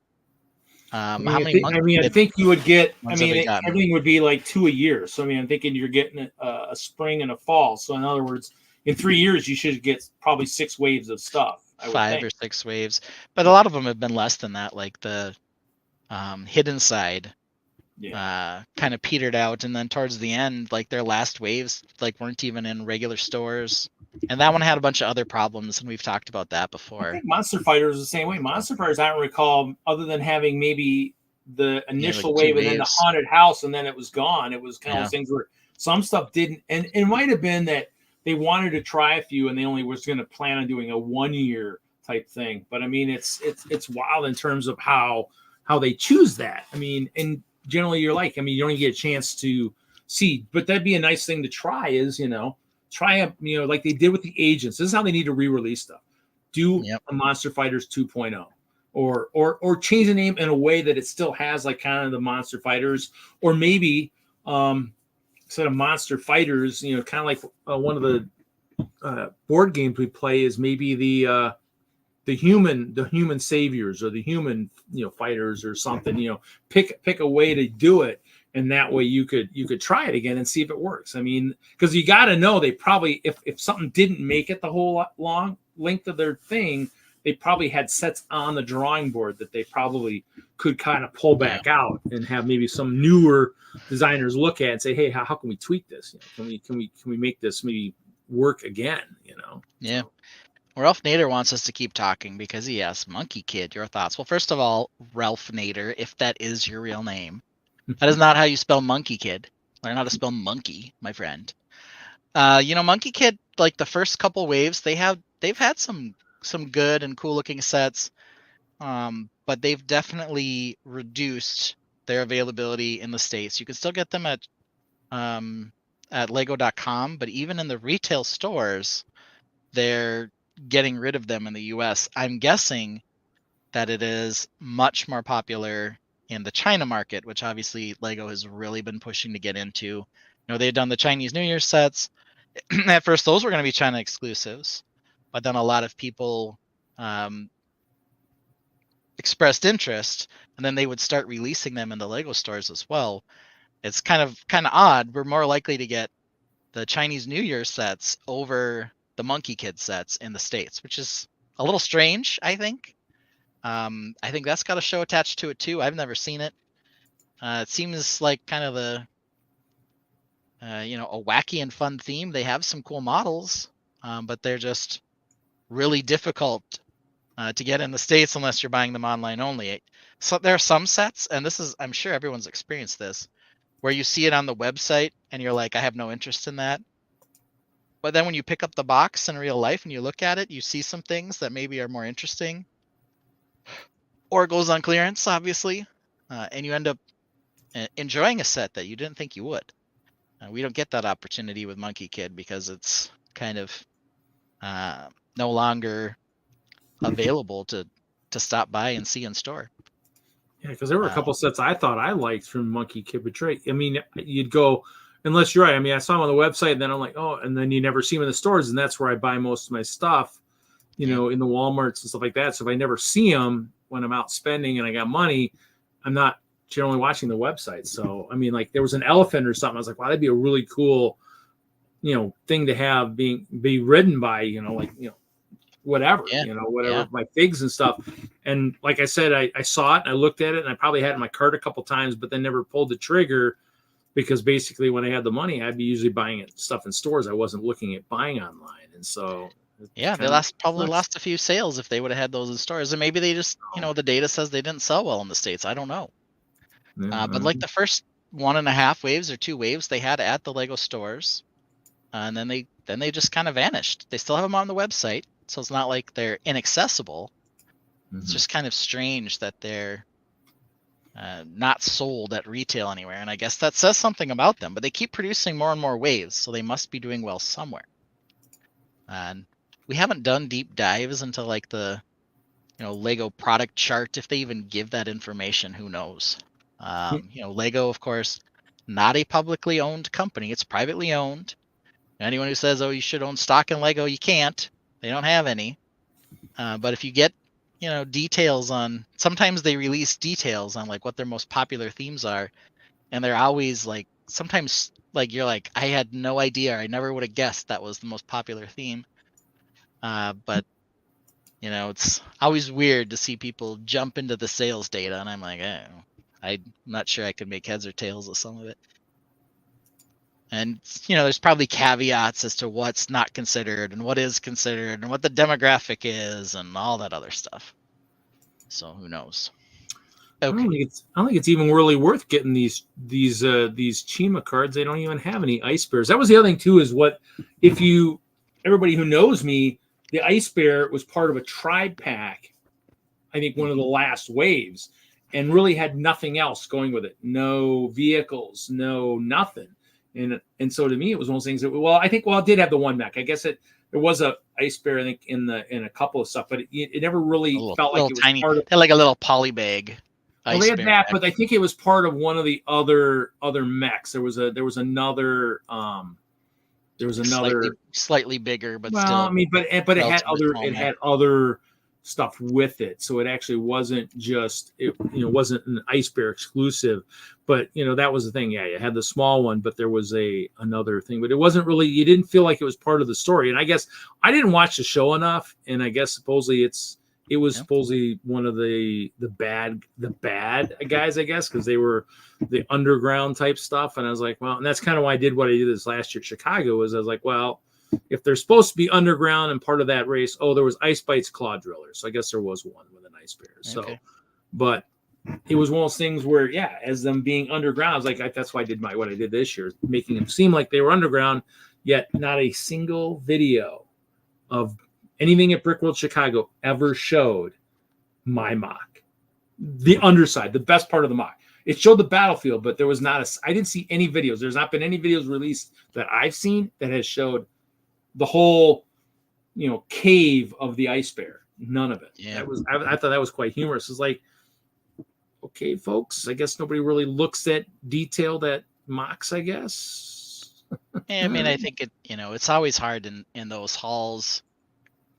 I think you would get. Everything would be like 2 a year. So I'm thinking you're getting a spring and a fall. So in other words, in 3 years you should get probably 6 waves of stuff. 5 or 6 waves, but a lot of them have been less than that. Like the hidden side, kind of petered out, and then towards the end, like their last waves, like weren't even in regular stores, and that one had a bunch of other problems, and we've talked about that before. I think Monster Fighter is the same way. Monster Fighters, I don't recall, other than having maybe the initial wave and then the haunted house, and then it was gone. It was kind of those things where some stuff didn't, and it might have been that they wanted to try a few, and they only was going to plan on doing a 1-year type thing. But it's wild in terms of how they choose that. And generally you're like, you don't get a chance to see, but that'd be a nice thing to try is, try up, like they did with the agents. This is how they need to re-release stuff. Do a Monster Fighters 2.0 or change the name in a way that it still has like kind of the Monster Fighters, or maybe instead of Monster Fighters, kind of like one of the board games we play is maybe the human saviors or the human fighters or something. Pick a way to do it, and that way you could try it again and see if it works. Because you got to know they probably if something didn't make it the whole long length of their thing, they probably had sets on the drawing board that they probably could kind of pull back out and have maybe some newer designers look at and say, hey, how can we tweak this? Can we make this maybe work again? Yeah. Ralph Nader wants us to keep talking because he asks, Monkey Kid, your thoughts? Well, first of all, Ralph Nader, if that is your real name, that is not how you spell Monkey Kid. Learn how to spell monkey, my friend. Monkey Kid, like the first couple waves, they've had some good and cool looking sets, but they've definitely reduced their availability in the States. You can still get them at Lego.com, but even in the retail stores, they're getting rid of them in the US. I'm guessing that it is much more popular in the China market, which obviously Lego has really been pushing to get into. They've done the Chinese New Year sets. At first, those were going to be China exclusives, but then a lot of people expressed interest, and then they would start releasing them in the Lego stores as well. It's kind of odd. We're more likely to get the Chinese New Year sets over the Monkey Kid sets in the States, which is a little strange, I think. I think that's got a show attached to it too. I've never seen it. It seems like kind of a wacky and fun theme. They have some cool models, but they're just really difficult to get in the States unless you're buying them online only. So there are some sets, and I'm sure everyone's experienced this, where you see it on the website and you're like, I have no interest in that. But then when you pick up the box in real life and you look at it, you see some things that maybe are more interesting, or it goes on clearance, obviously, and you end up enjoying a set that you didn't think you would. We don't get that opportunity with Monkey Kid because it's kind of no longer available to stop by and see in store. Yeah, because there were a couple sets I thought I liked from Monkey Kid Betray. I mean, you'd go, unless you're right. I mean, I saw them on the website, and then I'm like, oh, and then you never see them in the stores, and that's where I buy most of my stuff, you know, in the Walmarts and stuff like that. So if I never see them when I'm out spending and I got money, I'm not generally watching the website. So, I mean, like there was an elephant or something. I was like, wow, that'd be a really cool, you know, thing to have be ridden by, you know, like, you know, whatever, you know, whatever, my figs and stuff. And like I said, I saw it and I looked at it and I probably had it in my cart a couple times, but then never pulled the trigger because basically when I had the money, I'd be usually buying it stuff in stores. I wasn't looking at buying online. And so, they probably lost a few sales if they would have had those in stores. And maybe they just, you know, the data says they didn't sell well in the States. I don't know. But like the first 1.5 waves or 2 waves they had at the Lego stores, and then they just kind of vanished. They still have them on the website. So it's not like they're inaccessible. It's just kind of strange that they're not sold at retail anywhere. And I guess that says something about them. But they keep producing more and more waves, so they must be doing well somewhere. And we haven't done deep dives into like the, you know, Lego product chart. If they even give that information, who knows? You know, Lego, of course, not a publicly owned company. It's privately owned. Anyone who says, oh, you should own stock in Lego, you can't. They don't have any. But if you get, you know, details on, sometimes they release details on like what their most popular themes are. And they're always like, sometimes like you're like, I had no idea. I never would have guessed that was the most popular theme. But, you know, it's always weird to see people jump into the sales data. And I'm like, I'm not sure I could make heads or tails of some of it. And, you know, there's probably caveats as to what's not considered and what is considered and what the demographic is and all that other stuff. So who knows? Okay. I don't think it's even really worth getting these Chima cards. They don't even have any ice bears. That was the other thing too, is what if you everybody who knows me, the ice bear was part of a tribe pack. I think one of the last waves, and really had nothing else going with it. No vehicles, no nothing. And so to me, it was one of those things that, it did have the one mech. I guess there was a ice bear, I think, in a couple of stuff, but it never really felt like it was tiny, part of. like a little poly bag. Well, they had that, but I think it was part of one of the other mechs. There was another. Slightly bigger, but well, still. I mean, but it had other stuff with it, so it actually wasn't just wasn't an ice bear exclusive. But that was the thing. Yeah, you had the small one, but there was another thing. But it wasn't really. You didn't feel like it was part of the story. And I guess I didn't watch the show enough. And I guess supposedly it was supposedly one of the bad guys, I guess, because they were the underground type stuff. And I was like, well, and that's kind of why I did what I did this last year at Chicago. Was I was like, well, if they're supposed to be underground and part of that race, there was Ice Bites Claw Drillers. So I guess there was one with an ice bear. So, but it was one of those things where, yeah, as them being underground, I was like, that's why I did what I did this year, making them seem like they were underground, yet not a single video of anything at Brickworld Chicago ever showed my mock. The underside, the best part of the mock. It showed the battlefield, but there was I didn't see any videos. There's not been any videos released that I've seen that has showed the whole, cave of the ice bear. None of it. Yeah. I thought that was quite humorous. It's like, okay, folks, I guess nobody really looks at detailed at mocks, I guess. Yeah, I mean, I think it's always hard in those halls.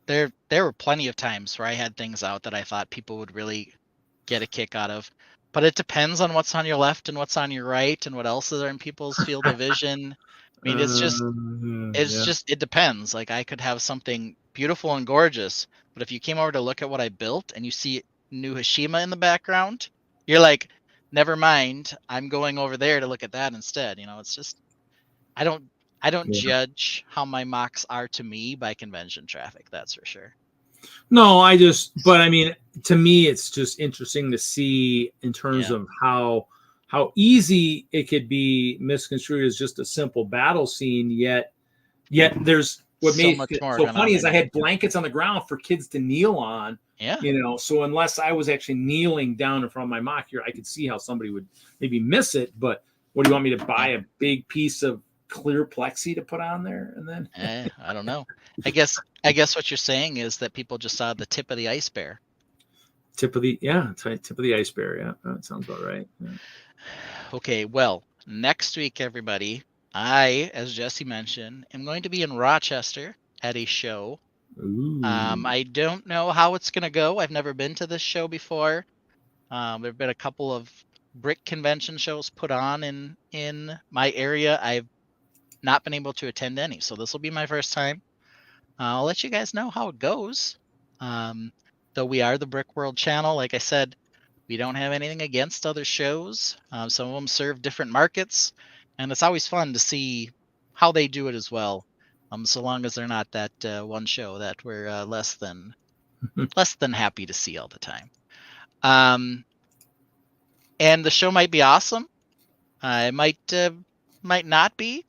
There were plenty of times where I had things out that I thought people would really get a kick out of. But it depends on what's on your left and what's on your right and what else is in people's field of vision. I mean, it depends. Like I could have something beautiful and gorgeous, but if you came over to look at what I built and you see New Hashima in the background, you're like, never mind, I'm going over there to look at that instead. It's just, I don't judge how my mocks are to me by convention traffic. That's for sure. No, but I mean, to me, it's just interesting to see in terms of how easy it could be misconstrued as just a simple battle scene. Yet there's what made it so funny is I had blankets on the ground for kids to kneel on. Yeah. So unless I was actually kneeling down in front of my mock here, I could see how somebody would maybe miss it. But what do you want me to buy a big piece of clear plexi to put on there, and then I don't know. I guess what you're saying is that people just saw the tip of the ice bear. tip of the ice bear. Yeah, that sounds about right. Yeah. Okay, well, next week, everybody, I, as Jesse mentioned, am going to be in Rochester at a show. Ooh. I don't know how it's going to go. I've never been to this show before. There have been a couple of brick convention shows put on in my area. I've not been able to attend any, so this will be my first time. I'll let you guys know how it goes. Though we are the Brickworld channel, like I said, we don't have anything against other shows. Some of them serve different markets, and it's always fun to see how they do it as well. So long as they're not that one show that we're less than happy to see all the time. And the show might be awesome. It might not be,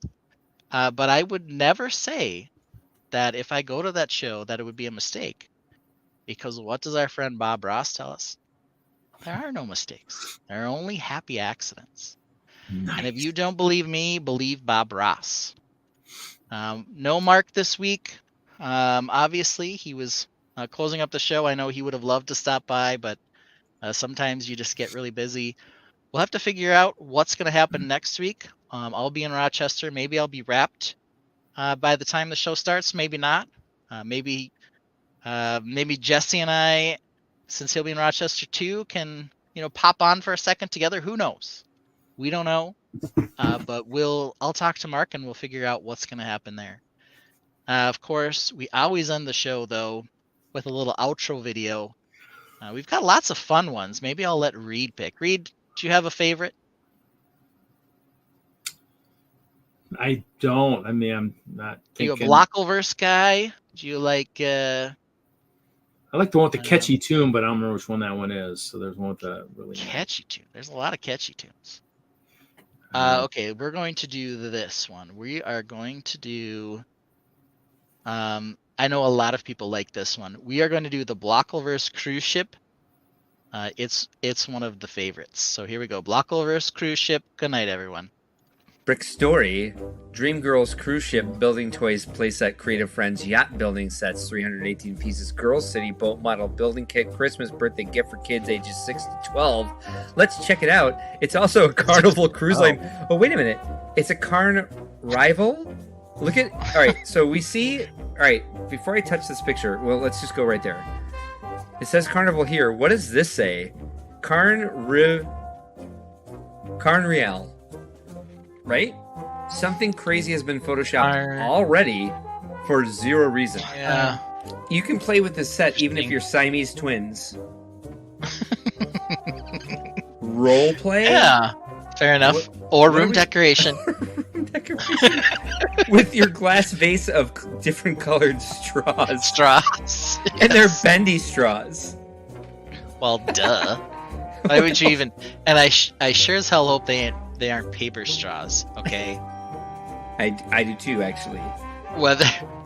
but I would never say that if I go to that show that it would be a mistake, because what does our friend Bob Ross tell us? There are no mistakes. There are only happy accidents. Nice. And if you don't believe me, believe Bob Ross. No Mark this week. Obviously, he was closing up the show. I know he would have loved to stop by, but sometimes you just get really busy. We'll have to figure out what's going to happen next week. I'll be in Rochester. Maybe I'll be wrapped by the time the show starts. Maybe not. Maybe Jesse and I, since he'll be in Rochester too, can pop on for a second together. Who knows? We don't know. But I'll talk to Mark and we'll figure out what's going to happen there. Of course, we always end the show though with a little outro video. We've got lots of fun ones. Maybe I'll let Reed pick. Reed, do you have a favorite? I don't. I mean, I'm not thinking. Are you a Blockleverse guy? Do you like... I like the one with the catchy tune, but I don't remember which one that one is. So there's one with the really catchy tune. There's a lot of catchy tunes. Okay, we're going to do this one. We are going to do... I know a lot of people like this one. We are going to do the Blockleverse cruise ship. It's one of the favorites. So here we go. Blockleverse cruise ship. Good night, everyone. Brick Story, Dreamgirls cruise ship, building toys, playset, creative friends, yacht building sets, 318 pieces, Girls City boat model, building kit, Christmas birthday gift for kids ages 6 to 12. Let's check it out. It's also a Carnival cruise line. Oh, wait a minute. It's a Carnival? Look at, all right, so we see, all right, before I touch this picture, well, let's just go right there. It says Carnival here. What does this say? Carnreal. Right? Something crazy has been photoshopped already for zero reason. Yeah. You can play with this set even if you're Siamese twins. Role play? Yeah. Fair enough. Or room decoration. Room decoration. With your glass vase of different colored straws. Straws. And they're bendy straws. Well, duh. Why would you even... And I sure as hell hope they aren't paper straws, okay? I do too, actually.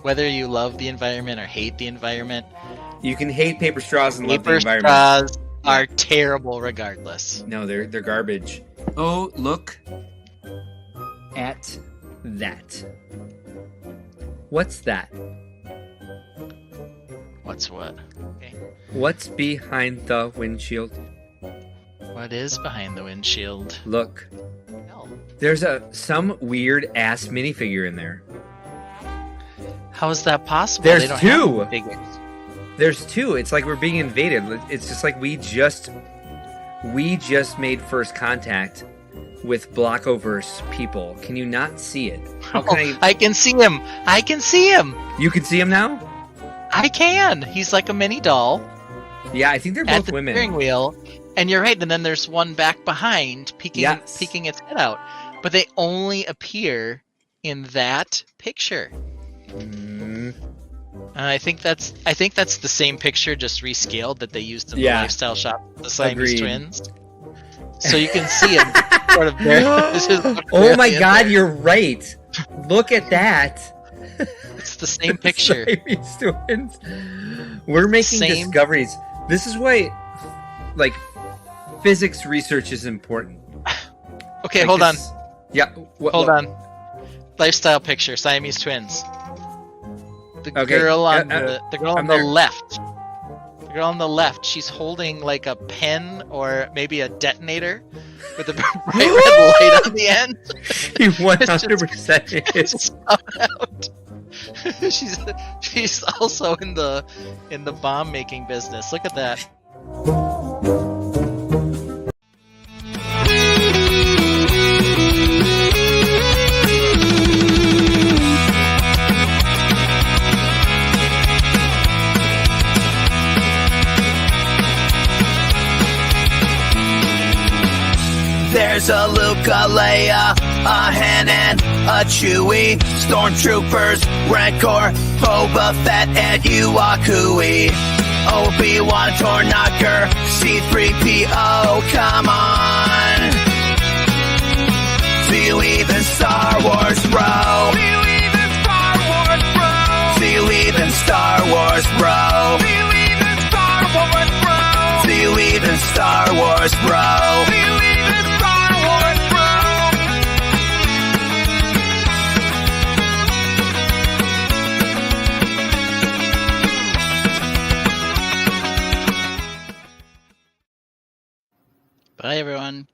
Whether you love the environment or hate the environment, you can hate paper straws and love the paper environment. Straws are terrible regardless. No, they're garbage. Oh, look at that. What's that? What's what? Okay. What's behind the windshield? What is behind the windshield? Look. No. There's some weird ass minifigure in there. How is that possible? There's they don't two. Have figures. There's two. It's like we're being invaded. It's just like we just made first contact with Blockoverse people. Can you not see it? How can I can see him. I can see him. You can see him now? I can. He's like a mini doll. Yeah, I think they're both at the women. Steering wheel. And you're right. And then there's one back behind peeking its head out. But they only appear in that picture. Mm. I think that's the same picture, just rescaled, that they used in the lifestyle shop, the Siamese twins. So you can see them sort of there. Oh my god, you're right. Look at that. It's the same picture. Siamese twins. We're making discoveries. This is why, like, physics research is important. Okay, hold on. Yeah. Hold on. lifestyle picture, Siamese twins. The Okay, girl on I'm the girl on the there. left. The girl on the left, she's holding like a pen or maybe a detonator with a bright red light on the end. He 100% is. Just come out. she's also in the bomb making business. Look at that. There's a Luke, a Leia, a Han, and a Chewie. Stormtroopers, Rancor, Boba Fett, and Yuakui. Obi-Wan, Tornaker, C-3PO, come on. See you even Star Wars, bro. See you even Star Wars, bro. See you even Star Wars, bro. See you even Star Wars, bro. See you even Star Wars, bro. See you even Star Wars, bro. Bye, everyone.